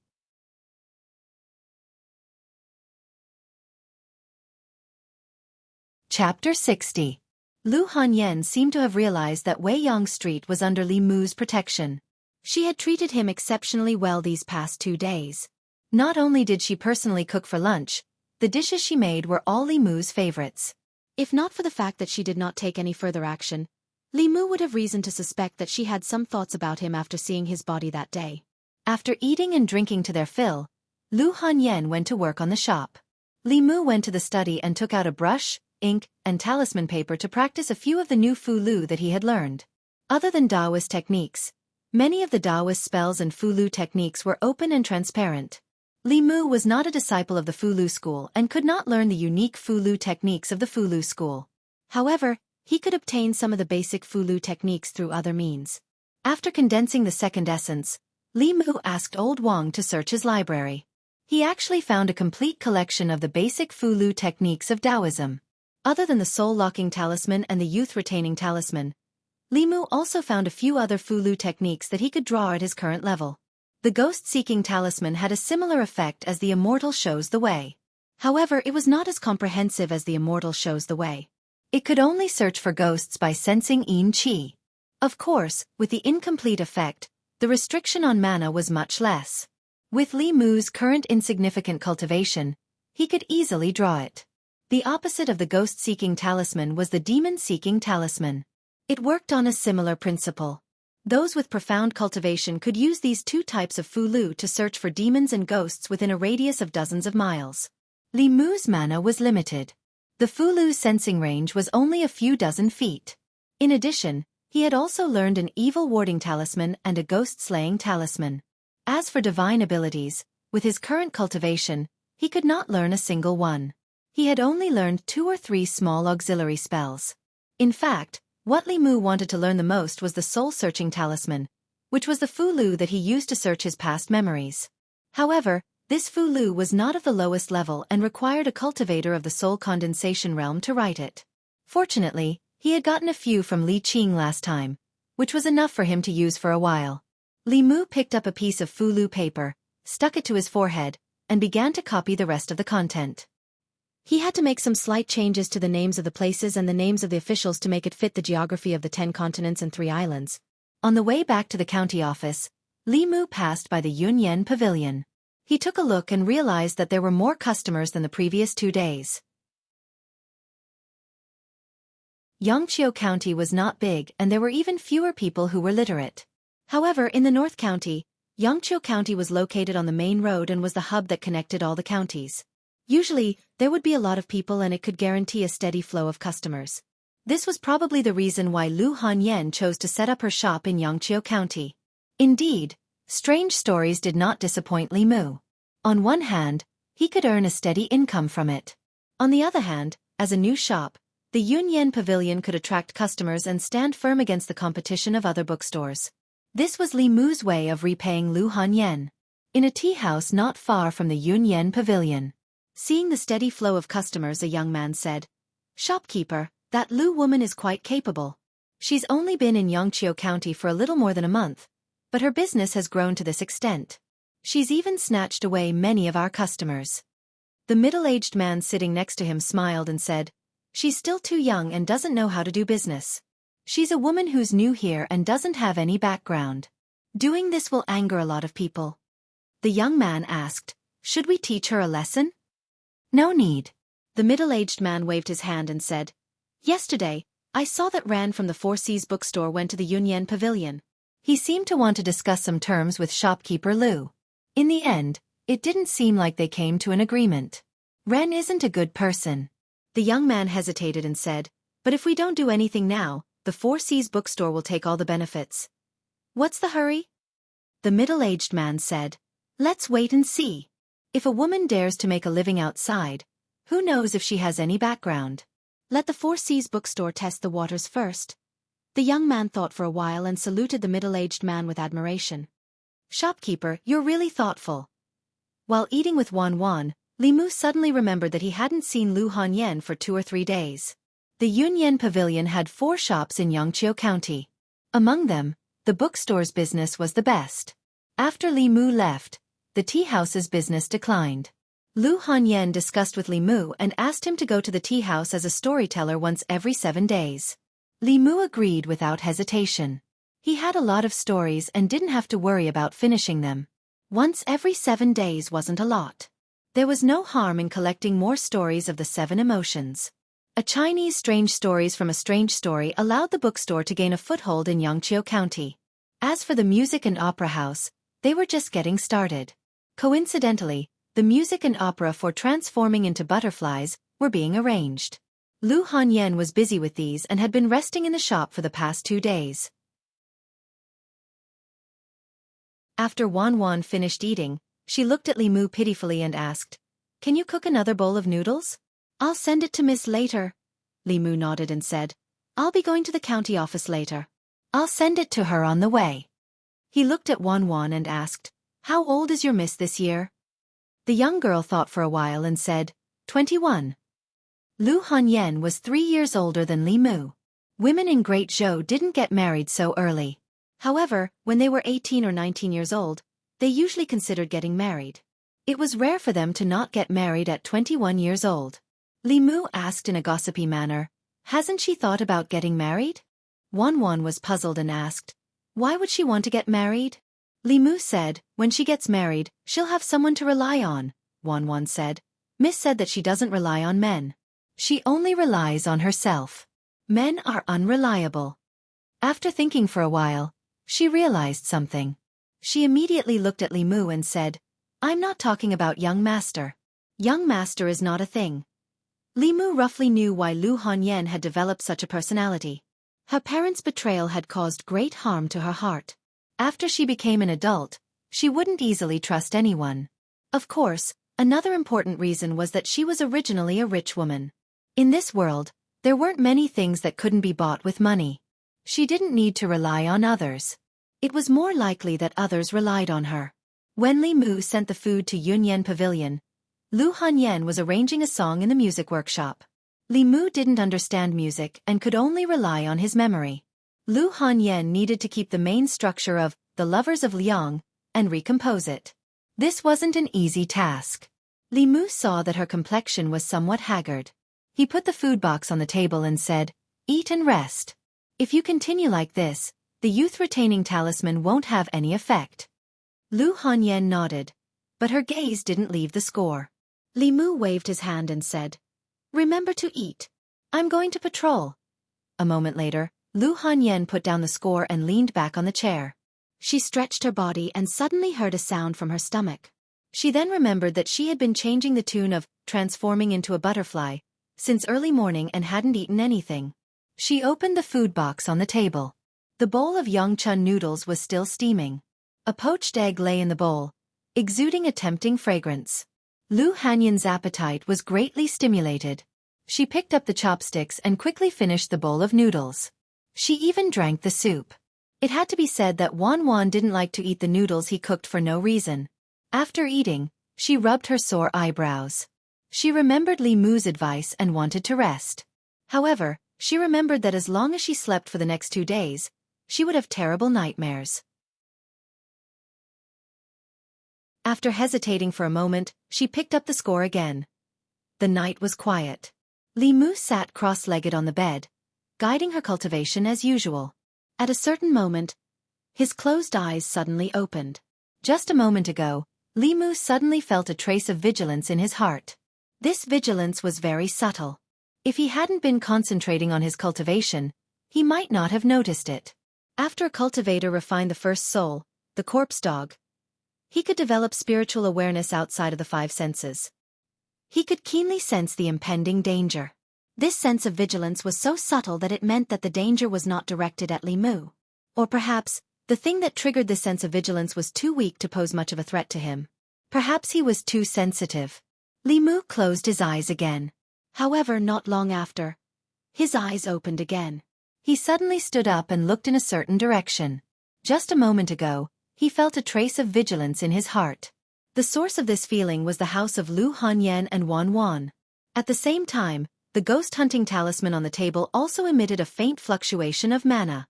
Chapter 60. Lu Hanyan seemed to have realized that Wei Yang Street was under Li Mu's protection. She had treated him exceptionally well these past 2 days. Not only did she personally cook for lunch, the dishes she made were all Li Mu's favorites. If not for the fact that she did not take any further action, Li Mu would have reason to suspect that she had some thoughts about him after seeing his body that day. After eating and drinking to their fill, Lu Hanyan went to work on the shop. Li Mu went to the study and took out a brush, ink, and talisman paper to practice a few of the new Fu Lu that he had learned. Other than Taoist techniques, many of the Taoist spells and Fu Lu techniques were open and transparent. Li Mu was not a disciple of the Fu Lu school and could not learn the unique Fu Lu techniques of the Fu Lu school. However, he could obtain some of the basic Fu Lu techniques through other means. After condensing the second essence, Li Mu asked Old Wang to search his library. He actually found a complete collection of the basic Fu Lu techniques of Taoism. Other than the soul-locking talisman and the youth-retaining talisman, Li Mu also found a few other Fu Lu techniques that he could draw at his current level. The ghost-seeking talisman had a similar effect as the immortal shows the way. However, it was not as comprehensive as the immortal shows the way. It could only search for ghosts by sensing yin qi. Of course, with the incomplete effect, the restriction on mana was much less. With Li Mu's current insignificant cultivation, he could easily draw it. The opposite of the ghost-seeking talisman was the demon-seeking talisman. It worked on a similar principle. Those with profound cultivation could use these 2 types of Fu Lu to search for demons and ghosts within a radius of dozens of miles. Li Mu's mana was limited. The Fu Lu's sensing range was only a few dozen feet. In addition, he had also learned an evil warding talisman and a ghost-slaying talisman. As for divine abilities, with his current cultivation, he could not learn a single one. He had only learned 2 or 3 small auxiliary spells. In fact, what Li Mu wanted to learn the most was the soul-searching talisman, which was the Fu Lu that he used to search his past memories. However, this Fu Lu was not of the lowest level and required a cultivator of the soul condensation realm to write it. Fortunately, he had gotten a few from Li Qing last time, which was enough for him to use for a while. Li Mu picked up a piece of Fu Lu paper, stuck it to his forehead, and began to copy the rest of the content. He had to make some slight changes to the names of the places and the names of the officials to make it fit the geography of the 10 continents and 3 islands. On the way back to the county office, Li Mu passed by the Yunyan Pavilion. He took a look and realized that there were more customers than the previous 2 days. Xianxia County was not big and there were even fewer people who were literate. However, in the North County, Xianxia County was located on the main road and was the hub that connected all the counties. Usually, there would be a lot of people and it could guarantee a steady flow of customers. This was probably the reason why Lu Hanyan chose to set up her shop in Xianxia County. Indeed, strange stories did not disappoint Li Mu. On one hand, he could earn a steady income from it. On the other hand, as a new shop, the Yunyan Pavilion could attract customers and stand firm against the competition of other bookstores. This was Li Mu's way of repaying Lu Hanyan. In a tea house not far from the Yunyan Pavilion. Seeing the steady flow of customers, a young man said, "Shopkeeper, that Lu woman is quite capable. She's only been in Xianxia County for a little more than a month, but her business has grown to this extent. She's even snatched away many of our customers." The middle-aged man sitting next to him smiled and said, "She's still too young and doesn't know how to do business. She's a woman who's new here and doesn't have any background. Doing this will anger a lot of people." The young man asked, "Should we teach her a lesson?" "No need." The middle-aged man waved his hand and said, "Yesterday, I saw that Ran from the Four Seas bookstore went to the Yunyan Pavilion. He seemed to want to discuss some terms with shopkeeper Lu. In the end, it didn't seem like they came to an agreement. Ren isn't a good person." The young man hesitated and said, "But if we don't do anything now, the Four Seas bookstore will take all the benefits. What's the hurry?" The middle-aged man said, "Let's wait and see. If a woman dares to make a living outside, who knows if she has any background? Let the Four Seas bookstore test the waters first." The young man thought for a while and saluted the middle-aged man with admiration. "Shopkeeper, you're really thoughtful." While eating with Wan, Li Mu suddenly remembered that he hadn't seen Lu Hanyan for 2 or 3 days. The Yunyan Pavilion had 4 shops in Xianxia County. Among them, the bookstore's business was the best. After Li Mu left, the tea house's business declined. Lu Hanyan discussed with Li Mu and asked him to go to the tea house as a storyteller once every 7 days. Li Mu agreed without hesitation. He had a lot of stories and didn't have to worry about finishing them. Once every 7 days wasn't a lot. There was no harm in collecting more stories of the 7 emotions. A Chinese strange stories from a strange story allowed the bookstore to gain a foothold in Xianxia County. As for the music and opera house, they were just getting started. Coincidentally, the music and opera for transforming into butterflies were being arranged. Lu Hanyan was busy with these and had been resting in the shop for the past 2 days. After Wan Wan finished eating, she looked at Li Mu pitifully and asked, "Can you cook another bowl of noodles?" "I'll send it to Miss later." Li Mu nodded and said, "I'll be going to the county office later. I'll send it to her on the way." He looked at Wan Wan and asked, "How old is your miss this year?" The young girl thought for a while and said, 21. Lu Hanyan was 3 years older than Li Mu. Women in Great Zhou didn't get married so early. However, when they were 18 or 19 years old, they usually considered getting married. It was rare for them to not get married at 21 years old. Li Mu asked in a gossipy manner, "Hasn't she thought about getting married?" Wan Wan was puzzled and asked, "Why would she want to get married?" Li Mu said, "When she gets married, she'll have someone to rely on." Wan Wan said, "Miss said that she doesn't rely on men. She only relies on herself. Men are unreliable." After thinking for a while, she realized something. She immediately looked at Li Mu and said, "I'm not talking about young master. Young master is not a thing." Li Mu roughly knew why Lu Hanyan had developed such a personality. Her parents' betrayal had caused great harm to her heart. After she became an adult, she wouldn't easily trust anyone. Of course, another important reason was that she was originally a rich woman. In this world, there weren't many things that couldn't be bought with money. She didn't need to rely on others. It was more likely that others relied on her. When Li Mu sent the food to Yunyan Pavilion, Lu Hanyan was arranging a song in the music workshop. Li Mu didn't understand music and could only rely on his memory. Lu Hanyan needed to keep the main structure of The Lovers of Liang and recompose it. This wasn't an easy task. Li Mu saw that her complexion was somewhat haggard. He put the food box on the table and said, "Eat and rest. If you continue like this, the youth-retaining talisman won't have any effect." Lu Hanyan nodded, but her gaze didn't leave the score. Li Mu waved his hand and said, "Remember to eat. I'm going to patrol." A moment later, Lu Hanyan put down the score and leaned back on the chair. She stretched her body and suddenly heard a sound from her stomach. She then remembered that she had been changing the tune of Transforming into a Butterfly since early morning and hadn't eaten anything. She opened the food box on the table. The bowl of Yongchun noodles was still steaming. A poached egg lay in the bowl, exuding a tempting fragrance. Lu Hanyan's appetite was greatly stimulated. She picked up the chopsticks and quickly finished the bowl of noodles. She even drank the soup. It had to be said that Wan Wan didn't like to eat the noodles he cooked for no reason. After eating, she rubbed her sore eyebrows. She remembered Li Mu's advice and wanted to rest. However, she remembered that as long as she slept for the next 2 days, she would have terrible nightmares. After hesitating for a moment, she picked up the score again. The night was quiet. Li Mu sat cross-legged on the bed, guiding her cultivation as usual. At a certain moment, his closed eyes suddenly opened. Just a moment ago, Li Mu suddenly felt a trace of vigilance in his heart. This vigilance was very subtle. If he hadn't been concentrating on his cultivation, he might not have noticed it. After a cultivator refined the first soul, the corpse dog, he could develop spiritual awareness outside of the 5 senses. He could keenly sense the impending danger. This sense of vigilance was so subtle that it meant that the danger was not directed at Li Mu. Or perhaps, the thing that triggered this sense of vigilance was too weak to pose much of a threat to him. Perhaps he was too sensitive. Li Mu closed his eyes again. However, not long after, his eyes opened again. He suddenly stood up and looked in a certain direction. Just a moment ago, he felt a trace of vigilance in his heart. The source of this feeling was the house of Lu Hanyan and Wan Wan. At the same time, the ghost hunting talisman on the table also emitted a faint fluctuation of mana.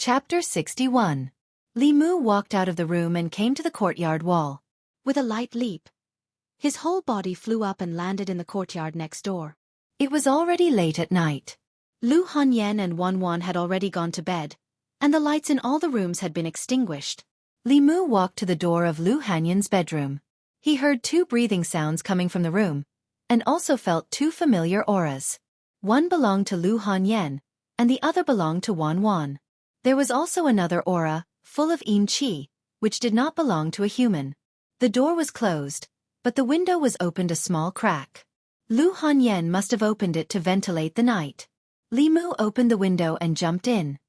Chapter 61. Li Mu walked out of the room and came to the courtyard wall. With a light leap, his whole body flew up and landed in the courtyard next door. It was already late at night. Lu Hanyan and Wan Wan had already gone to bed, and the lights in all the rooms had been extinguished. Li Mu walked to the door of Lu Hanyan's bedroom. He heard two breathing sounds coming from the room, and also felt two familiar auras. One belonged to Lu Hanyan, and the other belonged to Wan Wan. There was also another aura, full of yin qi, which did not belong to a human. The door was closed, but the window was opened a small crack. Lu Hanyan must have opened it to ventilate the night. Li Mu opened the window and jumped in.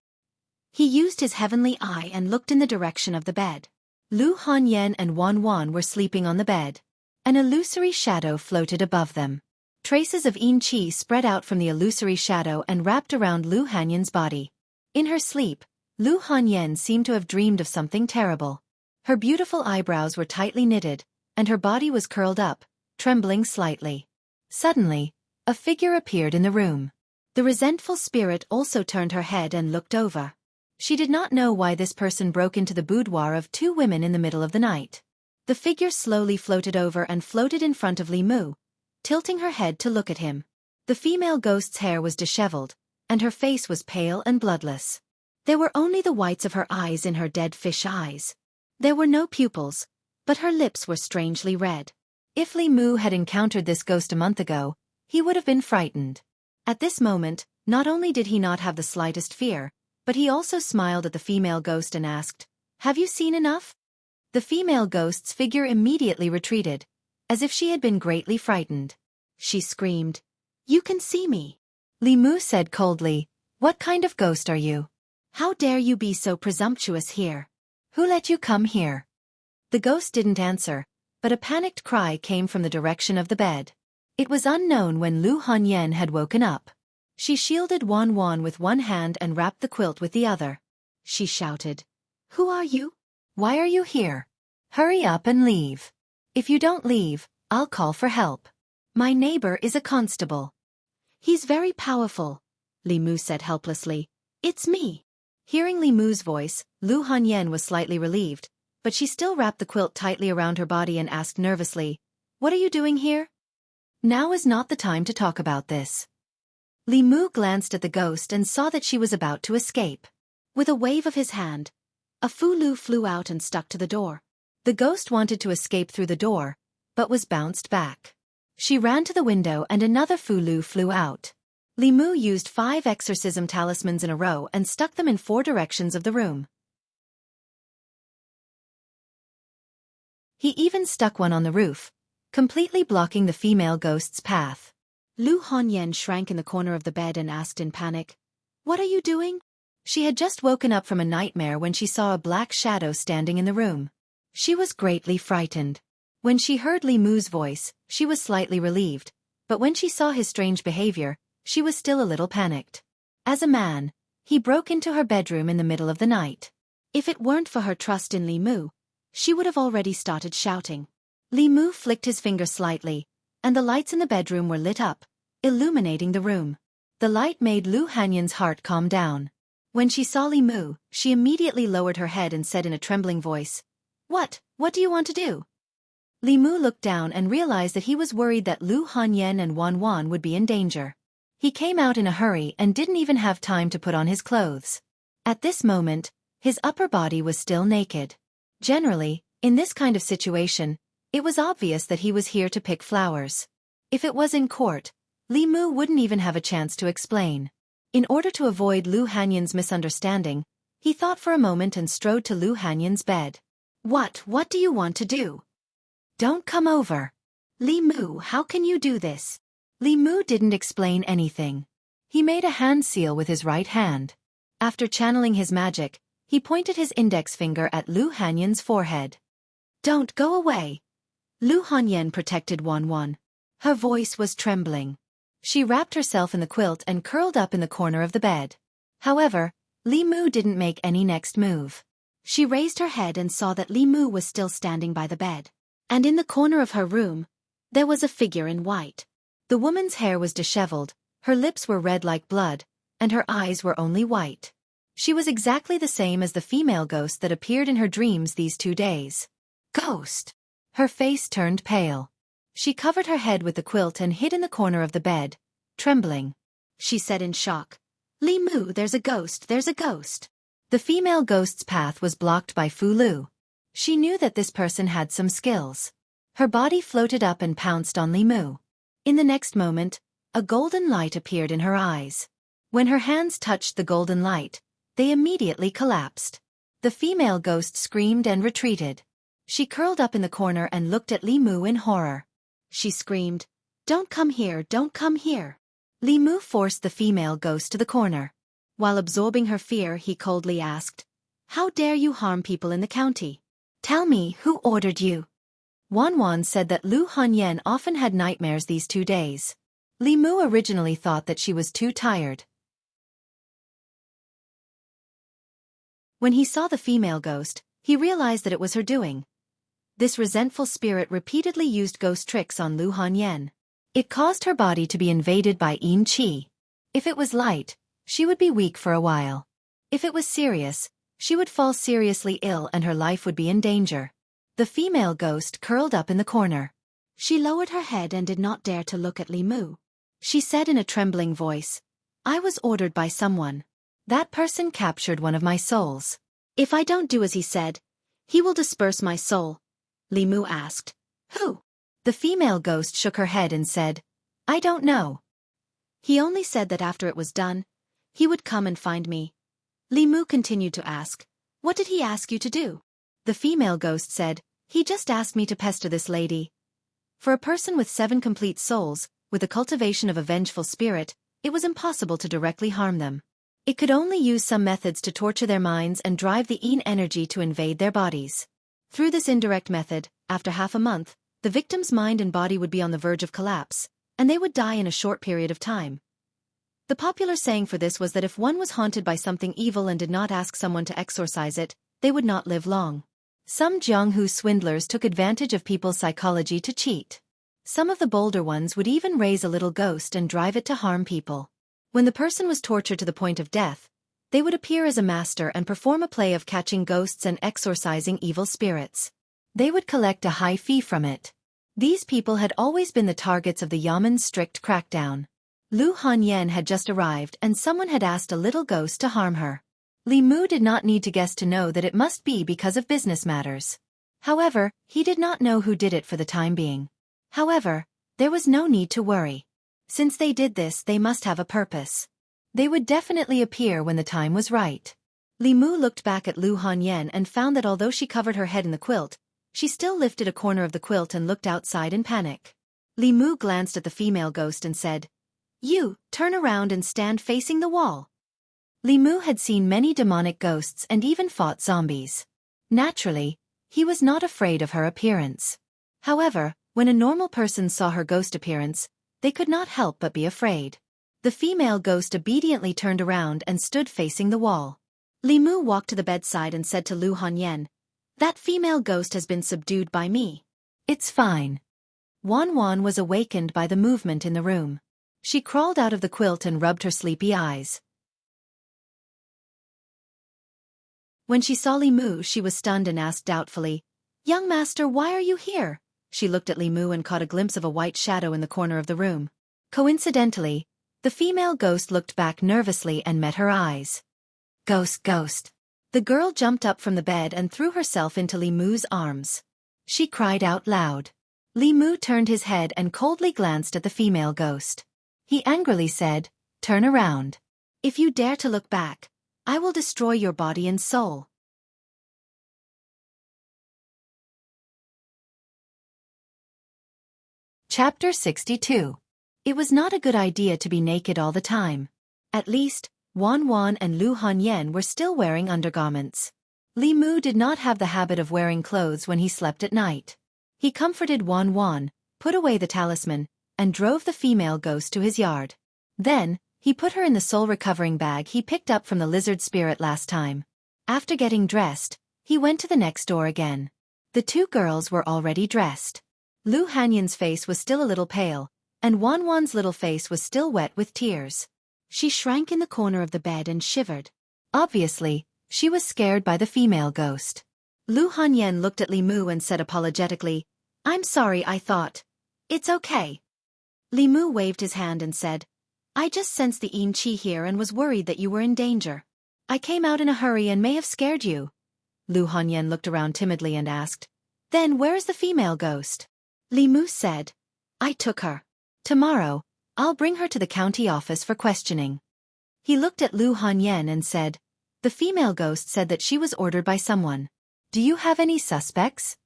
He used his heavenly eye and looked in the direction of the bed. Lu Hanyan and Wan Wan were sleeping on the bed. An illusory shadow floated above them. Traces of yin qi spread out from the illusory shadow and wrapped around Lu Hanyan's body. In her sleep, Lu Hanyan seemed to have dreamed of something terrible. Her beautiful eyebrows were tightly knitted, and her body was curled up, trembling slightly. Suddenly, a figure appeared in the room. The resentful spirit also turned her head and looked over. She did not know why this person broke into the boudoir of two women in the middle of the night. The figure slowly floated over and floated in front of Li Mu, tilting her head to look at him. The female ghost's hair was disheveled, and her face was pale and bloodless. There were only the whites of her eyes in her dead fish eyes. There were no pupils, but her lips were strangely red. If Li Mu had encountered this ghost a month ago, he would have been frightened. At this moment, not only did he not have the slightest fear, but he also smiled at the female ghost and asked, "Have you seen enough?" The female ghost's figure immediately retreated, as if she had been greatly frightened. She screamed, "You can see me!" Li Mu said coldly, "What kind of ghost are you? How dare you be so presumptuous here? Who let you come here?" The ghost didn't answer, but a panicked cry came from the direction of the bed. It was unknown when Lu Hanyan had woken up. She shielded Wan Wan with one hand and wrapped the quilt with the other. She shouted, "Who are you? Why are you here? Hurry up and leave. If you don't leave, I'll call for help. My neighbor is a constable." "He's very powerful," Li Mu said helplessly. "It's me." Hearing Li Mu's voice, Lu Hanyan was slightly relieved, but she still wrapped the quilt tightly around her body and asked nervously, "What are you doing here?" "Now is not the time to talk about this." Li Mu glanced at the ghost and saw that she was about to escape. With a wave of his hand, a fulu flew out and stuck to the door. The ghost wanted to escape through the door, but was bounced back. She ran to the window and another fulu flew out. Li Mu used 5 exorcism talismans in a row and stuck them in 4 directions of the room. He even stuck one on the roof, completely blocking the female ghost's path. Lu Hanyan shrank in the corner of the bed and asked in panic, "What are you doing?" She had just woken up from a nightmare when she saw a black shadow standing in the room. She was greatly frightened. When she heard Li Mu's voice, she was slightly relieved, but when she saw his strange behavior, she was still a little panicked. As a man, he broke into her bedroom in the middle of the night. If it weren't for her trust in Li Mu, she would have already started shouting. Li Mu flicked his finger slightly, and the lights in the bedroom were lit up, illuminating the room. The light made Lu Hanyan's heart calm down. When she saw Li Mu, she immediately lowered her head and said in a trembling voice, What do you want to do?" Li Mu looked down and realized that he was worried that Lu Hanyan and Wan Wan would be in danger. He came out in a hurry and didn't even have time to put on his clothes. At this moment, his upper body was still naked. Generally, in this kind of situation, it was obvious that he was here to pick flowers. If it was in court, Li Mu wouldn't even have a chance to explain. In order to avoid Lu Hanyan's misunderstanding, he thought for a moment and strode to Lu Hanyan's bed. What do you want to do?" "Don't come over." "Li Mu, how can you do this?" Li Mu didn't explain anything. He made a hand seal with his right hand. After channeling his magic, he pointed his index finger at Lu Hanyan's forehead. "Don't go away." Lu Hanyan protected Wan Wan. Her voice was trembling. She wrapped herself in the quilt and curled up in the corner of the bed. However, Li Mu didn't make any next move. She raised her head and saw that Li Mu was still standing by the bed. And in the corner of her room, there was a figure in white. The woman's hair was disheveled, her lips were red like blood, and her eyes were only white. She was exactly the same as the female ghost that appeared in her dreams these 2 days. Ghost! Her face turned pale. She covered her head with the quilt and hid in the corner of the bed, trembling. She said in shock, "Li Mu, there's a ghost, there's a ghost." The female ghost's path was blocked by Fu Lu. She knew that this person had some skills. Her body floated up and pounced on Li Mu. In the next moment, a golden light appeared in her eyes. When her hands touched the golden light, they immediately collapsed. The female ghost screamed and retreated. She curled up in the corner and looked at Li Mu in horror. She screamed, "Don't come here, don't come here." Li Mu forced the female ghost to the corner. While absorbing her fear, he coldly asked, "How dare you harm people in the county? Tell me, who ordered you?" Wan said that Lu Hanyan often had nightmares these 2 days. Li Mu originally thought that she was too tired. When he saw the female ghost, he realized that it was her doing. This resentful spirit repeatedly used ghost tricks on Lu Hanyan. It caused her body to be invaded by Yin Qi. If it was light, she would be weak for a while. If it was serious, she would fall seriously ill and her life would be in danger. The female ghost curled up in the corner. She lowered her head and did not dare to look at Li Mu. She said in a trembling voice, "I was ordered by someone. That person captured one of my souls. If I don't do as he said, he will disperse my soul." Li Mu asked, "Who?" The female ghost shook her head and said, "I don't know. He only said that after it was done, he would come and find me." Li Mu continued to ask, "What did he ask you to do?" The female ghost said, "He just asked me to pester this lady." For a person with 7 complete souls, with the cultivation of a vengeful spirit, it was impossible to directly harm them. It could only use some methods to torture their minds and drive the Yin energy to invade their bodies. Through this indirect method, after half a month, the victim's mind and body would be on the verge of collapse, and they would die in a short period of time. The popular saying for this was that if one was haunted by something evil and did not ask someone to exorcise it, they would not live long. Some Jianghu swindlers took advantage of people's psychology to cheat. Some of the bolder ones would even raise a little ghost and drive it to harm people. When the person was tortured to the point of death, they would appear as a master and perform a play of catching ghosts and exorcising evil spirits. They would collect a high fee from it. These people had always been the targets of the Yaman's strict crackdown. Lu Hanyan had just arrived and someone had asked a little ghost to harm her. Li Mu did not need to guess to know that it must be because of business matters. However, he did not know who did it for the time being. However, there was no need to worry. Since they did this, they must have a purpose. They would definitely appear when the time was right. Li Mu looked back at Lu Hanyan and found that although she covered her head in the quilt, she still lifted a corner of the quilt and looked outside in panic. Li Mu glanced at the female ghost and said, "You, turn around and stand facing the wall." Li Mu had seen many demonic ghosts and even fought zombies. Naturally, he was not afraid of her appearance. However, when a normal person saw her ghost appearance, they could not help but be afraid. The female ghost obediently turned around and stood facing the wall. Li Mu walked to the bedside and said to Lu Hanyan, "That female ghost has been subdued by me. It's fine." Wan was awakened by the movement in the room. She crawled out of the quilt and rubbed her sleepy eyes. When she saw Li Mu, she was stunned and asked doubtfully, "Young master, why are you here?" She looked at Li Mu and caught a glimpse of a white shadow in the corner of the room. Coincidentally, the female ghost looked back nervously and met her eyes. Ghost. The girl jumped up from the bed and threw herself into Li Mu's arms. She cried out loud. Li Mu turned his head and coldly glanced at the female ghost. He angrily said, "Turn around. If you dare to look back, I will destroy your body and soul." Chapter 62. It was not a good idea to be naked all the time. At least, Wan and Lu Hanyan were still wearing undergarments. Li Mu did not have the habit of wearing clothes when he slept at night. He comforted Wan, put away the talisman, and drove the female ghost to his yard. Then, he put her in the soul-recovering bag he picked up from the lizard spirit last time. After getting dressed, he went to the next door again. The 2 girls were already dressed. Lu Hanyan's face was still a little pale, and Wan's little face was still wet with tears. She shrank in the corner of the bed and shivered. Obviously, she was scared by the female ghost. Lu Hanyan looked at Li Mu and said apologetically, "I'm sorry, I thought. It's okay." Li Mu waved his hand and said, "I just sensed the Yin Qi here and was worried that you were in danger. I came out in a hurry and may have scared you." Lu Hanyan looked around timidly and asked, "Then where is the female ghost?" Li Mu said, "I took her. Tomorrow, I'll bring her to the county office for questioning." He looked at Lu Hanyan and said, "The female ghost said that she was ordered by someone. Do you have any suspects?"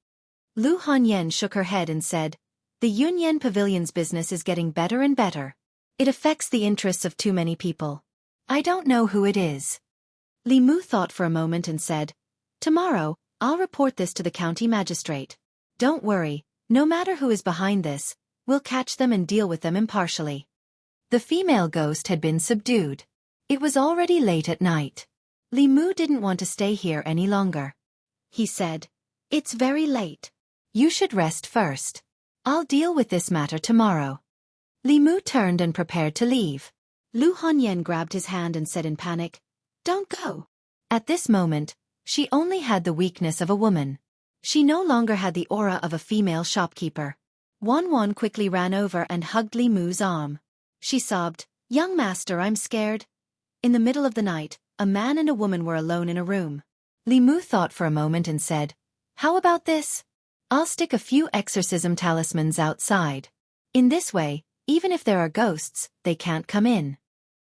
Lu Hanyan shook her head and said, "The Yunyan Pavilion's business is getting better and better. It affects the interests of too many people. I don't know who it is." Li Mu thought for a moment and said, "Tomorrow, I'll report this to the county magistrate. Don't worry, no matter who is behind this, we'll catch them and deal with them impartially." The female ghost had been subdued. It was already late at night. Li Mu didn't want to stay here any longer. He said, "It's very late. You should rest first. I'll deal with this matter tomorrow." Li Mu turned and prepared to leave. Lu Hanyan grabbed his hand and said in panic, "Don't go." At this moment, she only had the weakness of a woman. She no longer had the aura of a female shopkeeper. Wan Wan quickly ran over and hugged Li Mu's arm. She sobbed, "Young master, I'm scared." In the middle of the night, a man and a woman were alone in a room. Li Mu thought for a moment and said, "How about this? I'll stick a few exorcism talismans outside. In this way, even if there are ghosts, they can't come in."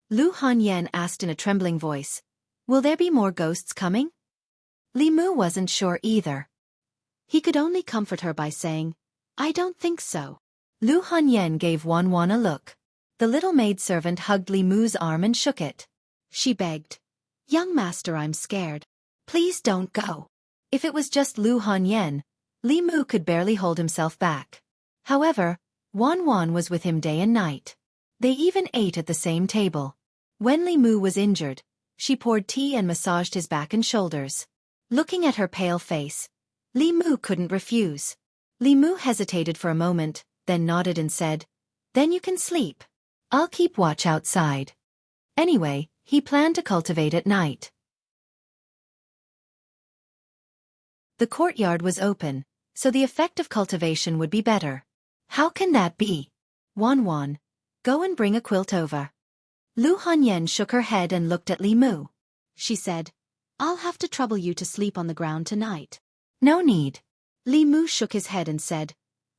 Lu Hanyan asked in a trembling voice, "Will there be more ghosts coming?" Li Mu wasn't sure either. He could only comfort her by saying, "I don't think so." Lu Hanyan gave Wan Wan a look. The little maidservant hugged Li Mu's arm and shook it. She begged, "Young master, I'm scared. Please don't go." If it was just Lu Hanyan, Li Mu could barely hold himself back. However, Wan Wan was with him day and night. They even ate at the same table. When Li Mu was injured, she poured tea and massaged his back and shoulders. Looking at her pale face, Li Mu couldn't refuse. Li Mu hesitated for a moment, then nodded and said, "Then you can sleep. I'll keep watch outside." Anyway, he planned to cultivate at night. The courtyard was open, so the effect of cultivation would be better. "How can that be?" "Wan Wan, go and bring a quilt over." Lu Hanyan shook her head and looked at Li Mu. She said, "I'll have to trouble you to sleep on the ground tonight." "No need." Li Mu shook his head and said,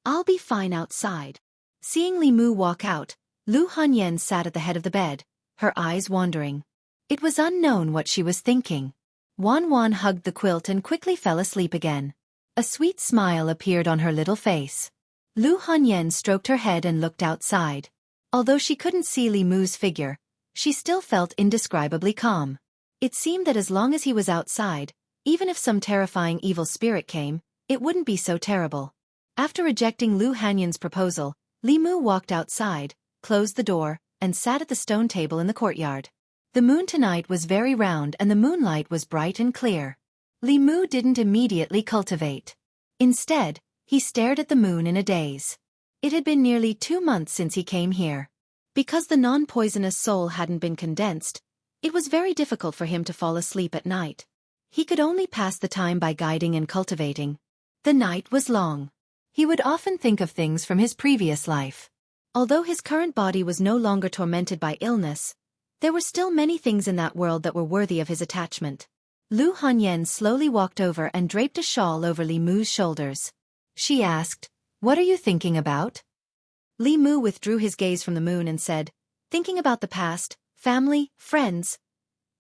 "I'll be fine outside." Seeing Li Mu walk out, Lu Hanyan sat at the head of the bed, her eyes wandering. It was unknown what she was thinking. Wan Wan hugged the quilt and quickly fell asleep again. A sweet smile appeared on her little face. Lu Hanyan stroked her head and looked outside. Although she couldn't see Li Mu's figure, she still felt indescribably calm. It seemed that as long as he was outside, even if some terrifying evil spirit came, it wouldn't be so terrible. After rejecting Lu Hanyan's proposal, Li Mu walked outside, closed the door, and sat at the stone table in the courtyard. The moon tonight was very round and the moonlight was bright and clear. Li Mu didn't immediately cultivate. Instead, he stared at the moon in a daze. It had been nearly 2 months since he came here. Because the non-poisonous soul hadn't been condensed, it was very difficult for him to fall asleep at night. He could only pass the time by guiding and cultivating. The night was long. He would often think of things from his previous life. Although his current body was no longer tormented by illness, there were still many things in that world that were worthy of his attachment. Lu Hanyan slowly walked over and draped a shawl over Li Mu's shoulders. She asked, "What are you thinking about?" Li Mu withdrew his gaze from the moon and said, "Thinking about the past, family, friends."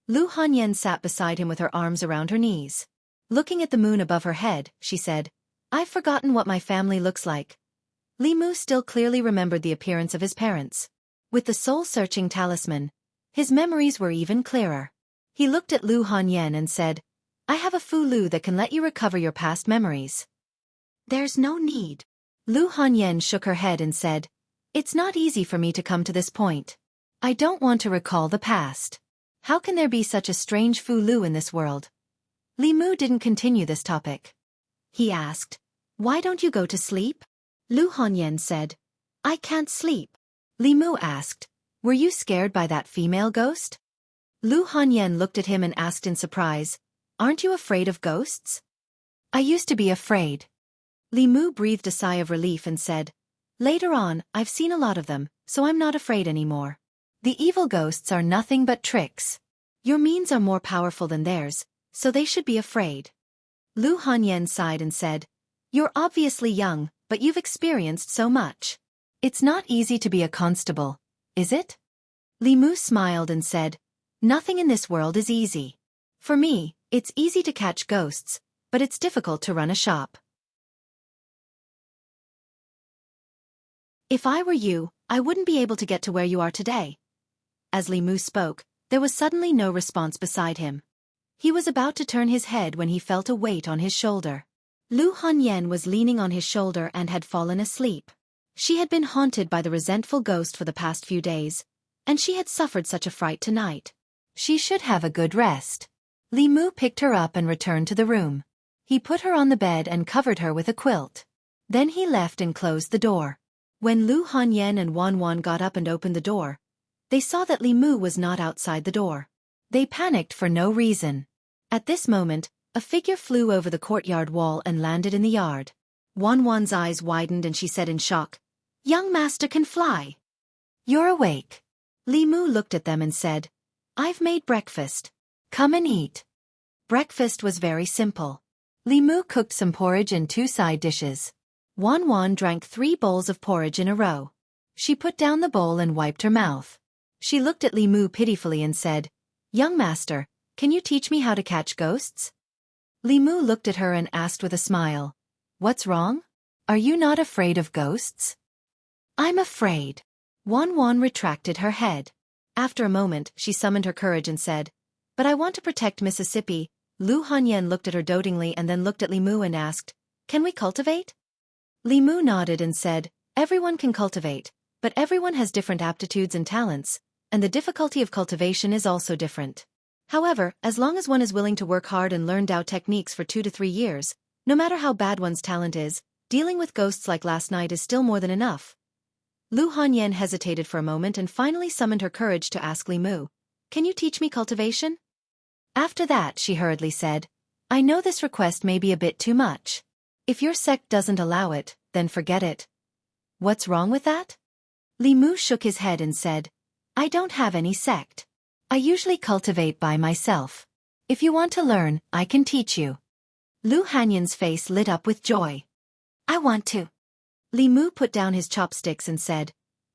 Lu Hanyan sat beside him with her arms around her knees. Looking at the moon above her head, she said, "I've forgotten what my family looks like." Li Mu still clearly remembered the appearance of his parents. With the soul-searching talisman, his memories were even clearer. He looked at Lu Hanyan and said, "I have a Fu-Lu that can let you recover your past memories." "There's no need." Lu Hanyan shook her head and said, "It's not easy for me to come to this point. I don't want to recall the past. How can there be such a strange Fu-Lu in this world?" Li Mu didn't continue this topic. He asked, "Why don't you go to sleep?" Lu Hanyan said, "I can't sleep." Li Mu asked, "Were you scared by that female ghost?" Lu Hanyan looked at him and asked in surprise, "Aren't you afraid of ghosts?" "I used to be afraid." Li Mu breathed a sigh of relief and said, "Later on, I've seen a lot of them, so I'm not afraid anymore. The evil ghosts are nothing but tricks. Your means are more powerful than theirs, so they should be afraid." Lu Hanyan sighed and said, "You're obviously young, but you've experienced so much. It's not easy to be a constable, is it?" Li Mu smiled and said, "Nothing in this world is easy. For me, it's easy to catch ghosts, but it's difficult to run a shop. If I were you, I wouldn't be able to get to where you are today." As Li Mu spoke, there was suddenly no response beside him. He was about to turn his head when he felt a weight on his shoulder. Lu Hanyan was leaning on his shoulder and had fallen asleep. She had been haunted by the resentful ghost for the past few days, and she had suffered such a fright tonight. She should have a good rest. Li Mu picked her up and returned to the room. He put her on the bed and covered her with a quilt. Then he left and closed the door. When Lu Hanyan and Wan got up and opened the door, they saw that Li Mu was not outside the door. They panicked for no reason. At this moment, a figure flew over the courtyard wall and landed in the yard. Wan's eyes widened and she said in shock, "Young master can fly." "You're awake." Li Mu looked at them and said, "I've made breakfast. Come and eat." Breakfast was very simple. Li Mu cooked some porridge and 2 side dishes. Wan drank 3 bowls of porridge in a row. She put down the bowl and wiped her mouth. She looked at Li Mu pitifully and said, "Young master, can you teach me how to catch ghosts?" Li Mu looked at her and asked with a smile, "What's wrong? Are you not afraid of ghosts?" "I'm afraid." Wan retracted her head. After a moment, she summoned her courage and said, "But I want to protect Mississippi." Lu Hanyan looked at her dotingly and then looked at Li Mu and asked, "Can we cultivate?" Li Mu nodded and said, "Everyone can cultivate, but everyone has different aptitudes and talents, and the difficulty of cultivation is also different. However, as long as one is willing to work hard and learn Dao techniques for 2 to 3 years, no matter how bad one's talent is, dealing with ghosts like last night is still more than enough." Lu Hanyan hesitated for a moment and finally summoned her courage to ask Li Mu, "Can you teach me cultivation?" After that, she hurriedly said, "I know this request may be a bit too much. If your sect doesn't allow it, then forget it." "What's wrong with that?" Li Mu shook his head and said, "I don't have any sect. I usually cultivate by myself. If you want to learn, I can teach you." Lu Hanyan's face lit up with joy. "I want to." Li Mu put down his chopsticks and said,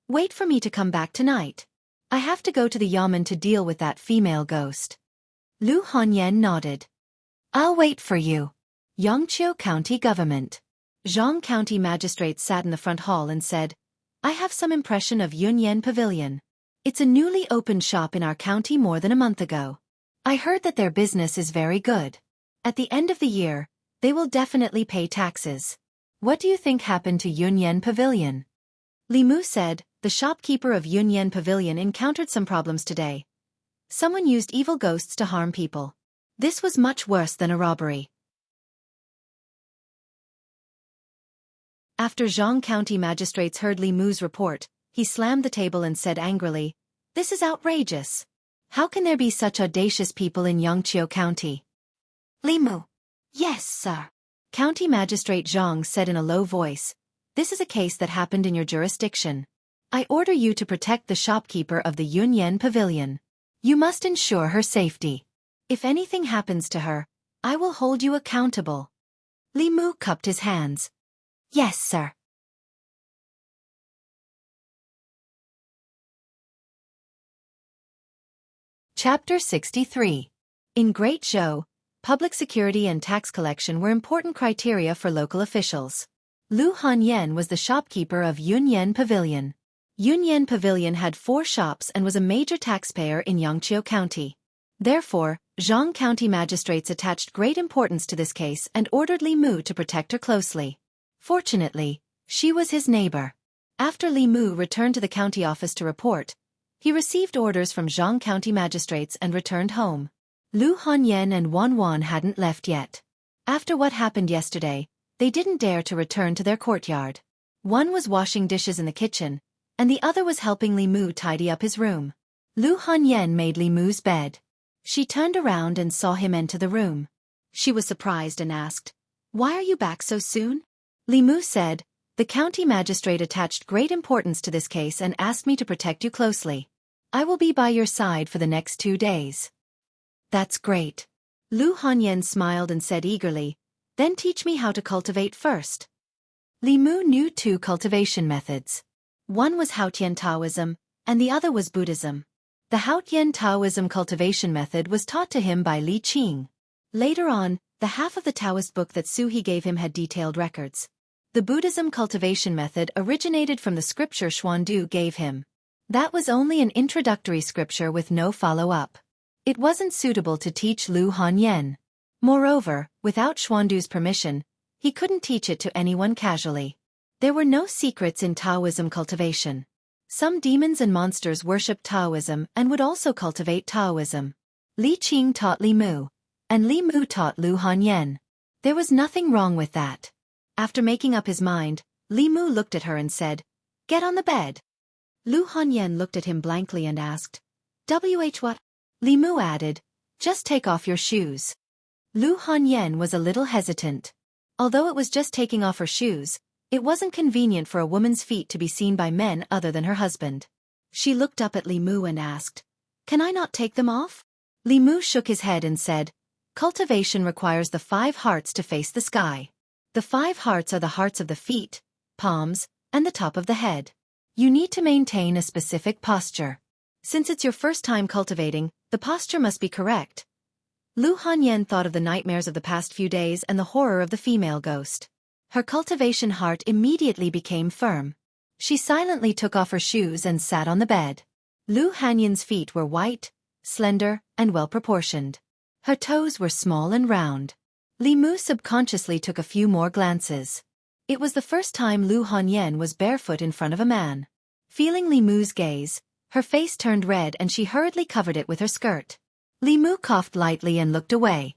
"Wait for me to come back tonight. I have to go to the yamen to deal with that female ghost." Lu Hanyan nodded. "I'll wait for you." Yangqiu County Government. Jianghu County Magistrate sat in the front hall and said, "I have some impression of Yunyan Pavilion. It's a newly opened shop in our county more than a month ago. I heard that their business is very good. At the end of the year, they will definitely pay taxes. What do you think happened to Yunyan Pavilion?" Li Mu said, "The shopkeeper of Yunyan Pavilion encountered some problems today. Someone used evil ghosts to harm people. This was much worse than a robbery." After Jianghu County magistrates heard Li Mu's report, he slammed the table and said angrily, "This is outrageous. How can there be such audacious people in Yangqiu County?" "Li Mu." "Yes, sir." County Magistrate Zhang said in a low voice, "This is a case that happened in your jurisdiction. I order you to protect the shopkeeper of the Yunyan Pavilion. You must ensure her safety. If anything happens to her, I will hold you accountable." Li Mu cupped his hands. "Yes, sir." Chapter 63. In Great Zhou, public security and tax collection were important criteria for local officials. Lu Hanyan was the shopkeeper of Yunyan Pavilion. Yunyan Pavilion had 4 shops and was a major taxpayer in Yangqiu County. Therefore, Jianghu County magistrates attached great importance to this case and ordered Li Mu to protect her closely. Fortunately, she was his neighbor. After Li Mu returned to the county office to report, he received orders from Jianghu County magistrates and returned home. Lu Hanyan and Wan hadn't left yet. After what happened yesterday, they didn't dare to return to their courtyard. One was washing dishes in the kitchen, and the other was helping Li Mu tidy up his room. Lu Hanyan made Li Mu's bed. She turned around and saw him enter the room. She was surprised and asked, "Why are you back so soon?" Li Mu said, "The county magistrate attached great importance to this case and asked me to protect you closely. I will be by your side for the next 2 days." "That's great." Lu Hanyan smiled and said eagerly, "Then teach me how to cultivate first." Li Mu knew 2 cultivation methods. One was Haotian Taoism, and the other was Buddhism. The Haotian Taoism cultivation method was taught to him by Li Qing. Later on, the half of the Taoist book that Su He gave him had detailed records. The Buddhism cultivation method originated from the scripture Xuandu gave him. That was only an introductory scripture with no follow-up. It wasn't suitable to teach Lu Hanyan. Moreover, without Xuandu's permission, he couldn't teach it to anyone casually. There were no secrets in Taoism cultivation. Some demons and monsters worshipped Taoism and would also cultivate Taoism. Li Qing taught Li Mu, and Li Mu taught Lu Hanyan. There was nothing wrong with that. After making up his mind, Li Mu looked at her and said, "Get on the bed." Lu Hanyan looked at him blankly and asked, "Wh what?" Li Mu added, "Just take off your shoes." Lu Hanyan was a little hesitant. Although it was just taking off her shoes, it wasn't convenient for a woman's feet to be seen by men other than her husband. She looked up at Li Mu and asked, "Can I not take them off?" Li Mu shook his head and said, "Cultivation requires the 5 hearts to face the sky. The 5 hearts are the hearts of the feet, palms, and the top of the head. You need to maintain a specific posture. Since it's your first time cultivating, the posture must be correct." Lu Hanyan thought of the nightmares of the past few days and the horror of the female ghost. Her cultivation heart immediately became firm. She silently took off her shoes and sat on the bed. Lu Hanyan's feet were white, slender, and well-proportioned. Her toes were small and round. Li Mu subconsciously took a few more glances. It was the first time Lu Hanyan was barefoot in front of a man. Feeling Li Mu's gaze, her face turned red and she hurriedly covered it with her skirt. Li Mu coughed lightly and looked away.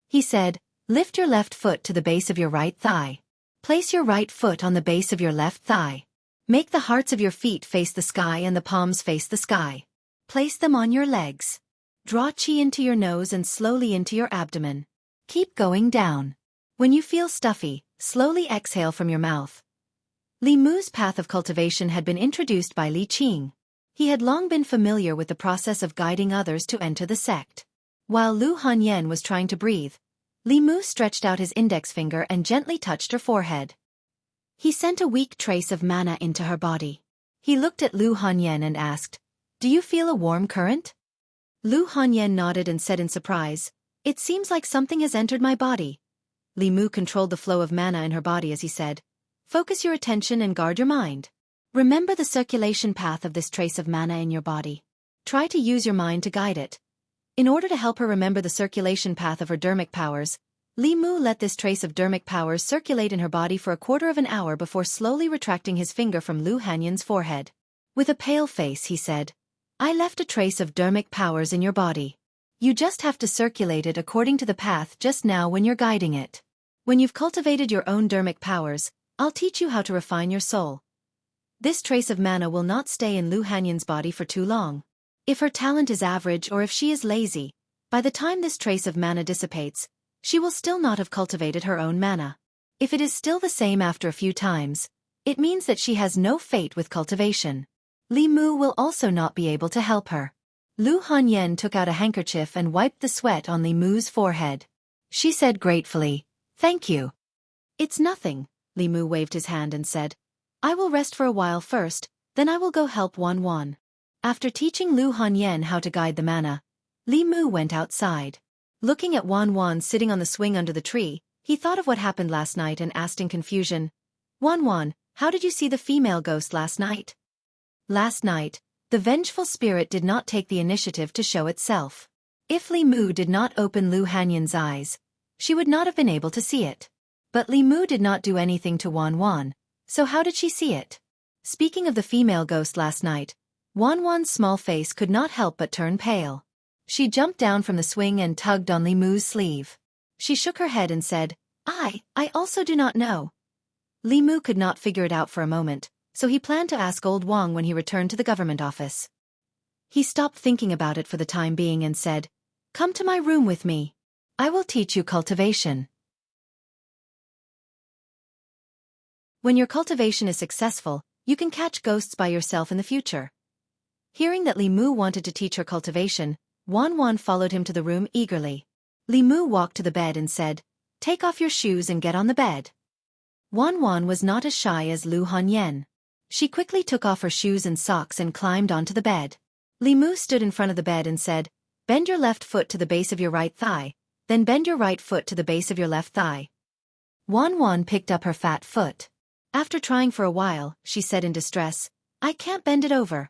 He said, "Lift your left foot to the base of your right thigh. Place your right foot on the base of your left thigh. Make the hearts of your feet face the sky and the palms face the sky. Place them on your legs. Draw qi into your nose and slowly into your abdomen. Keep going down. When you feel stuffy, slowly exhale from your mouth." Li Mu's path of cultivation had been introduced by Li Qing. He had long been familiar with the process of guiding others to enter the sect. While Lu Hanyan was trying to breathe, Li Mu stretched out his index finger and gently touched her forehead. He sent a weak trace of mana into her body. He looked at Lu Hanyan and asked, "Do you feel a warm current?" Lu Hanyan nodded and said in surprise, "It seems like something has entered my body." Li Mu controlled the flow of mana in her body as he said, "Focus your attention and guard your mind. Remember the circulation path of this trace of mana in your body. Try to use your mind to guide it." In order to help her remember the circulation path of her dermic powers, Li Mu let this trace of dermic powers circulate in her body for a quarter of an hour before slowly retracting his finger from Lu Hanyan's forehead. With a pale face he said, "I left a trace of dermic powers in your body. You just have to circulate it according to the path just now when you're guiding it. When you've cultivated your own dermic powers, I'll teach you how to refine your soul." This trace of mana will not stay in Lu Hanyan's body for too long. If her talent is average or if she is lazy, by the time this trace of mana dissipates, she will still not have cultivated her own mana. If it is still the same after a few times, it means that she has no fate with cultivation. Li Mu will also not be able to help her. Lu Hanyan took out a handkerchief and wiped the sweat on Li Mu's forehead. She said gratefully, "Thank you." "It's nothing," Li Mu waved his hand and said, "I will rest for a while first, then I will go help Wan Wan." After teaching Lu Hanyan how to guide the mana, Li Mu went outside. Looking at Wan Wan sitting on the swing under the tree, he thought of what happened last night and asked in confusion, "Wan Wan, how did you see the female ghost last night?" Last night, the vengeful spirit did not take the initiative to show itself. If Li Mu did not open Lu Hanyan's eyes, she would not have been able to see it. But Li Mu did not do anything to Wan Wan, so how did she see it? Speaking of the female ghost last night, Wan Wan's small face could not help but turn pale. She jumped down from the swing and tugged on Li Mu's sleeve. She shook her head and said, I also do not know." Li Mu could not figure it out for a moment, so he planned to ask old Wang when he returned to the government office. He stopped thinking about it for the time being and said, "Come to my room with me. I will teach you cultivation." When your cultivation is successful, you can catch ghosts by yourself in the future. Hearing that Li Mu wanted to teach her cultivation, Wan Wan followed him to the room eagerly. Li Mu walked to the bed and said, "Take off your shoes and get on the bed." Wan Wan was not as shy as Lu Hanyan. She quickly took off her shoes and socks and climbed onto the bed. Li Mu stood in front of the bed and said, "Bend your left foot to the base of your right thigh, then bend your right foot to the base of your left thigh." Wan Wan picked up her fat foot. After trying for a while, she said in distress, "I can't bend it over."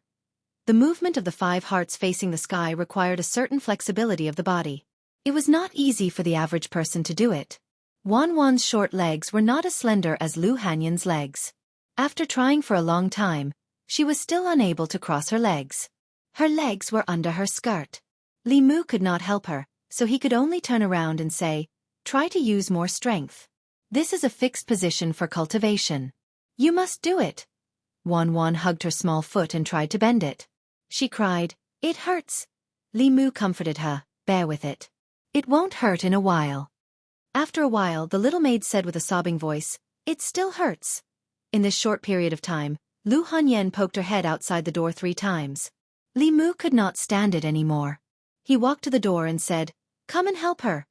The movement of the 5 hearts facing the sky required a certain flexibility of the body. It was not easy for the average person to do it. Wan Wan's short legs were not as slender as Lu Hanyan's legs. After trying for a long time, she was still unable to cross her legs. Her legs were under her skirt. Li Mu could not help her, so he could only turn around and say, "Try to use more strength. This is a fixed position for cultivation. You must do it." Wan Wan hugged her small foot and tried to bend it. She cried, "It hurts." Li Mu comforted her, "Bear with it. It won't hurt in a while." After a while, the little maid said with a sobbing voice, "It still hurts." In this short period of time, Lu Hanyan poked her head outside the door 3 times. Li Mu could not stand it anymore. He walked to the door and said, "Come and help her."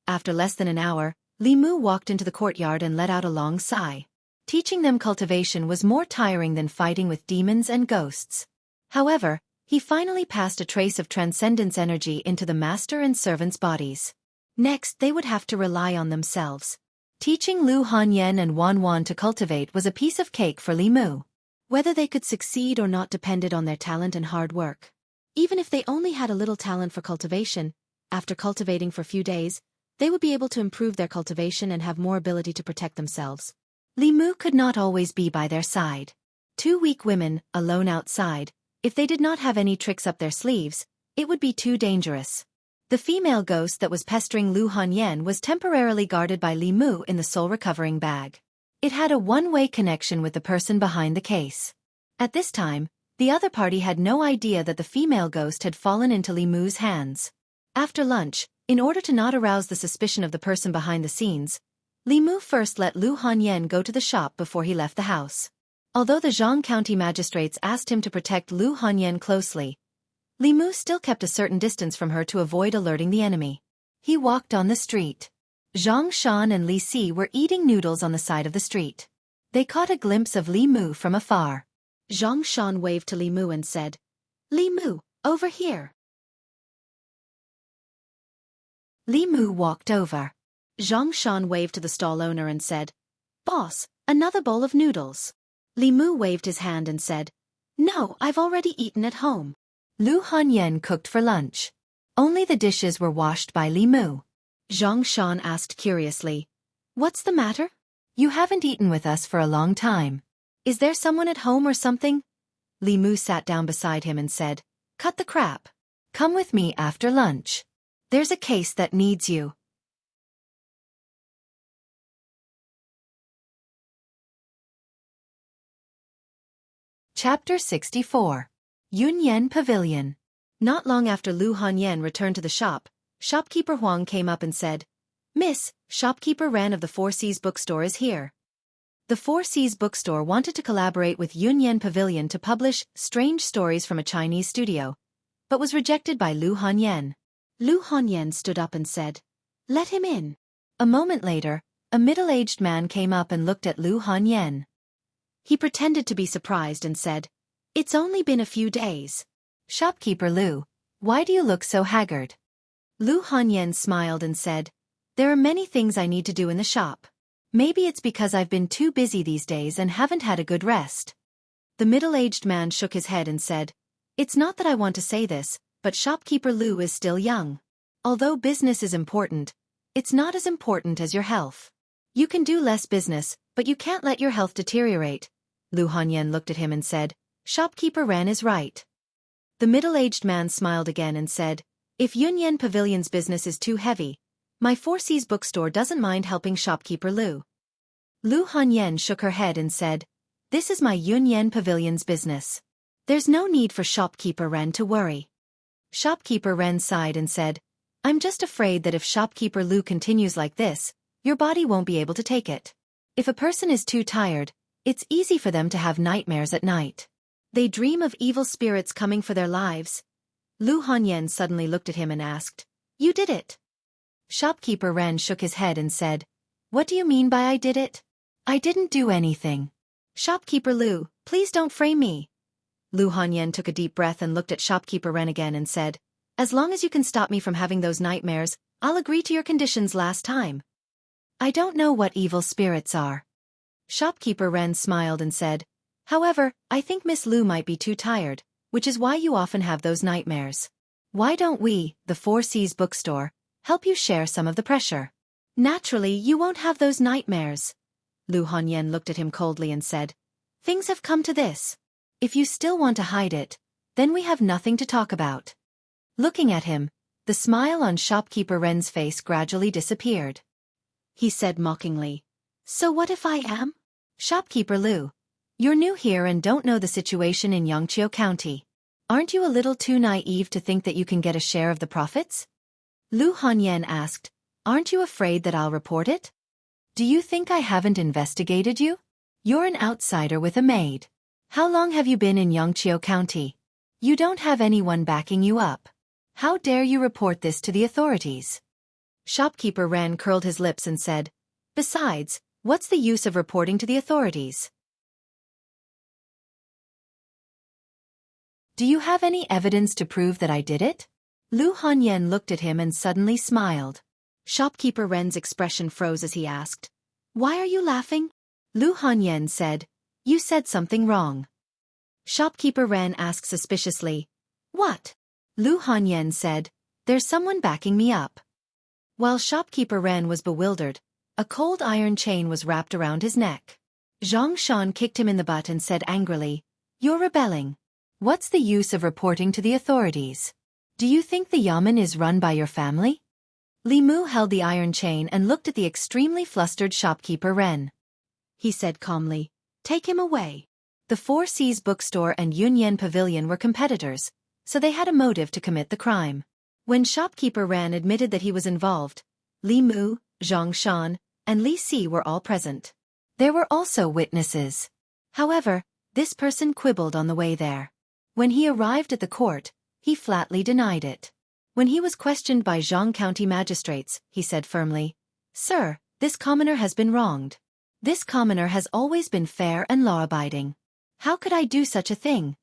After less than an hour, Li Mu walked into the courtyard and let out a long sigh. Teaching them cultivation was more tiring than fighting with demons and ghosts. However, he finally passed a trace of transcendence energy into the master and servant's bodies. Next, they would have to rely on themselves. Teaching Lu Hanyan and Wan Wan to cultivate was a piece of cake for Li Mu. Whether they could succeed or not depended on their talent and hard work. Even if they only had a little talent for cultivation, after cultivating for a few days, they would be able to improve their cultivation and have more ability to protect themselves. Li Mu could not always be by their side. 2 weak women, alone outside, if they did not have any tricks up their sleeves, it would be too dangerous. The female ghost that was pestering Lu Hanyan was temporarily guarded by Li Mu in the soul recovering bag. It had a one-way connection with the person behind the case. At this time, the other party had no idea that the female ghost had fallen into Li Mu's hands. After lunch, in order to not arouse the suspicion of the person behind the scenes, Li Mu first let Lu Hanyan go to the shop before he left the house. Although the Jianghu County magistrates asked him to protect Lu Hanyan closely, Li Mu still kept a certain distance from her to avoid alerting the enemy. He walked on the street. Zhang Shan and Li Si were eating noodles on the side of the street. They caught a glimpse of Li Mu from afar. Zhang Shan waved to Li Mu and said, "Li Mu, over here." Li Mu walked over. Zhang Shan waved to the stall owner and said, "Boss, another bowl of noodles." Li Mu waved his hand and said, "No, I've already eaten at home." Lu Hanyan cooked for lunch. Only the dishes were washed by Li Mu. Zhang Shan asked curiously, "What's the matter? You haven't eaten with us for a long time. Is there someone at home or something?" Li Mu sat down beside him and said, "Cut the crap. Come with me after lunch. There's a case that needs you." Chapter 64. Yunyan Pavilion. Not long after Lu Hanyan returned to the shop, shopkeeper Huang came up and said, "Miss, shopkeeper Ran of the Four Seas bookstore is here." The Four Seas bookstore wanted to collaborate with Yunyan Pavilion to publish strange stories from a Chinese studio, but was rejected by Lu Hanyan. Lu Hanyan stood up and said, "Let him in." A moment later, a middle-aged man came up and looked at Lu Hanyan. He pretended to be surprised and said, "It's only been a few days." "Shopkeeper Lu, why do you look so haggard?" Lu Hanyan smiled and said, "There are many things I need to do in the shop. Maybe it's because I've been too busy these days and haven't had a good rest." The middle-aged man shook his head and said, "It's not that I want to say this, but shopkeeper Lu is still young. Although business is important, it's not as important as your health. You can do less business, but you can't let your health deteriorate." Lu Hanyan looked at him and said, "Shopkeeper Ran is right." The middle-aged man smiled again and said, "If Yunyan Pavilion's business is too heavy, my Four Seas bookstore doesn't mind helping shopkeeper Lu." Lu Hanyan shook her head and said, This is my Yunyan Pavilion's business. There's no need for Shopkeeper Ren to worry. Shopkeeper Ren sighed and said, I'm just afraid that if Shopkeeper Lu continues like this, your body won't be able to take it. If a person is too tired, it's easy for them to have nightmares at night. They dream of evil spirits coming for their lives. Lu Hanyan suddenly looked at him and asked, You did it? Shopkeeper Ren shook his head and said, What do you mean by I did it? I didn't do anything. Shopkeeper Lu, please don't frame me. Lu Hanyan took a deep breath and looked at Shopkeeper Ren again and said, As long as you can stop me from having those nightmares, I'll agree to your conditions last time. I don't know what evil spirits are. Shopkeeper Ren smiled and said, However, I think Miss Lu might be too tired, which is why you often have those nightmares. Why don't we, the Four Seas bookstore, help you share some of the pressure? Naturally, you won't have those nightmares. Lu Hanyan looked at him coldly and said, Things have come to this. If you still want to hide it, then we have nothing to talk about. Looking at him, the smile on Shopkeeper Ren's face gradually disappeared. He said mockingly, So what if I am? Shopkeeper Lu, you're new here and don't know the situation in Xianxia County. Aren't you a little too naive to think that you can get a share of the profits? Lu Hanyan asked, Aren't you afraid that I'll report it? Do you think I haven't investigated you? You're an outsider with a maid. How long have you been in Xianxia County? You don't have anyone backing you up. How dare you report this to the authorities? Shopkeeper Ren curled his lips and said, Besides, what's the use of reporting to the authorities? Do you have any evidence to prove that I did it? Lu Hanyan looked at him and suddenly smiled. Shopkeeper Ren's expression froze as he asked, Why are you laughing? Lu Hanyan said, You said something wrong. Shopkeeper Ren asked suspiciously, What? Lu Hanyan said, There's someone backing me up. While Shopkeeper Ren was bewildered, a cold iron chain was wrapped around his neck. Xianxia kicked him in the butt and said angrily, You're rebelling. What's the use of reporting to the authorities? Do you think the yamen is run by your family? Li Mu held the iron chain and looked at the extremely flustered Shopkeeper Ren. He said calmly, Take him away. The Four Seas bookstore and Yunyan Pavilion were competitors, so they had a motive to commit the crime. When Shopkeeper Ren admitted that he was involved, Li Mu, Xianxia, and Li Si were all present. There were also witnesses. However, this person quibbled on the way there. When he arrived at the court, he flatly denied it. When he was questioned by Jianghu County magistrates, he said firmly, Sir, this commoner has been wronged. This commoner has always been fair and law-abiding. How could I do such a thing?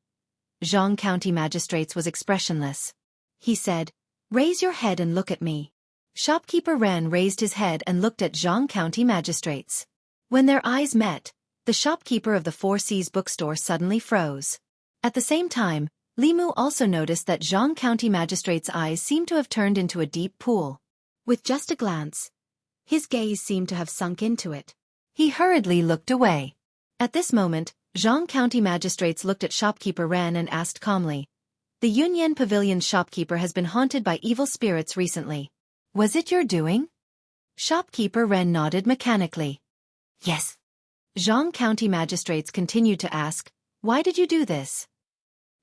Jianghu County magistrates was expressionless. He said, Raise your head and look at me. Shopkeeper Ren raised his head and looked at Jianghu County magistrates. When their eyes met, the shopkeeper of the Four Seas bookstore suddenly froze. At the same time, Li Mu also noticed that Jianghu County magistrate's eyes seemed to have turned into a deep pool. With just a glance, his gaze seemed to have sunk into it. He hurriedly looked away. At this moment, Jianghu County magistrates looked at Shopkeeper Ren and asked calmly, The Yunyan Pavilion's shopkeeper has been haunted by evil spirits recently. Was it your doing? Shopkeeper Ren nodded mechanically. Yes. Jianghu County magistrates continued to ask, Why did you do this?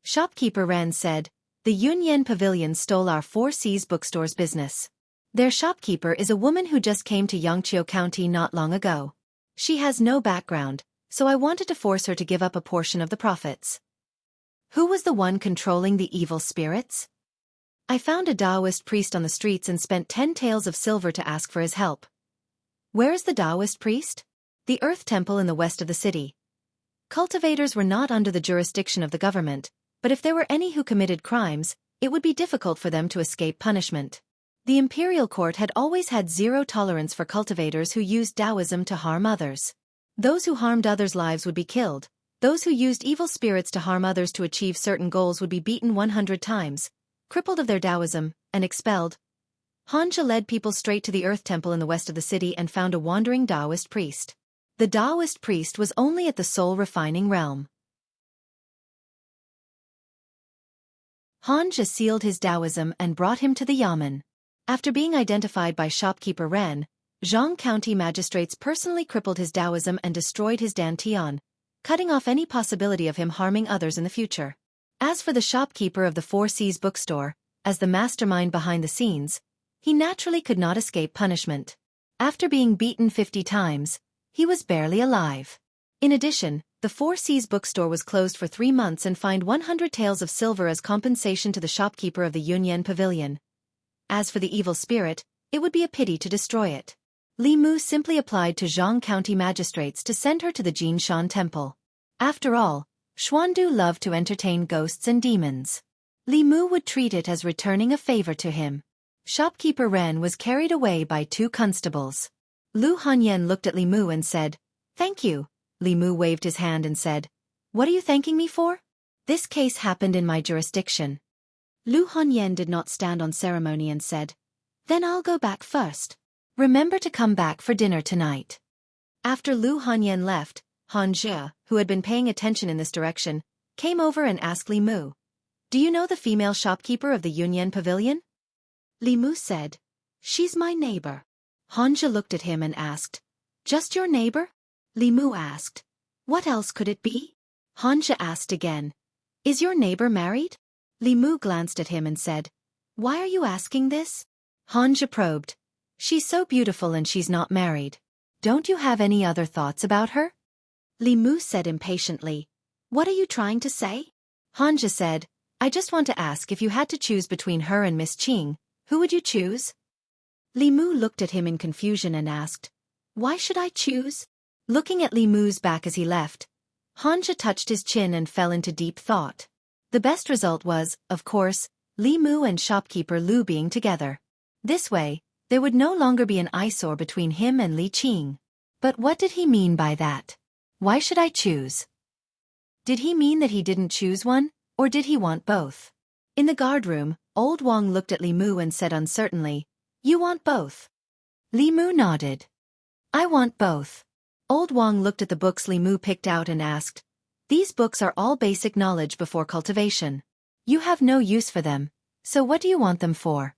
Shopkeeper Ren said, The Yunyan Pavilion stole our Four Seas bookstore's business. Their shopkeeper is a woman who just came to Xianxia County not long ago. She has no background, so I wanted to force her to give up a portion of the profits. Who was the one controlling the evil spirits? I found a Taoist priest on the streets and spent 10 taels of silver to ask for his help. Where is the Taoist priest? The Earth Temple in the west of the city. Cultivators were not under the jurisdiction of the government, but if there were any who committed crimes, it would be difficult for them to escape punishment. The imperial court had always had zero tolerance for cultivators who used Taoism to harm others. Those who harmed others' lives would be killed. Those who used evil spirits to harm others to achieve certain goals would be beaten 100 times, crippled of their Taoism, and expelled. Hanja led people straight to the Earth Temple in the west of the city and found a wandering Taoist priest. The Taoist priest was only at the soul-refining realm. Hanja sealed his Taoism and brought him to the yamen. After being identified by Shopkeeper Ren, Jianghu County magistrates personally crippled his Taoism and destroyed his dantian, cutting off any possibility of him harming others in the future. As for the shopkeeper of the Four Seas bookstore, as the mastermind behind the scenes, he naturally could not escape punishment. After being beaten 50 times, he was barely alive. In addition, the Four Seas bookstore was closed for 3 months and fined 100 taels of silver as compensation to the shopkeeper of the Yunyan pavilion. As for the evil spirit, it would be a pity to destroy it. Li Mu simply applied to Jianghu County magistrates to send her to the Jinshan temple. After all, Xuandu loved to entertain ghosts and demons. Li Mu would treat it as returning a favor to him. Shopkeeper Ren was carried away by 2 constables. Lu Hanyan looked at Li Mu and said, "Thank you." Li Mu waved his hand and said, "What are you thanking me for? This case happened in my jurisdiction." Lu Hanyan did not stand on ceremony and said, "Then I'll go back first. Remember to come back for dinner tonight." After Lu Hanyan left, Xianxia, who had been paying attention in this direction, came over and asked Li Mu, "Do you know the female shopkeeper of the Yunyan pavilion?" Li Mu said, "She's my neighbor." Xianxia looked at him and asked, "Just your neighbor?" Li Mu asked, "What else could it be?" Xianxia asked again, "Is your neighbor married?" Li Mu glanced at him and said, "Why are you asking this?" Xianxia probed, "She's so beautiful and she's not married. Don't you have any other thoughts about her?" Li Mu said impatiently, "What are you trying to say?" Xianxia said, "I just want to ask if you had to choose between her and Miss Qing, who would you choose?" Li Mu looked at him in confusion and asked, "Why should I choose?" Looking at Li Mu's back as he left, Xianxia touched his chin and fell into deep thought. The best result was, of course, Li Mu and shopkeeper Lu being together. This way, there would no longer be an eyesore between him and Li Qing. But what did he mean by that? Why should I choose? Did he mean that he didn't choose one, or did he want both? In the guardroom, old Wang looked at Li Mu and said uncertainly, "You want both?" Li Mu nodded. "I want both." Old Wang looked at the books Li Mu picked out and asked, "These books are all basic knowledge before cultivation. You have no use for them, so what do you want them for?"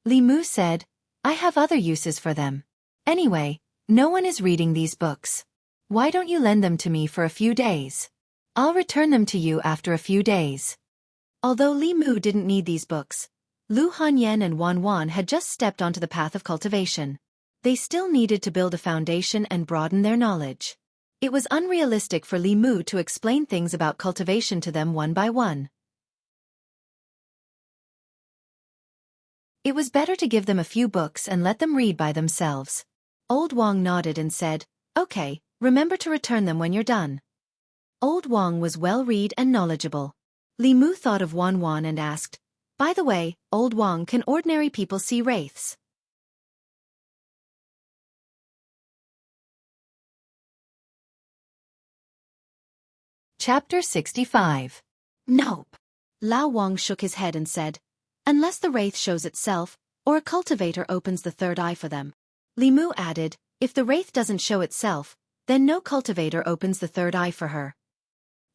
Li Mu said, "I have other uses for them. Anyway, no one is reading these books. Why don't you lend them to me for a few days? I'll return them to you after a few days." Although Li Mu didn't need these books, Lu Hanyan and Wan Wan had just stepped onto the path of cultivation. They still needed to build a foundation and broaden their knowledge. It was unrealistic for Li Mu to explain things about cultivation to them one by one. It was better to give them a few books and let them read by themselves. Old Wang nodded and said, "Okay, remember to return them when you're done." Old Wang was well-read and knowledgeable. Li Mu thought of Wan Wan and asked, "By the way, Old Wang, can ordinary people see wraiths?" Chapter 65. Nope. Lao Wang shook his head and said, "Unless the wraith shows itself, or a cultivator opens the third eye for them." Li Mu added, "If the wraith doesn't show itself, then no cultivator opens the third eye for her."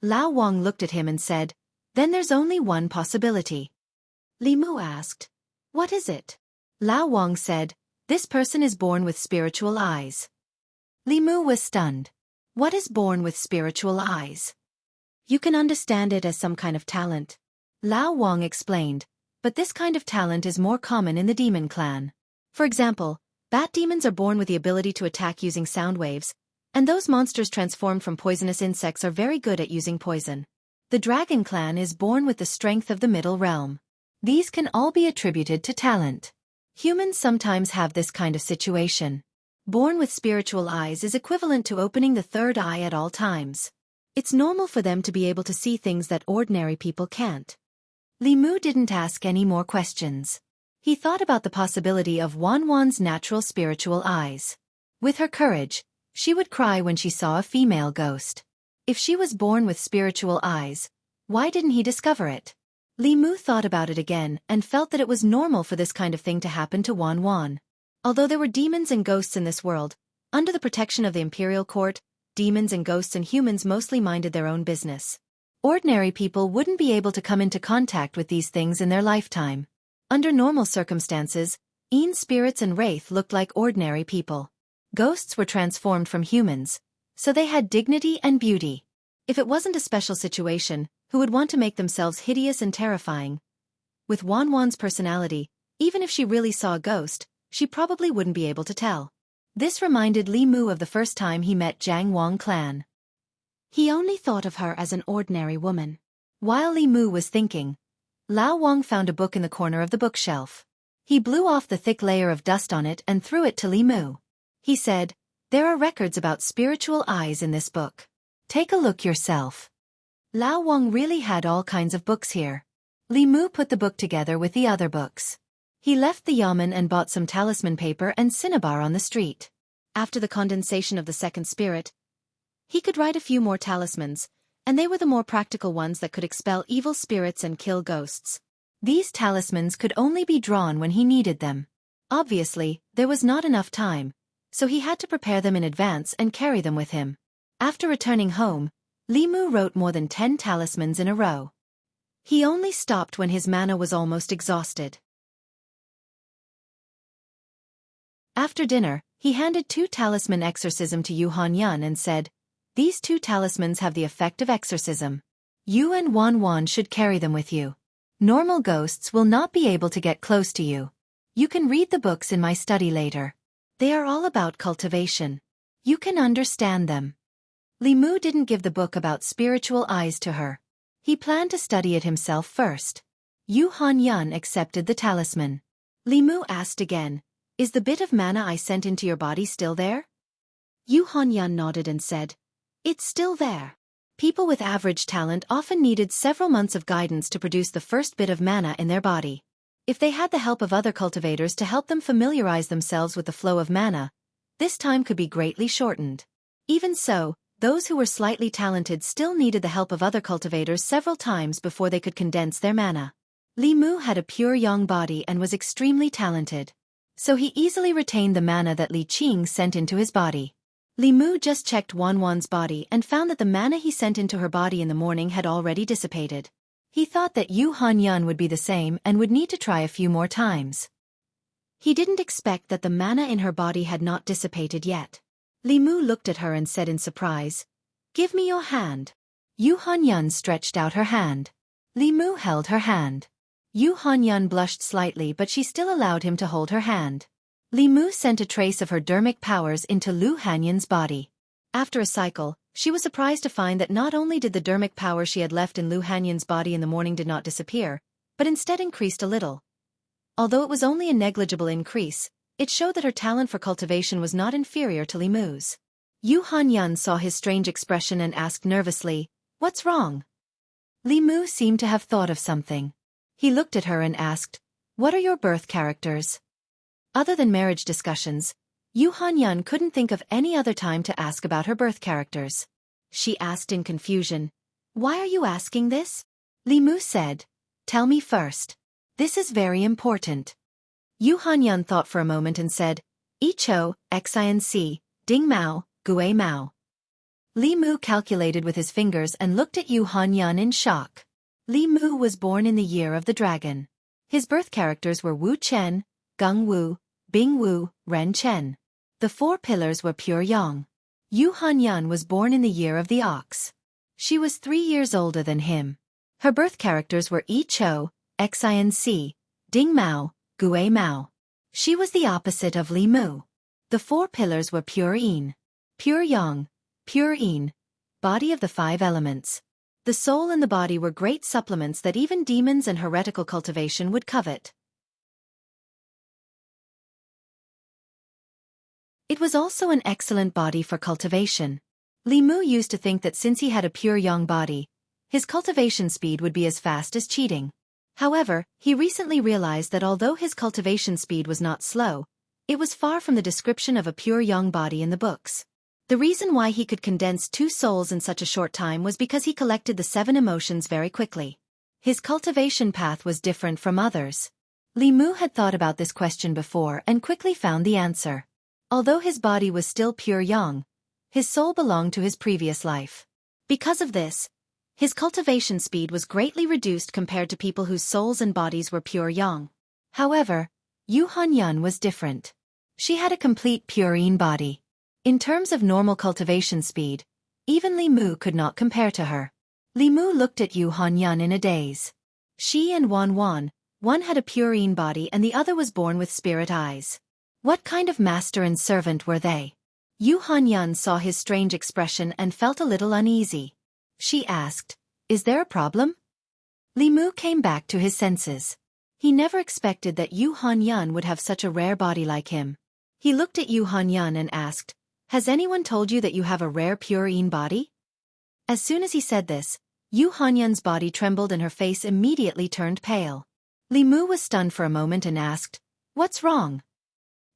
Lao Wang looked at him and said, "Then there's only one possibility." Li Mu asked, "What is it?" Lao Wang said, "This person is born with spiritual eyes." Li Mu was stunned. What is born with spiritual eyes? You can understand it as some kind of talent. Lao Wang explained, but this kind of talent is more common in the demon clan. For example, bat demons are born with the ability to attack using sound waves, and those monsters transformed from poisonous insects are very good at using poison. The dragon clan is born with the strength of the middle realm. These can all be attributed to talent. Humans sometimes have this kind of situation. Born with spiritual eyes is equivalent to opening the third eye at all times. It's normal for them to be able to see things that ordinary people can't. Li Mu didn't ask any more questions. He thought about the possibility of Wan Wan's natural spiritual eyes. With her courage, she would cry when she saw a female ghost. If she was born with spiritual eyes, why didn't he discover it? Li Mu thought about it again and felt that it was normal for this kind of thing to happen to Wan Wan. Although there were demons and ghosts in this world, under the protection of the imperial court, demons and ghosts and humans mostly minded their own business. Ordinary people wouldn't be able to come into contact with these things in their lifetime. Under normal circumstances, Een spirits and wraith looked like ordinary people. Ghosts were transformed from humans, so they had dignity and beauty. If it wasn't a special situation, who would want to make themselves hideous and terrifying? With Wan Wan's personality, even if she really saw a ghost, she probably wouldn't be able to tell. This reminded Li Mu of the first time he met Jiang Wang clan. He only thought of her as an ordinary woman. While Li Mu was thinking, Lao Wang found a book in the corner of the bookshelf. He blew off the thick layer of dust on it and threw it to Li Mu. He said, "There are records about spiritual eyes in this book. Take a look yourself." Lao Wang really had all kinds of books here. Li Mu put the book together with the other books. He left the yamen and bought some talisman paper and cinnabar on the street. After the condensation of the second spirit, he could write a few more talismans, and they were the more practical ones that could expel evil spirits and kill ghosts. These talismans could only be drawn when he needed them. Obviously, there was not enough time, so he had to prepare them in advance and carry them with him. After returning home, Li Mu wrote more than 10 talismans in a row. He only stopped when his mana was almost exhausted. After dinner, he handed 2 talisman exorcism to Yu Hanyun and said, "These 2 talismans have the effect of exorcism. You and Wan Wan should carry them with you. Normal ghosts will not be able to get close to you. You can read the books in my study later. They are all about cultivation. You can understand them." Li Mu didn't give the book about spiritual eyes to her. He planned to study it himself first. Yu Hanyun accepted the talisman. Li Mu asked again, "Is the bit of mana I sent into your body still there?" Yu Hanyun nodded and said, "It's still there." People with average talent often needed several months of guidance to produce the first bit of mana in their body. If they had the help of other cultivators to help them familiarize themselves with the flow of mana, this time could be greatly shortened. Even so, those who were slightly talented still needed the help of other cultivators several times before they could condense their mana. Li Mu had a pure yang body and was extremely talented, so he easily retained the mana that Li Qing sent into his body. Li Mu just checked Wan Wan's body and found that the mana he sent into her body in the morning had already dissipated. He thought that Yu Hanyun would be the same and would need to try a few more times. He didn't expect that the mana in her body had not dissipated yet. Li Mu looked at her and said in surprise, "Give me your hand." Yu Hanyun stretched out her hand. Li Mu held her hand. Yu Hanyun blushed slightly, but she still allowed him to hold her hand. Li Mu sent a trace of her dermic powers into Lu Hanyun's body. After a cycle, she was surprised to find that not only did the dermic power she had left in Lu Hanyun's body in the morning did not disappear, but instead increased a little. Although it was only a negligible increase, it showed that her talent for cultivation was not inferior to Li Mu's. Yu Hanyun saw his strange expression and asked nervously, "What's wrong?" Li Mu seemed to have thought of something. He looked at her and asked, "What are your birth characters?" Other than marriage discussions, Yu Hanyun couldn't think of any other time to ask about her birth characters. She asked in confusion, "Why are you asking this?" Li Mu said, "Tell me first. This is very important." Yu Hanyun thought for a moment and said, "Ichou, Xianxia, Ding Mao, Gue Mao." Li Mu calculated with his fingers and looked at Yu Hanyun in shock. Li Mu was born in the year of the dragon. His birth characters were Wu Chen, Gung Wu, Bing Wu, Ren Chen. The 4 pillars were pure yang. Yu Hanyun was born in the year of the ox. She was 3 years older than him. Her birth characters were Ichou, Xianxia, Ding Mao, Gue Mao. She was the opposite of Li Mu. The 4 pillars were pure yin. Pure yang, pure yin, body of the 5 elements. The soul and the body were great supplements that even demons and heretical cultivation would covet. It was also an excellent body for cultivation. Li Mu used to think that since he had a pure yang body, his cultivation speed would be as fast as cheating. However, he recently realized that although his cultivation speed was not slow, it was far from the description of a pure yang body in the books. The reason why he could condense 2 souls in such a short time was because he collected the 7 emotions very quickly. His cultivation path was different from others. Li Mu had thought about this question before and quickly found the answer. Although his body was still pure yang, his soul belonged to his previous life. Because of this, his cultivation speed was greatly reduced compared to people whose souls and bodies were pure yang. However, Yu Hanyun was different. She had a complete pure yin body. In terms of normal cultivation speed, Even Li Mu could not compare to her. Li Mu looked at Yu Hanyun in a daze. She and Wan, one had a purine body and the other was born with spirit eyes. What kind of master and servant were they? Yu Hanyun saw his strange expression and felt a little uneasy. She asked, "Is there a problem?" Li Mu came back to his senses. He never expected that Yu Hanyun would have such a rare body like him. He looked at Yu Hanyun and asked, "Has anyone told you that you have a rare purine body?" As soon as he said this, Yu Hanyun's body trembled and her face immediately turned pale. Li Mu was stunned for a moment and asked, "What's wrong?"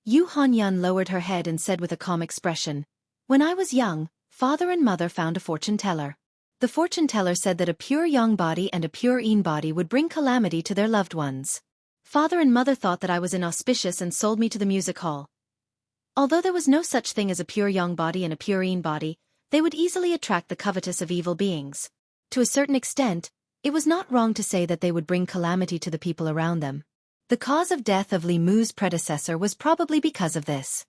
Yu Hanyun lowered her head and said with a calm expression, "When I was young, father and mother found a fortune teller. The fortune teller said that a pure young body and a purine body would bring calamity to their loved ones. Father and mother thought that I was inauspicious and sold me to the music hall. Although there was no such thing as a pure young body and a purine body, they would easily attract the covetous of evil beings. To a certain extent, it was not wrong to say that they would bring calamity to the people around them. The cause of death of Li Mu's predecessor was probably because of this."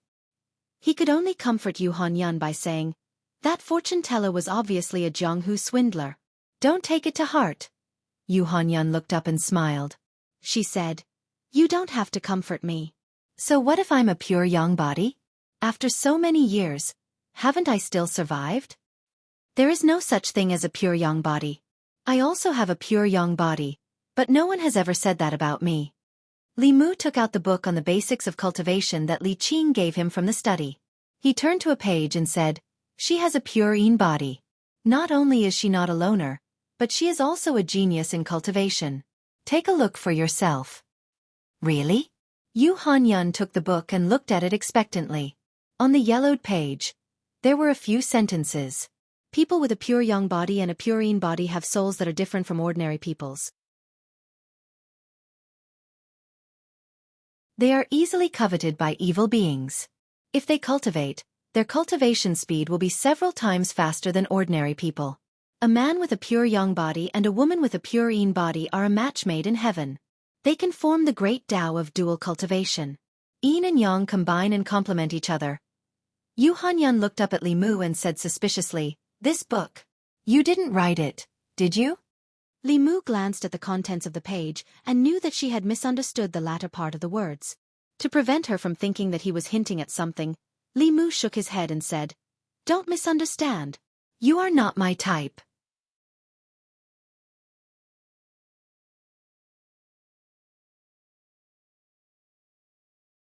He could only comfort Yu Hanyun by saying, "That fortune teller was obviously a Jianghu swindler. Don't take it to heart." Yu Hanyun looked up and smiled. She said, "You don't have to comfort me. So what if I'm a pure young body? After so many years, haven't I still survived? There is no such thing as a pure young body. I also have a pure young body, but no one has ever said that about me." Li Mu took out the book on the basics of cultivation that Li Qing gave him from the study. He turned to a page and said, "She has a purine body. Not only is she not a loner, but she is also a genius in cultivation. Take a look for yourself." "Really?" Yu Hanyun took the book and looked at it expectantly. On the yellowed page, there were a few sentences. "People with a pure young body and a purine body have souls that are different from ordinary people's. They are easily coveted by evil beings. If they cultivate, their cultivation speed will be several times faster than ordinary people. A man with a pure young body and a woman with a purine body are a match made in heaven. They can form the great Tao of dual cultivation. Yin and yang combine and complement each other." Yu Hanyun looked up at Li Mu and said suspiciously, "This book. You didn't write it, did you?" Li Mu glanced at the contents of the page and knew that she had misunderstood the latter part of the words. To prevent her from thinking that he was hinting at something, Li Mu shook his head and said, "Don't misunderstand. You are not my type."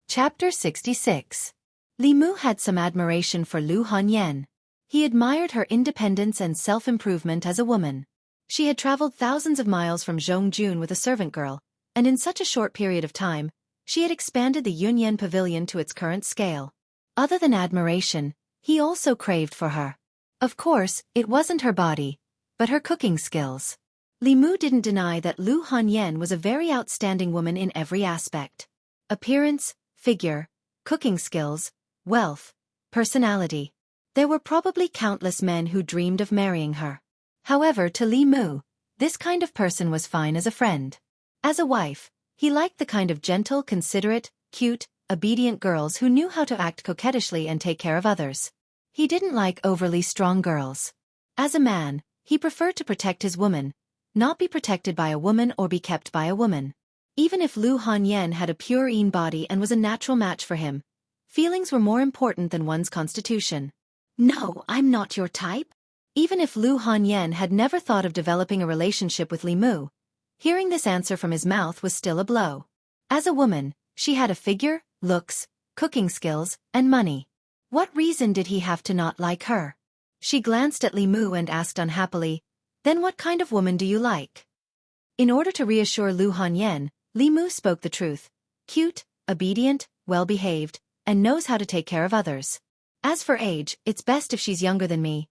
Chapter 66. Li Mu had some admiration for Lu Hanyun. He admired her independence and self-improvement as a woman. She had traveled thousands of miles from Zhongjun with a servant girl, and in such a short period of time, she had expanded the Yunyan pavilion to its current scale. Other than admiration, he also craved for her. Of course, it wasn't her body, but her cooking skills. Li Mu didn't deny that Lu Hanyun was a very outstanding woman in every aspect. Appearance, figure, cooking skills, wealth, personality. There were probably countless men who dreamed of marrying her. However, to Li Mu, this kind of person was fine as a friend. As a wife, he liked the kind of gentle, considerate, cute, obedient girls who knew how to act coquettishly and take care of others. He didn't like overly strong girls. As a man, he preferred to protect his woman, not be protected by a woman or be kept by a woman. Even if Lu Hanyun had a purine body and was a natural match for him, feelings were more important than one's constitution. "No, I'm not your type." Even if Lu Hanyun had never thought of developing a relationship with Li Mu, hearing this answer from his mouth was still a blow. As a woman, she had a figure, looks, cooking skills, and money. What reason did he have to not like her? She glanced at Li Mu and asked unhappily, "Then what kind of woman do you like?" In order to reassure Lu Hanyun, Li Mu spoke the truth. Cute, obedient, well-behaved, and knows how to take care of others. As for age, it's best if she's younger than me.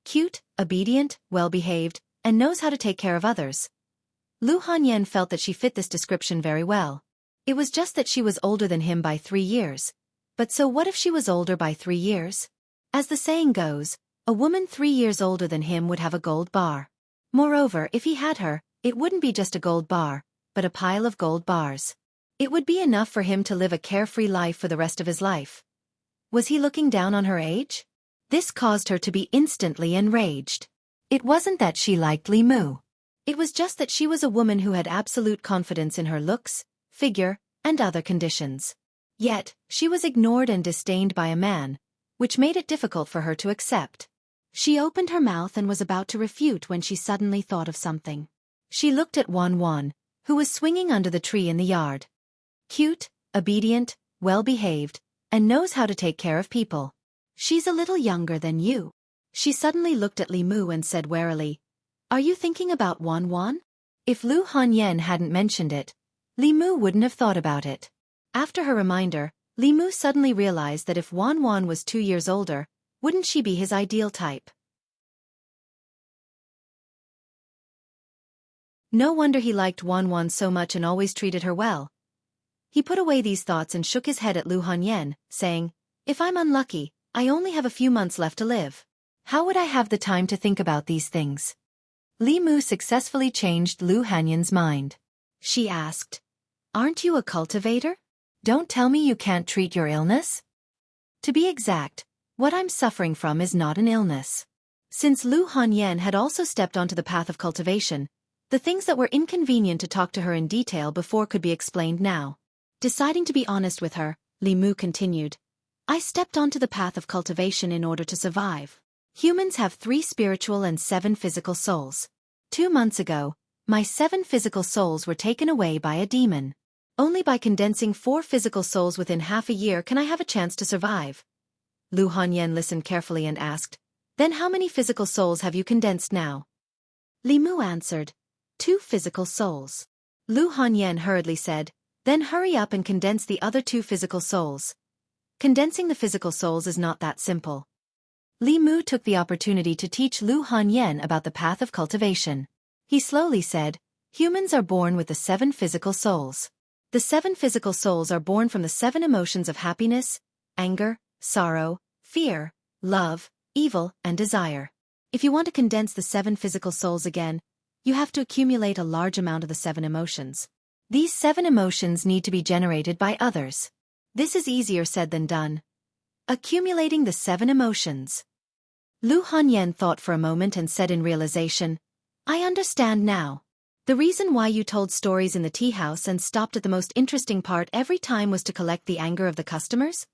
Cute, obedient, well-behaved, and knows how to take care of others. Lu Hanyun felt that she fit this description very well. It was just that she was older than him by 3 years. But so what if she was older by 3 years? As the saying goes, a woman 3 years older than him would have a gold bar. Moreover, if he had her, it wouldn't be just a gold bar, but a pile of gold bars. It would be enough for him to live a carefree life for the rest of his life. Was he looking down on her age? This caused her to be instantly enraged. It wasn't that she liked Li Mu. It was just that she was a woman who had absolute confidence in her looks, figure, and other conditions. Yet, she was ignored and disdained by a man, which made it difficult for her to accept. She opened her mouth and was about to refute when she suddenly thought of something. She looked at Wan Wan, who was swinging under the tree in the yard. Cute, obedient, well-behaved, and knows how to take care of people. She's a little younger than you. She suddenly looked at Li Mu and said warily, "Are you thinking about Wan Wan?" If Lu Hanyan hadn't mentioned it, Li Mu wouldn't have thought about it. After her reminder, Li Mu suddenly realized that if Wan Wan was 2 years older, wouldn't she be his ideal type? No wonder he liked Wan Wan so much and always treated her well. He put away these thoughts and shook his head at Lu Hanyan, saying, "If I'm unlucky, I only have a few months left to live. How would I have the time to think about these things?" Li Mu successfully changed Lu Hanyan's mind. She asked, "Aren't you a cultivator? Don't tell me you can't treat your illness?" To be exact, what I'm suffering from is not an illness. Since Lu Hanyan had also stepped onto the path of cultivation, the things that were inconvenient to talk to her in detail before could be explained now. Deciding to be honest with her, Li Mu continued, "I stepped onto the path of cultivation in order to survive. Humans have 3 spiritual and 7 physical souls. 2 months ago, my 7 physical souls were taken away by a demon. Only by condensing 4 physical souls within half a year can I have a chance to survive." Lu Hanyan listened carefully and asked, "Then how many physical souls have you condensed now?" Li Mu answered, 2 physical souls. Lu Hanyan hurriedly said, "Then hurry up and condense the other 2 physical souls." Condensing the physical souls is not that simple. Li Mu took the opportunity to teach Lu Hanyan about the path of cultivation. He slowly said, "Humans are born with the 7 physical souls. The 7 physical souls are born from the 7 emotions of happiness, anger, sorrow, fear, love, evil, and desire. If you want to condense the 7 physical souls again, you have to accumulate a large amount of the 7 emotions. These 7 emotions need to be generated by others. This is easier said than done. Accumulating the 7 emotions." Lu Hanyan thought for a moment and said in realization, "I understand now. The reason why you told stories in the tea house and stopped at the most interesting part every time was to collect the anger of the customers?"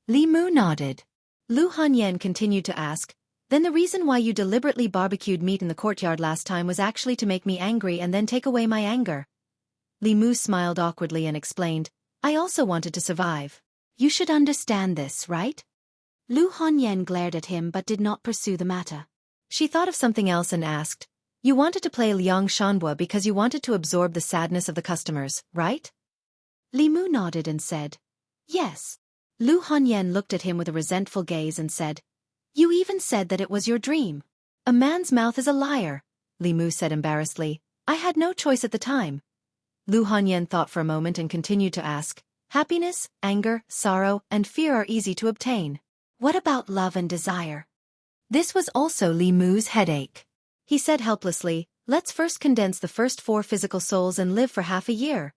Li Mu nodded. Lu Hanyan continued to ask, "Then the reason why you deliberately barbecued meat in the courtyard last time was actually to make me angry and then take away my anger?" Li Mu smiled awkwardly and explained, "I also wanted to survive. You should understand this, right?" Lu Hanyan glared at him but did not pursue the matter. She thought of something else and asked, "You wanted to play Liang Shanhua because you wanted to absorb the sadness of the customers, right?" Li Mu nodded and said, "Yes." Lu Hanyan looked at him with a resentful gaze and said, "You even said that it was your dream." "A man's mouth is a liar," Li Mu said embarrassedly. "I had no choice at the time." Lu Hanyan thought for a moment and continued to ask, "Happiness, anger, sorrow, and fear are easy to obtain. What about love and desire?" This was also Li Mu's headache. He said helplessly, "Let's first condense the first 4 physical souls and live for half a year."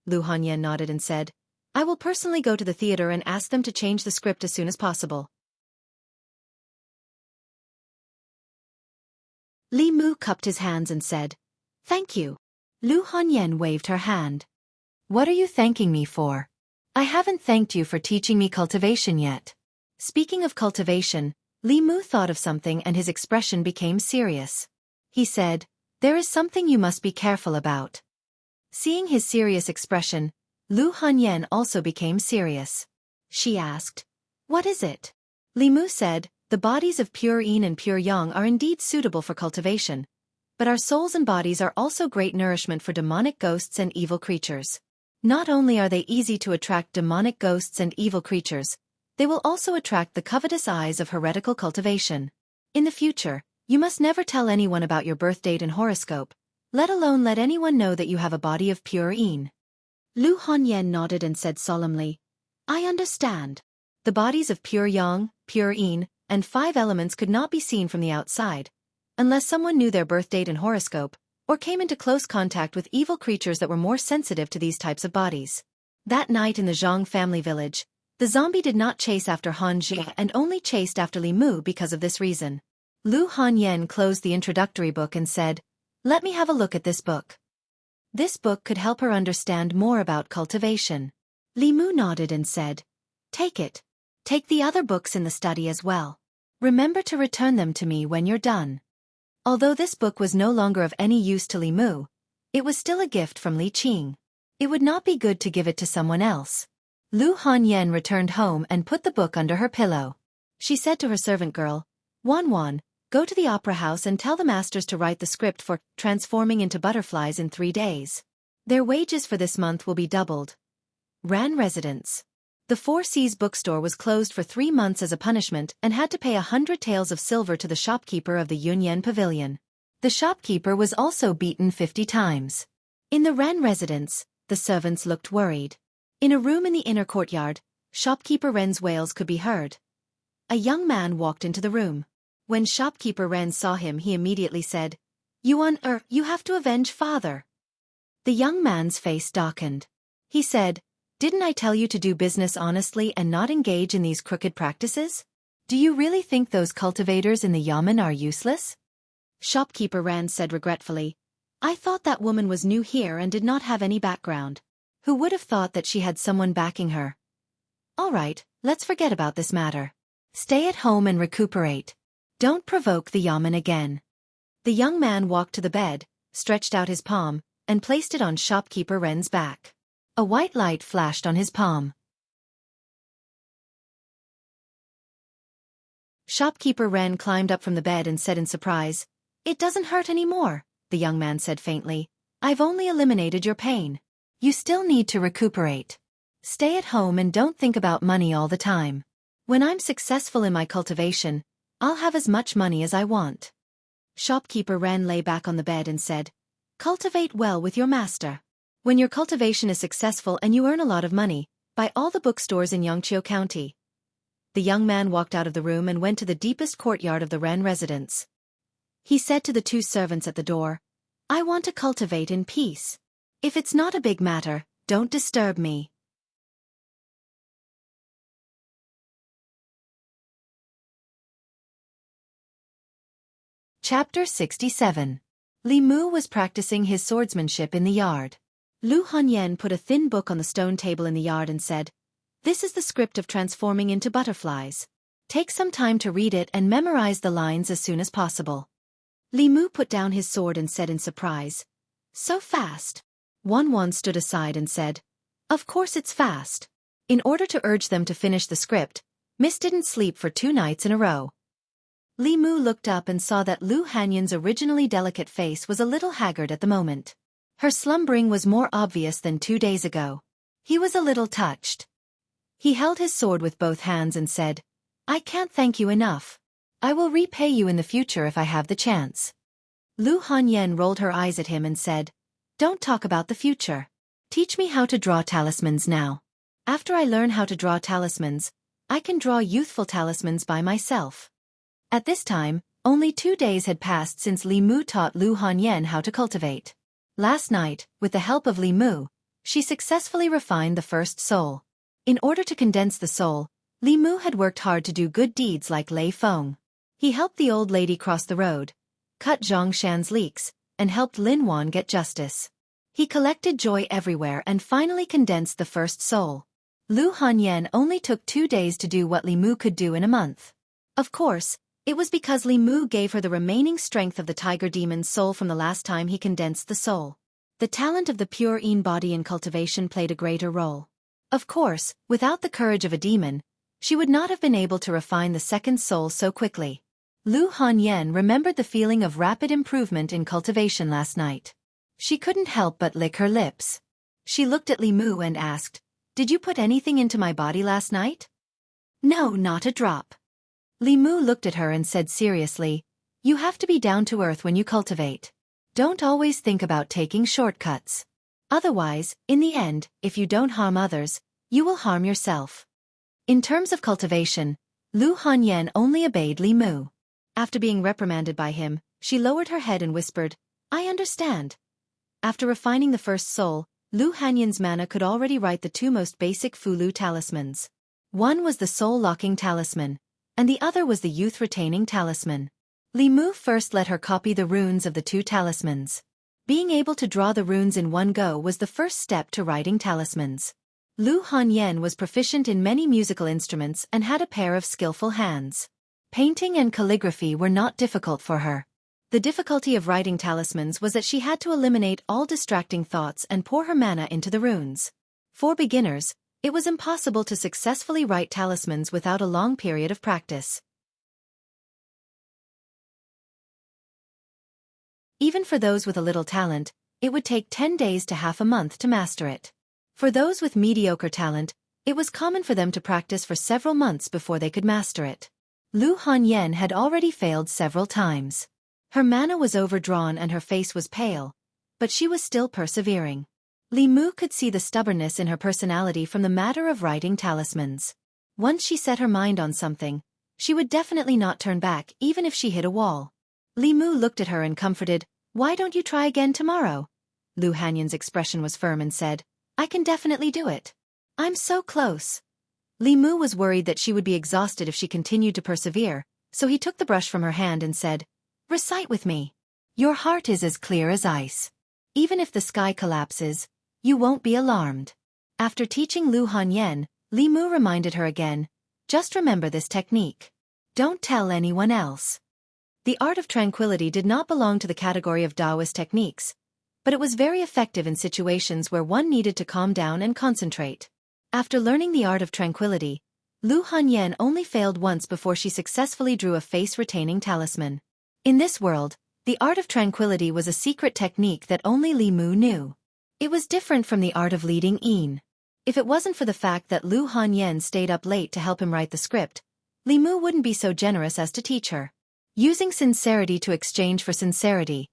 Lu Hanyan nodded and said, "I will personally go to the theater and ask them to change the script as soon as possible." Li Mu cupped his hands and said, "Thank you." Lu Hanyan waved her hand. "What are you thanking me for? I haven't thanked you for teaching me cultivation yet." Speaking of cultivation, Li Mu thought of something and his expression became serious. He said, "There is something you must be careful about." Seeing his serious expression, Lu Hanyan also became serious. She asked, "What is it?" Li Mu said, "The bodies of pure yin and pure yang are indeed suitable for cultivation, but our souls and bodies are also great nourishment for demonic ghosts and evil creatures. Not only are they easy to attract demonic ghosts and evil creatures, they will also attract the covetous eyes of heretical cultivation. In the future, you must never tell anyone about your birth date and horoscope, let alone let anyone know that you have a body of pure yin." Lu Hanyan nodded and said solemnly, "I understand." The bodies of pure yang, pure yin, and 5 elements could not be seen from the outside, unless someone knew their birth date and horoscope, or came into close contact with evil creatures that were more sensitive to these types of bodies. That night in the Zhang family village, The zombie did not chase after Xianxia and only chased after Li Mu because of this reason. Lu Hanyan closed the introductory book and said, "Let me have a look at this book." This book could help her understand more about cultivation. Li Mu nodded and said, "Take it. Take the other books in the study as well. Remember to return them to me when you're done." Although this book was no longer of any use to Li Mu, it was still a gift from Li Qing. It would not be good to give it to someone else. Lu Hanyan returned home and put the book under her pillow. She said to her servant girl, "Wan Wan, go to the opera house and tell the masters to write the script for Transforming into Butterflies in 3 days. Their wages for this month will be doubled." Ran residence. The Four Seas bookstore was closed for 3 months as a punishment and had to pay 100 taels of silver to the shopkeeper of the Yunyan pavilion. The shopkeeper was also beaten 50 times. In the Ran residence, the servants looked worried. In a room in the inner courtyard, shopkeeper Ren's wails could be heard. A young man walked into the room. When shopkeeper Ren saw him, he immediately said, You have to avenge father." The young man's face darkened. He said, "Didn't I tell you to do business honestly and not engage in these crooked practices? Do you really think those cultivators in the yamen are useless?" Shopkeeper Ren said regretfully, "I thought that woman was new here and did not have any background. Who would have thought that she had someone backing her? All right, let's forget about this matter. Stay at home and recuperate. Don't provoke the yamen again." The young man walked to the bed, stretched out his palm, and placed it on shopkeeper Ren's back. A white light flashed on his palm. Shopkeeper Ren climbed up from the bed and said in surprise, "It doesn't hurt anymore," the young man said faintly. "I've only eliminated your pain. You still need to recuperate. Stay at home and don't think about money all the time. When I'm successful in my cultivation, I'll have as much money as I want." Shopkeeper Ren lay back on the bed and said, "Cultivate well with your master. When your cultivation is successful and you earn a lot of money, buy all the bookstores in Yangqiu County." The young man walked out of the room and went to the deepest courtyard of the Ren residence. He said to the 2 servants at the door, "I want to cultivate in peace. If it's not a big matter, don't disturb me." Chapter 67. Li Mu was practicing his swordsmanship in the yard. Lu Hanyan put a thin book on the stone table in the yard and said, "This is the script of Transforming into Butterflies. Take some time to read it and memorize the lines as soon as possible." Li Mu put down his sword and said in surprise, "So fast?" Wan Wan stood aside and said, "Of course it's fast." In order to urge them to finish the script, Miss didn't sleep for 2 nights in a row. Li Mu looked up and saw that Lu Hanyan's originally delicate face was a little haggard at the moment. Her slumbering was more obvious than 2 days ago. He was a little touched. He held his sword with both hands and said, "I can't thank you enough. I will repay you in the future if I have the chance." Lu Hanyan rolled her eyes at him and said, "Don't talk about the future. Teach me how to draw talismans now. After I learn how to draw talismans, I can draw youthful talismans by myself." At this time, only 2 days had passed since Li Mu taught Lu Hanyan how to cultivate. Last night, with the help of Li Mu, she successfully refined the first soul. In order to condense the soul, Li Mu had worked hard to do good deeds like Lei Feng. He helped the old lady cross the road, cut Zhang Shan's leaks, and helped Lin Wan get justice. He collected joy everywhere and finally condensed the first soul. Lu Hanyan only took 2 days to do what Li Mu could do in a month. Of course, it was because Li Mu gave her the remaining strength of the tiger demon's soul from the last time he condensed the soul. The talent of the pure Yin body in cultivation played a greater role. Of course, without the courage of a demon, she would not have been able to refine the second soul so quickly. Lu Hanyan remembered the feeling of rapid improvement in cultivation last night. She couldn't help but lick her lips. She looked at Li Mu and asked, "Did you put anything into my body last night?" "No, not a drop." Li Mu looked at her and said seriously, "You have to be down to earth when you cultivate. Don't always think about taking shortcuts. Otherwise, in the end, if you don't harm others, you will harm yourself." In terms of cultivation, Lu Hanyan only obeyed Li Mu. After being reprimanded by him, she lowered her head and whispered, "I understand." After refining the first soul, Lu Hanyan's mana could already write the 2 most basic Fulu talismans. One was the soul-locking talisman, and the other was the youth-retaining talisman. Li Mu first let her copy the runes of the two talismans. Being able to draw the runes in one go was the first step to writing talismans. Lu Hanyan was proficient in many musical instruments and had a pair of skillful hands. Painting and calligraphy were not difficult for her. The difficulty of writing talismans was that she had to eliminate all distracting thoughts and pour her mana into the runes. For beginners, it was impossible to successfully write talismans without a long period of practice. Even for those with a little talent, it would take 10 days to half a month to master it. For those with mediocre talent, it was common for them to practice for several months before they could master it. Lu Hanyan had already failed several times. Her mana was overdrawn and her face was pale, but she was still persevering. Li Mu could see the stubbornness in her personality from the matter of writing talismans. Once she set her mind on something, she would definitely not turn back even if she hit a wall. Li Mu looked at her and comforted, "Why don't you try again tomorrow?" Lu Hanyan's expression was firm and said, "I can definitely do it. I'm so close." Li Mu was worried that she would be exhausted if she continued to persevere, so he took the brush from her hand and said, "Recite with me. Your heart is as clear as ice. Even if the sky collapses, you won't be alarmed." After teaching Lu Hanyan, Li Mu reminded her again, "Just remember this technique. Don't tell anyone else." The art of tranquility did not belong to the category of Taoist techniques, but it was very effective in situations where one needed to calm down and concentrate. After learning the art of tranquility, Lu Hanyan only failed once before she successfully drew a face-retaining talisman. In this world, the art of tranquility was a secret technique that only Li Mu knew. It was different from the art of leading Yin. If it wasn't for the fact that Lu Hanyan stayed up late to help him write the script, Li Mu wouldn't be so generous as to teach her. Using sincerity to exchange for sincerity.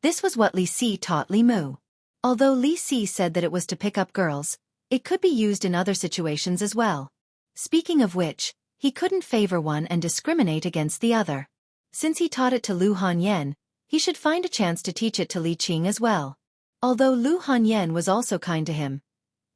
This was what Li Si taught Li Mu. Although Li Si said that it was to pick up girls, it could be used in other situations as well. Speaking of which, he couldn't favor one and discriminate against the other. Since he taught it to Lu Hanyan, he should find a chance to teach it to Li Qing as well. Although Lu Hanyan was also kind to him,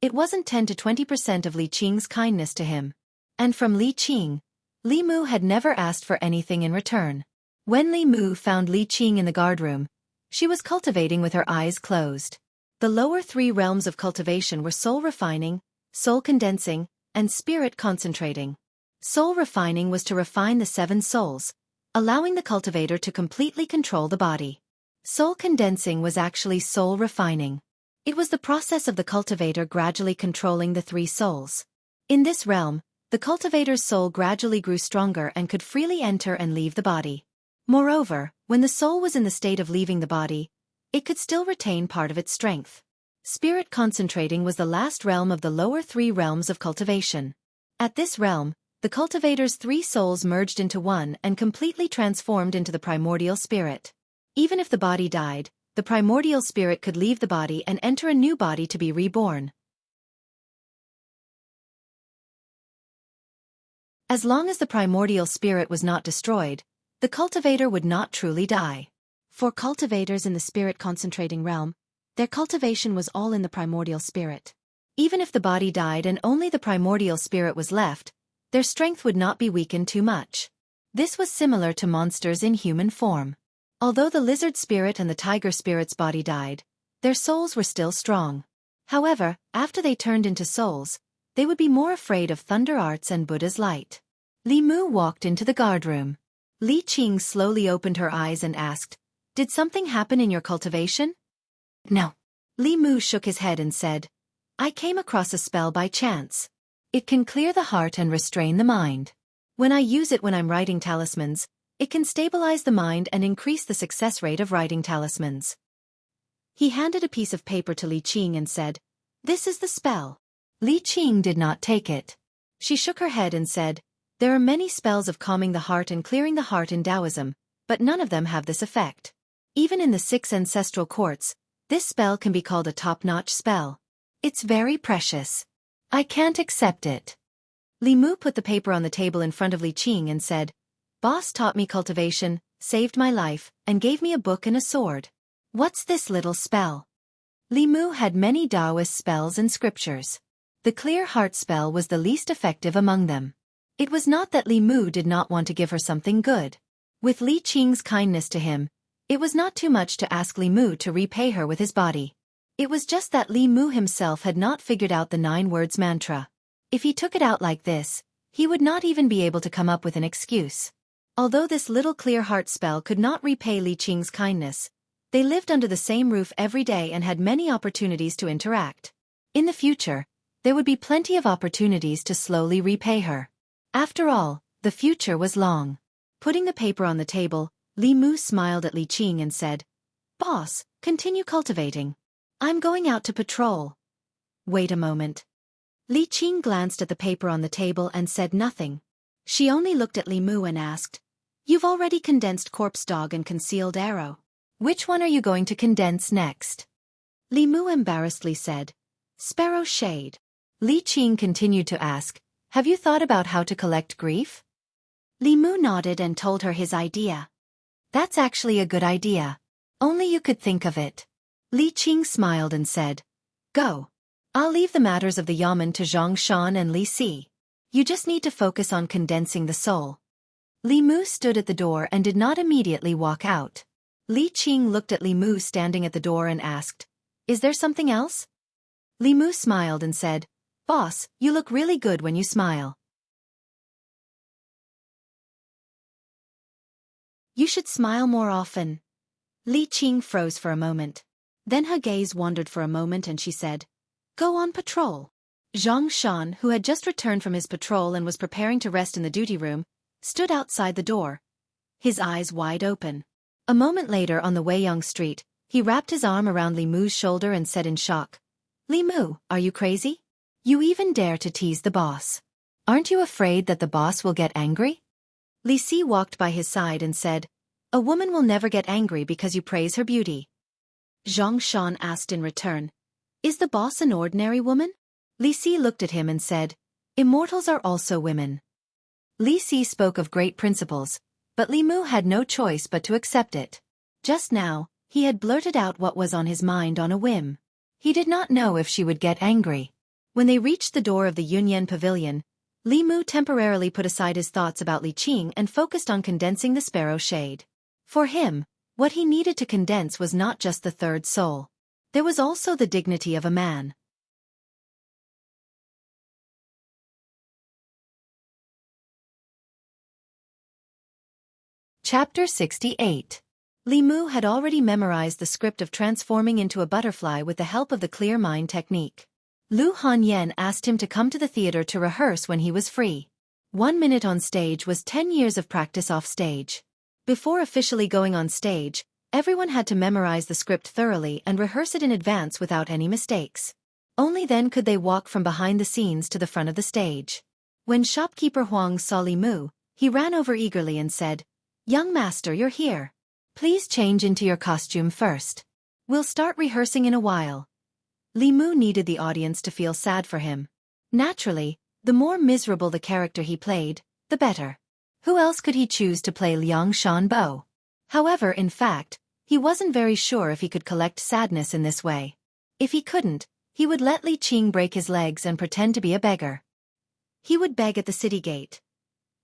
it wasn't 10 to 20% of Li Qing's kindness to him. And from Li Qing, Li Mu had never asked for anything in return. When Li Mu found Li Qing in the guardroom, she was cultivating with her eyes closed. The lower three realms of cultivation were soul refining, soul condensing, and spirit concentrating. Soul refining was to refine the 7 souls, allowing the cultivator to completely control the body. Soul condensing was actually soul refining. It was the process of the cultivator gradually controlling the 3 souls. In this realm, the cultivator's soul gradually grew stronger and could freely enter and leave the body. Moreover, when the soul was in the state of leaving the body, it could still retain part of its strength. Spirit concentrating was the last realm of the lower 3 realms of cultivation. At this realm, the cultivator's 3 souls merged into one and completely transformed into the primordial spirit. Even if the body died, the primordial spirit could leave the body and enter a new body to be reborn. As long as the primordial spirit was not destroyed, the cultivator would not truly die. For cultivators in the spirit-concentrating realm, their cultivation was all in the primordial spirit. Even if the body died and only the primordial spirit was left, their strength would not be weakened too much. This was similar to monsters in human form. Although the lizard spirit and the tiger spirit's body died, their souls were still strong. However, after they turned into souls, they would be more afraid of thunder arts and Buddha's light. Li Mu walked into the guardroom. Li Qing slowly opened her eyes and asked, "Did something happen in your cultivation?" "No." Li Mu shook his head and said, "I came across a spell by chance. It can clear the heart and restrain the mind. When I use it when I'm writing talismans, it can stabilize the mind and increase the success rate of writing talismans." He handed a piece of paper to Li Qing and said, "This is the spell." Li Qing did not take it. She shook her head and said, "There are many spells of calming the heart and clearing the heart in Taoism, but none of them have this effect. Even in the 6 ancestral courts, this spell can be called a top-notch spell. It's very precious. I can't accept it." Li Mu put the paper on the table in front of Li Qing and said, "Boss taught me cultivation, saved my life, and gave me a book and a sword. What's this little spell?" Li Mu had many Taoist spells and scriptures. The clear heart spell was the least effective among them. It was not that Li Mu did not want to give her something good. With Li Qing's kindness to him, it was not too much to ask Li Mu to repay her with his body. It was just that Li Mu himself had not figured out the 9 words mantra. If he took it out like this, he would not even be able to come up with an excuse. Although this little clear heart spell could not repay Li Qing's kindness, they lived under the same roof every day and had many opportunities to interact. In the future, there would be plenty of opportunities to slowly repay her. After all, the future was long. Putting the paper on the table, Li Mu smiled at Li Qing and said, "Boss, continue cultivating. I'm going out to patrol." Wait a moment. Li Qing glanced at the paper on the table and said nothing. She only looked at Li Mu and asked, "You've already condensed corpse dog and concealed arrow. Which one are you going to condense next?" Li Mu embarrassedly said, "Sparrow shade." Li Qing continued to ask, "Have you thought about how to collect grief?" Li Mu nodded and told her his idea. "That's actually a good idea. Only you could think of it." Li Qing smiled and said, "Go. I'll leave the matters of the yamen to Zhang Shan and Li Si. You just need to focus on condensing the soul." Li Mu stood at the door and did not immediately walk out. Li Qing looked at Li Mu standing at the door and asked, "Is there something else?" Li Mu smiled and said, "Boss, you look really good when you smile. You should smile more often." Li Qing froze for a moment. Then her gaze wandered for a moment and she said, "Go on patrol." Zhang Shan, who had just returned from his patrol and was preparing to rest in the duty room, stood outside the door, his eyes wide open. A moment later on the Weiyang street, he wrapped his arm around Li Mu's shoulder and said in shock, "Li Mu, are you crazy? You even dare to tease the boss. Aren't you afraid that the boss will get angry?" Li Si walked by his side and said, "A woman will never get angry because you praise her beauty." Zhang Shan asked in return, "Is the boss an ordinary woman?" Li Si looked at him and said, "Immortals are also women." Li Si spoke of great principles, but Li Mu had no choice but to accept it. Just now, he had blurted out what was on his mind on a whim. He did not know if she would get angry. When they reached the door of the Yunyan Pavilion, Li Mu temporarily put aside his thoughts about Li Qing and focused on condensing the sparrow shade. For him, what he needed to condense was not just the third soul. There was also the dignity of a man. Chapter 68. Li Mu had already memorized the script of transforming into a butterfly with the help of the clear mind technique. Lu Hanyan asked him to come to the theater to rehearse when he was free. 1 minute on stage was 10 years of practice off stage. Before officially going on stage, everyone had to memorize the script thoroughly and rehearse it in advance without any mistakes. Only then could they walk from behind the scenes to the front of the stage. When shopkeeper Huang saw Li Mu, he ran over eagerly and said, "Young master, you're here. Please change into your costume first. We'll start rehearsing in a while." Li Mu needed the audience to feel sad for him. Naturally, the more miserable the character he played, the better. Who else could he choose to play Liang Shanbo? However, in fact, he wasn't very sure if he could collect sadness in this way. If he couldn't, he would let Li Qing break his legs and pretend to be a beggar. He would beg at the city gate.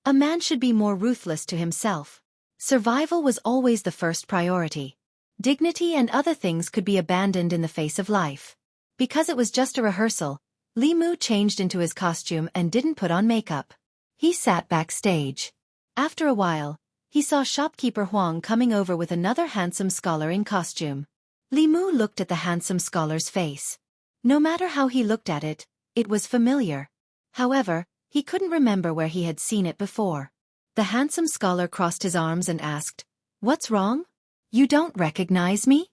A man should be more ruthless to himself. Survival was always the first priority. Dignity and other things could be abandoned in the face of life. Because it was just a rehearsal, Li Mu changed into his costume and didn't put on makeup. He sat backstage. After a while, he saw shopkeeper Huang coming over with another handsome scholar in costume. Li Mu looked at the handsome scholar's face. No matter how he looked at it, it was familiar. However, he couldn't remember where he had seen it before. The handsome scholar crossed his arms and asked, "What's wrong? You don't recognize me?"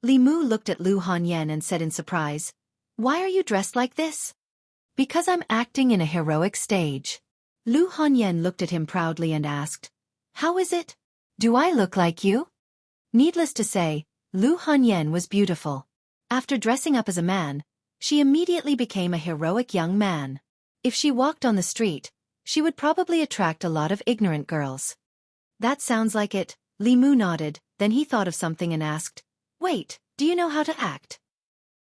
Li Mu looked at Lu Hanyan and said in surprise, "Why are you dressed like this?" "Because I'm acting in a heroic stage." Lu Hanyan looked at him proudly and asked, "How is it? Do I look like you?" Needless to say, Lu Hanyan was beautiful. After dressing up as a man, she immediately became a heroic young man. If she walked on the street, she would probably attract a lot of ignorant girls. "That sounds like it," Li Mu nodded, then he thought of something and asked, "Wait, do you know how to act?"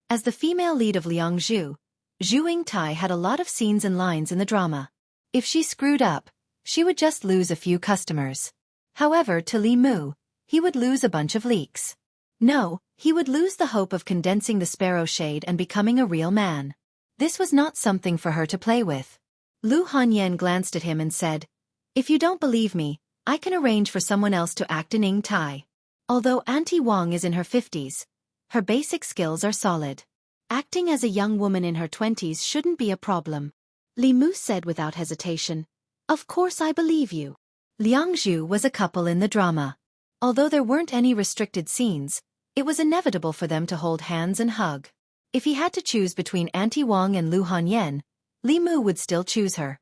As the female lead of Liangzhu, Xianxia had a lot of scenes and lines in the drama. If she screwed up, she would just lose a few customers. However, to Li Mu, he would lose a bunch of leaks. No, he would lose the hope of condensing the sparrow shade and becoming a real man. This was not something for her to play with. Lu Hanyan glanced at him and said, "If you don't believe me, I can arrange for someone else to act in Ing Tai. Although Auntie Wang is in her 50s, her basic skills are solid. Acting as a young woman in her 20s shouldn't be a problem." Li Mu said without hesitation, "Of course I believe you." Liangzhu was a couple in the drama. Although there weren't any restricted scenes, it was inevitable for them to hold hands and hug. If he had to choose between Auntie Wang and Lu Hanyan, Li Mu would still choose her.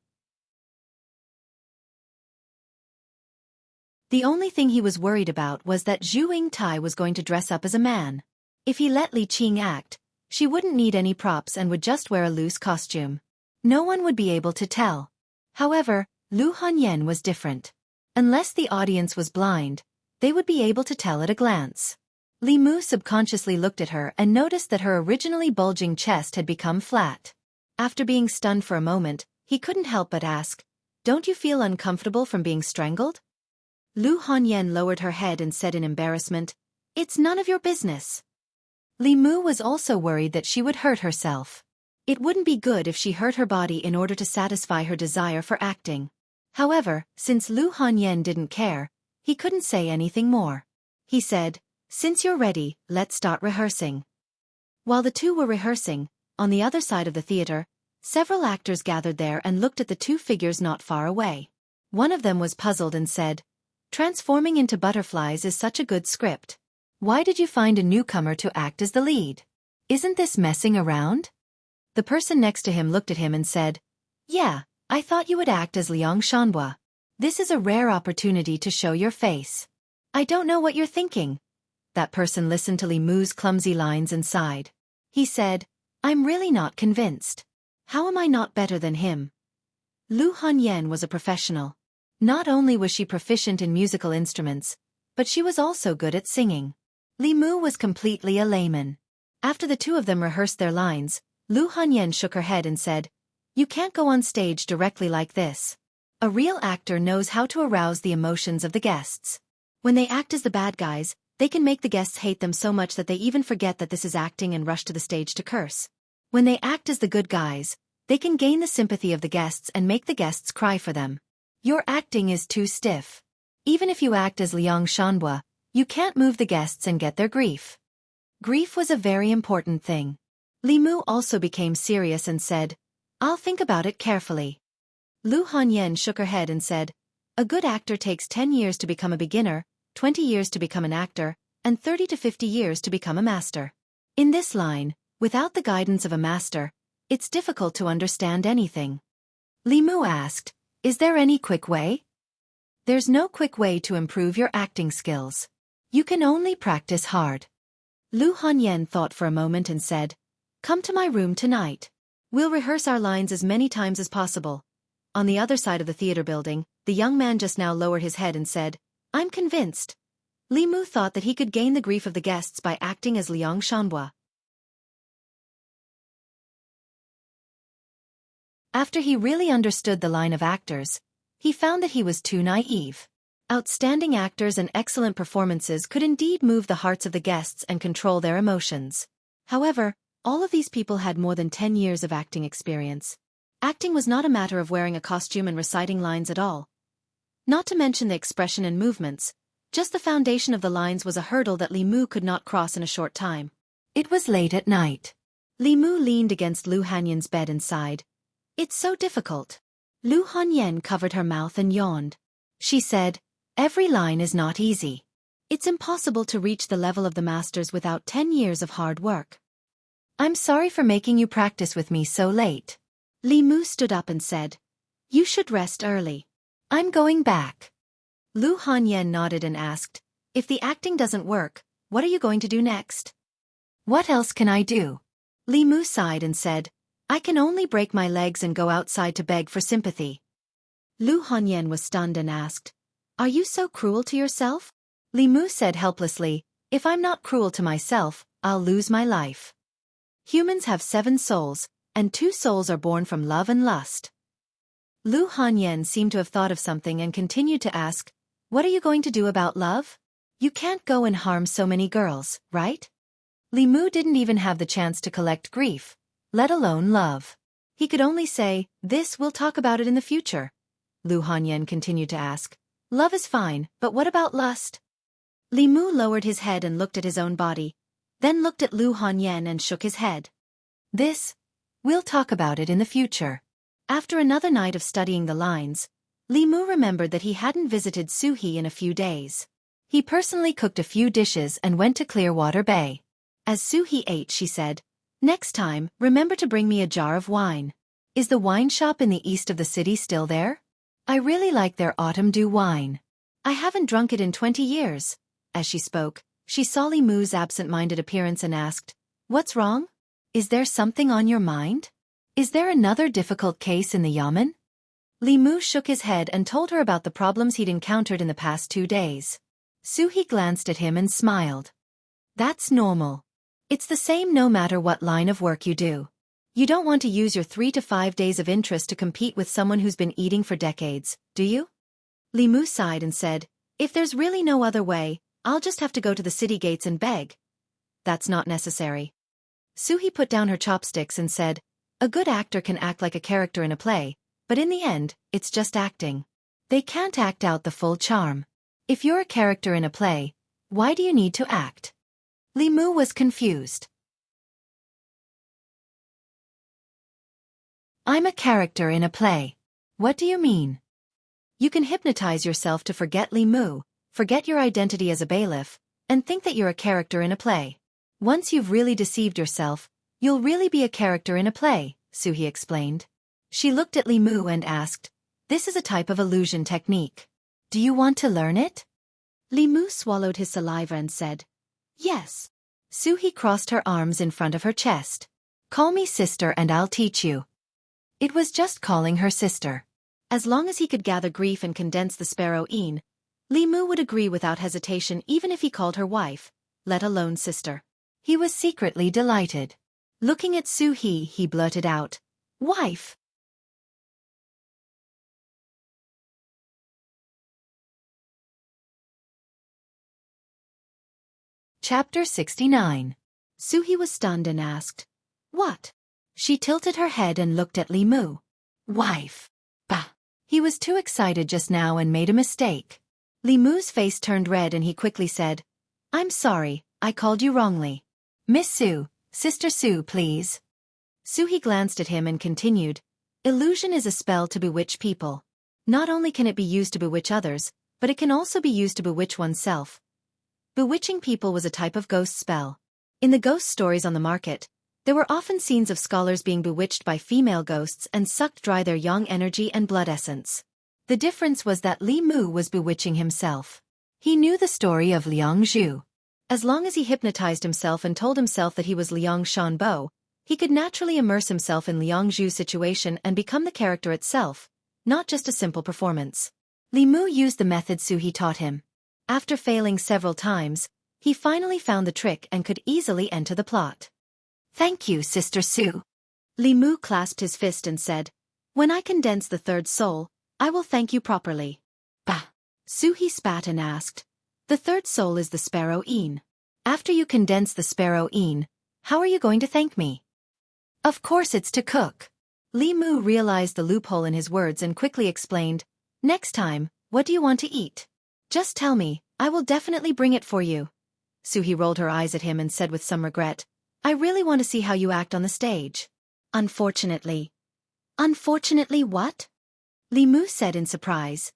The only thing he was worried about was that Zhu Yingtai was going to dress up as a man. If he let Li Qing act, she wouldn't need any props and would just wear a loose costume. No one would be able to tell. However, Lu Hanyan was different. Unless the audience was blind, they would be able to tell at a glance. Li Mu subconsciously looked at her and noticed that her originally bulging chest had become flat. After being stunned for a moment, he couldn't help but ask, "Don't you feel uncomfortable from being strangled?" Lu Hanyan lowered her head and said in embarrassment, "It's none of your business." Li Mu was also worried that she would hurt herself. It wouldn't be good if she hurt her body in order to satisfy her desire for acting. However, since Lu Hanyan didn't care, he couldn't say anything more. He said, "Since you're ready, let's start rehearsing." While the two were rehearsing, on the other side of the theater, several actors gathered there and looked at the two figures not far away. One of them was puzzled and said, "Transforming into butterflies is such a good script. Why did you find a newcomer to act as the lead? Isn't this messing around?" The person next to him looked at him and said, "Yeah, I thought you would act as Liang Shanhua. This is a rare opportunity to show your face." "I don't know what you're thinking." That person listened to Li Mu's clumsy lines and sighed. He said, "I'm really not convinced. How am I not better than him?" Lu Hanyan was a professional. Not only was she proficient in musical instruments, but she was also good at singing. Li Mu was completely a layman. After the two of them rehearsed their lines, Lu Hanyan shook her head and said, "You can't go on stage directly like this. A real actor knows how to arouse the emotions of the guests. When they act as the bad guys, they can make the guests hate them so much that they even forget that this is acting and rush to the stage to curse. When they act as the good guys, they can gain the sympathy of the guests and make the guests cry for them. Your acting is too stiff. Even if you act as Liang Shanhua, you can't move the guests and get their grief." Grief was a very important thing. Li Mu also became serious and said, "I'll think about it carefully." Lu Hanyan shook her head and said, "A good actor takes 10 years to become a beginner, 20 years to become an actor, and 30 to 50 years to become a master. In this line, without the guidance of a master, it's difficult to understand anything." Li Mu asked, "Is there any quick way?" "There's no quick way to improve your acting skills. You can only practice hard." Lu Hanyan thought for a moment and said, "Come to my room tonight. We'll rehearse our lines as many times as possible." On the other side of the theater building, the young man just now lowered his head and said, "I'm convinced." Li Mu thought that he could gain the grief of the guests by acting as Liang Shanhua. After he really understood the line of actors, he found that he was too naive. Outstanding actors and excellent performances could indeed move the hearts of the guests and control their emotions. However, all of these people had more than 10 years of acting experience. Acting was not a matter of wearing a costume and reciting lines at all. Not to mention the expression and movements, just the foundation of the lines was a hurdle that Li Mu could not cross in a short time. It was late at night. Li Mu leaned against Lu Hanyan's bed and sighed. "It's so difficult." Lu Hanyan covered her mouth and yawned. She said, "Every line is not easy. It's impossible to reach the level of the masters without 10 years of hard work. I'm sorry for making you practice with me so late." Li Mu stood up and said, "You should rest early. I'm going back." Lu Hanyan nodded and asked, "If the acting doesn't work, what are you going to do next?" "What else can I do?" Li Mu sighed and said, "I can only break my legs and go outside to beg for sympathy." Lu Hanyan was stunned and asked, "Are you so cruel to yourself?" Li Mu said helplessly, "If I'm not cruel to myself, I'll lose my life. Humans have 7 souls, and 2 souls are born from love and lust. Lu Hanyan seemed to have thought of something and continued to ask, what are you going to do about love? You can't go and harm so many girls, right? Li Mu didn't even have the chance to collect grief, let alone love. He could only say, we'll talk about it in the future. Lu Hanyan continued to ask, love is fine, but what about lust? Li Mu lowered his head and looked at his own body, then looked at Lu Hanyan and shook his head. We'll talk about it in the future. After another night of studying the lines, Li Mu remembered that he hadn't visited Suhi in a few days. He personally cooked a few dishes and went to Clearwater Bay. As Suhi ate, she said, next time, remember to bring me a jar of wine. Is the wine shop in the east of the city still there? I really like their autumn dew wine. I haven't drunk it in 20 years. As she spoke, she saw Li Mu's absent-minded appearance and asked, what's wrong? Is there something on your mind? Is there another difficult case in the yamen? Li Mu shook his head and told her about the problems he'd encountered in the past 2 days. Suhi glanced at him and smiled. That's normal. It's the same no matter what line of work you do. You don't want to use your 3 to 5 days of interest to compete with someone who's been eating for decades, do you? Li Mu sighed and said, if there's really no other way, I'll just have to go to the city gates and beg. That's not necessary. Suhi put down her chopsticks and said, a good actor can act like a character in a play, but in the end, it's just acting. They can't act out the full charm. If you're a character in a play, why do you need to act? Li Mu was confused. I'm a character in a play. What do you mean? You can hypnotize yourself to forget Li Mu, forget your identity as a bailiff, and think that you're a character in a play. Once you've really deceived yourself, you'll really be a character in a play, Suhi explained. She looked at Li Mu and asked, this is a type of illusion technique. Do you want to learn it? Li Mu swallowed his saliva and said, yes. Suhi crossed her arms in front of her chest. Call me sister and I'll teach you. It was just calling her sister. As long as he could gather grief and condense the sparrow een, Li Mu would agree without hesitation even if he called her wife, let alone sister. He was secretly delighted. Looking at Suhi, he blurted out, wife. Chapter 69. Suhi was stunned and asked, what? She tilted her head and looked at Li Mu. Wife. Bah. He was too excited just now and made a mistake. Li Mu's face turned red and he quickly said, I'm sorry, I called you wrongly. Miss Su, Sister Su, please. Suhi glanced at him and continued, illusion is a spell to bewitch people. Not only can it be used to bewitch others, but it can also be used to bewitch oneself. Bewitching people was a type of ghost spell. In the ghost stories on the market, there were often scenes of scholars being bewitched by female ghosts and sucked dry their yang energy and blood essence. The difference was that Li Mu was bewitching himself. He knew the story of Liang Zhu. As long as he hypnotized himself and told himself that he was Liang Shanbo, he could naturally immerse himself in Liang Zhu's situation and become the character itself, not just a simple performance. Li Mu used the method Suhi taught him. After failing several times, he finally found the trick and could easily enter the plot. Thank you, Sister Su. Li Mu clasped his fist and said, when I condense the third soul, I will thank you properly. Bah. Suhi spat and asked, the third soul is the sparrow een. After you condense the sparrow een, how are you going to thank me? Of course it's to cook. Li Mu realized the loophole in his words and quickly explained, next time, what do you want to eat? Just tell me, I will definitely bring it for you. Suhi rolled her eyes at him and said with some regret, I really want to see how you act on the stage. Unfortunately. Unfortunately what? Li Mu said in surprise.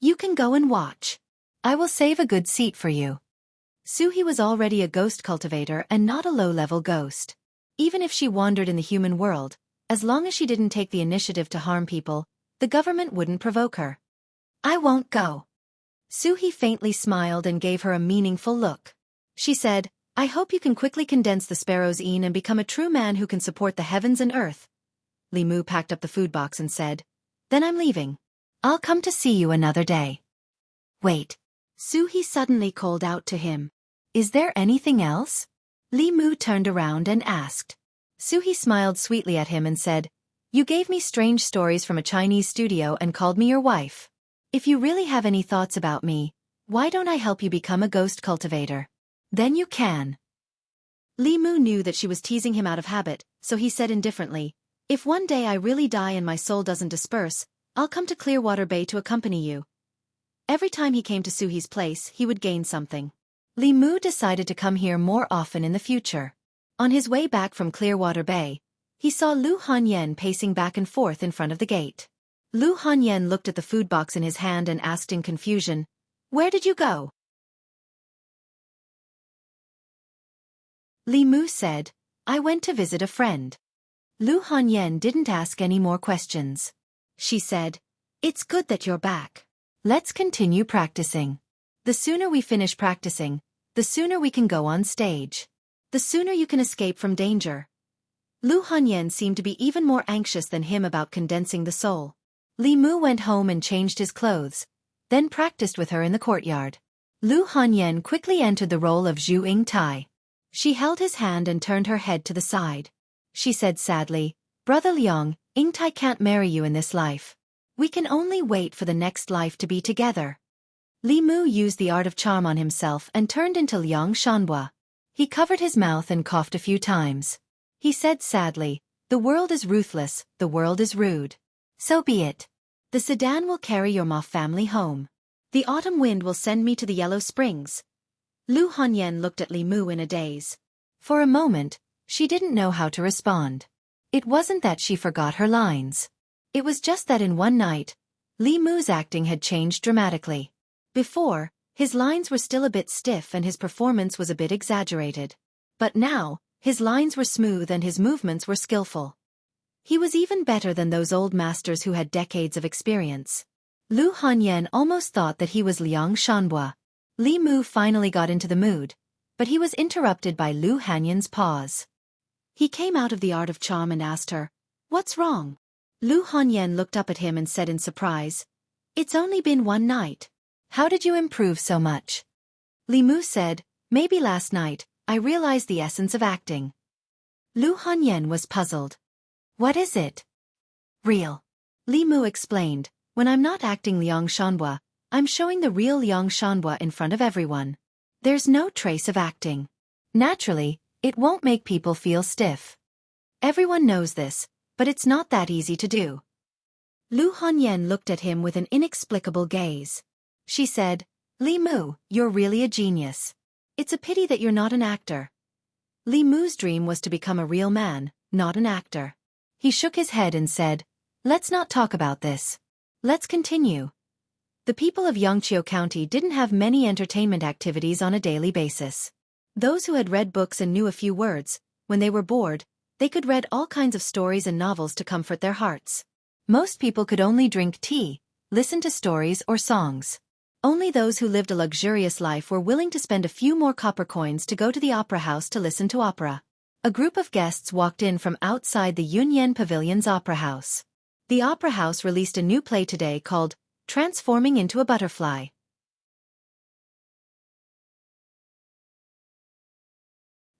You can go and watch. I will save a good seat for you. Suhi was already a ghost cultivator and not a low-level ghost. Even if she wandered in the human world, as long as she didn't take the initiative to harm people, the government wouldn't provoke her. I won't go. Suhi faintly smiled and gave her a meaningful look. She said, I hope you can quickly condense the sparrow's een and become a true man who can support the heavens and earth. Li Mu packed up the food box and said, then I'm leaving. I'll come to see you another day. Wait. Suhi suddenly called out to him. Is there anything else? Li Mu turned around and asked. Suhi smiled sweetly at him and said, "You gave me strange stories from a Chinese studio and called me your wife. If you really have any thoughts about me, why don't I help you become a ghost cultivator? Then you can." Li Mu knew that she was teasing him out of habit, so he said indifferently, "If one day I really die and my soul doesn't disperse, I'll come to Clearwater Bay to accompany you." Every time he came to Suhi's place, he would gain something. Li Mu decided to come here more often in the future. On his way back from Clearwater Bay, he saw Lu Hanyan pacing back and forth in front of the gate. Lu Hanyan looked at the food box in his hand and asked in confusion, "Where did you go?" Li Mu said, "I went to visit a friend." Lu Hanyan didn't ask any more questions. She said, "It's good that you're back. Let's continue practicing. The sooner we finish practicing, the sooner we can go on stage. The sooner you can escape from danger." Lu Hanyan seemed to be even more anxious than him about condensing the soul. Li Mu went home and changed his clothes, then practiced with her in the courtyard. Lu Hanyan quickly entered the role of Zhu Yingtai. She held his hand and turned her head to the side. She said sadly, "Brother Liang, Yingtai can't marry you in this life. We can only wait for the next life to be together." Li Mu used the art of charm on himself and turned into Liang Shanhua. He covered his mouth and coughed a few times. He said sadly, "The world is ruthless, the world is rude. So be it. The sedan will carry your Ma family home. The autumn wind will send me to the Yellow Springs." Lu Hanyan looked at Li Mu in a daze. For a moment, she didn't know how to respond. It wasn't that she forgot her lines. It was just that in one night, Li Mu's acting had changed dramatically. Before, his lines were still a bit stiff and his performance was a bit exaggerated. But now, his lines were smooth and his movements were skillful. He was even better than those old masters who had decades of experience. Lu Hanyan almost thought that he was Liang Shanhua. Li Mu finally got into the mood, but he was interrupted by Lu Hanyan's pause. He came out of the art of charm and asked her, "What's wrong?" Lu Hanyan looked up at him and said in surprise, "It's only been one night. How did you improve so much?" Li Mu said, "Maybe last night, I realized the essence of acting." Lu Hanyan was puzzled. "What is it?" "Real." Li Mu explained, "When I'm not acting Liang Shanhua, I'm showing the real Liang Shanhua in front of everyone. There's no trace of acting. Naturally, it won't make people feel stiff. Everyone knows this, but it's not that easy to do." Lu Hanyan looked at him with an inexplicable gaze. She said, "Li Mu, you're really a genius. It's a pity that you're not an actor." Li Mu's dream was to become a real man, not an actor. He shook his head and said, "Let's not talk about this. Let's continue." The people of Yangqiu County didn't have many entertainment activities on a daily basis. Those who had read books and knew a few words, when they were bored, they could read all kinds of stories and novels to comfort their hearts. Most people could only drink tea, listen to stories or songs. Only those who lived a luxurious life were willing to spend a few more copper coins to go to the opera house to listen to opera. A group of guests walked in from outside the Yunyan Pavilion's opera house. The opera house released a new play today called Transforming into a Butterfly.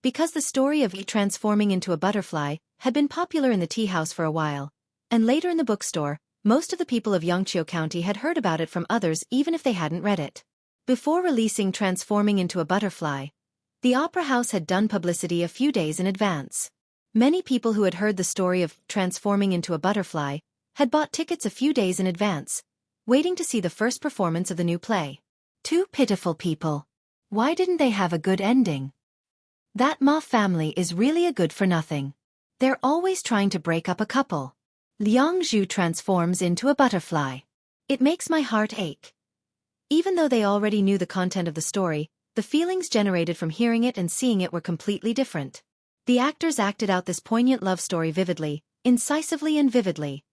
Because the story of transforming into a butterfly had been popular in the tea house for a while, and later in the bookstore, most of the people of Yangqiu County had heard about it from others even if they hadn't read it. Before releasing Transforming into a Butterfly, the opera house had done publicity a few days in advance. Many people who had heard the story of Transforming into a Butterfly had bought tickets a few days in advance, waiting to see the first performance of the new play. Two pitiful people. Why didn't they have a good ending? That Ma family is really a good for nothing. They're always trying to break up a couple. Liang Zhu transforms into a butterfly. It makes my heart ache. Even though they already knew the content of the story, the feelings generated from hearing it and seeing it were completely different. The actors acted out this poignant love story vividly, incisively and vividly.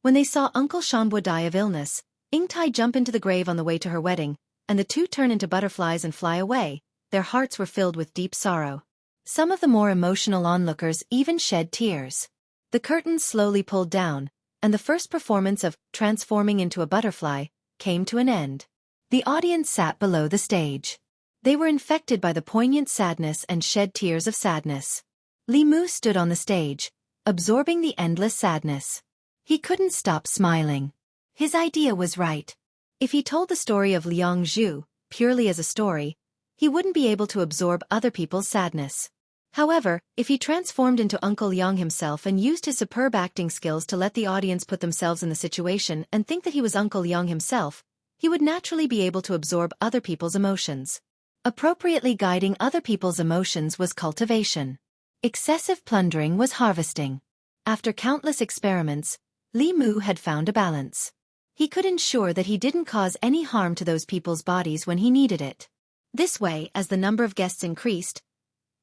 When they saw Uncle Shanhua die of illness, Yingtai jump into the grave on the way to her wedding, and the two turn into butterflies and fly away, their hearts were filled with deep sorrow. Some of the more emotional onlookers even shed tears. The curtains slowly pulled down, and the first performance of Transforming into a Butterfly came to an end. The audience sat below the stage. They were infected by the poignant sadness and shed tears of sadness. Li Mu stood on the stage, absorbing the endless sadness. He couldn't stop smiling. His idea was right. If he told the story of Liang Zhu purely as a story, he wouldn't be able to absorb other people's sadness. However, if he transformed into Uncle Yang himself and used his superb acting skills to let the audience put themselves in the situation and think that he was Uncle Yang himself, he would naturally be able to absorb other people's emotions. Appropriately guiding other people's emotions was cultivation. Excessive plundering was harvesting. After countless experiments, Li Mu had found a balance. He could ensure that he didn't cause any harm to those people's bodies when he needed it. This way, as the number of guests increased,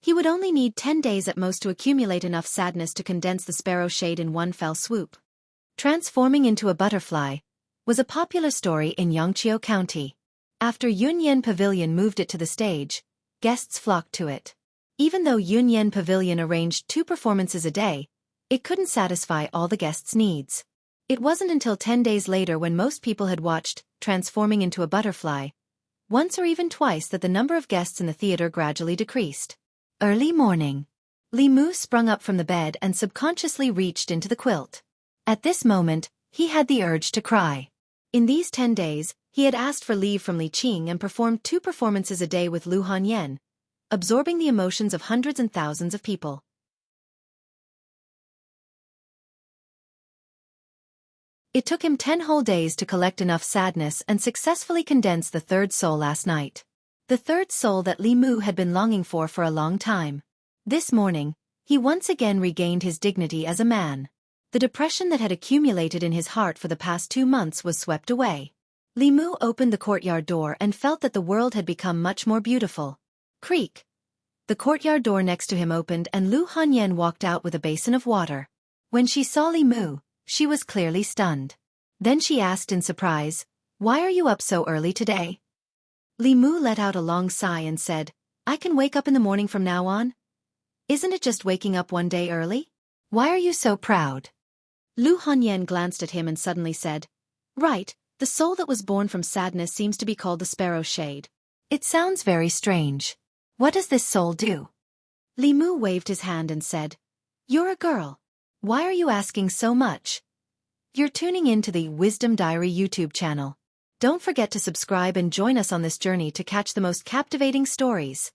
he would only need 10 days at most to accumulate enough sadness to condense the sparrow shade in one fell swoop. Transforming into a butterfly was a popular story in Xianxia County. After Yunyan Pavilion moved it to the stage, guests flocked to it. Even though Yunyan Pavilion arranged 2 performances a day, it couldn't satisfy all the guests' needs. It wasn't until 10 days later, when most people had watched Transforming into a Butterfly once or even twice, that the number of guests in the theater gradually decreased. Early morning. Li Mu sprung up from the bed and subconsciously reached into the quilt. At this moment, he had the urge to cry. In these 10 days, he had asked for leave from Li Qing and performed 2 performances a day with Lu Hanyan, absorbing the emotions of hundreds and thousands of people. It took him 10 whole days to collect enough sadness and successfully condense the 3rd soul last night. The 3rd soul that Li Mu had been longing for a long time. This morning, he once again regained his dignity as a man. The depression that had accumulated in his heart for the past 2 months was swept away. Li Mu opened the courtyard door and felt that the world had become much more beautiful. Creak. The courtyard door next to him opened and Lu Hanyan walked out with a basin of water. When she saw Li Mu, she was clearly stunned. Then she asked in surprise, "Why are you up so early today?" Li Mu let out a long sigh and said, "I can wake up in the morning from now on. Isn't it just waking up one day early? Why are you so proud?" Lu Hanyan glanced at him and suddenly said, "Right, the soul that was born from sadness seems to be called the sparrow shade. It sounds very strange. What does this soul do?" Li Mu waved his hand and said, "You're a girl. Why are you asking so much? You're tuning in to the Wisdom Diary YouTube channel. Don't forget to subscribe and join us on this journey to catch the most captivating stories.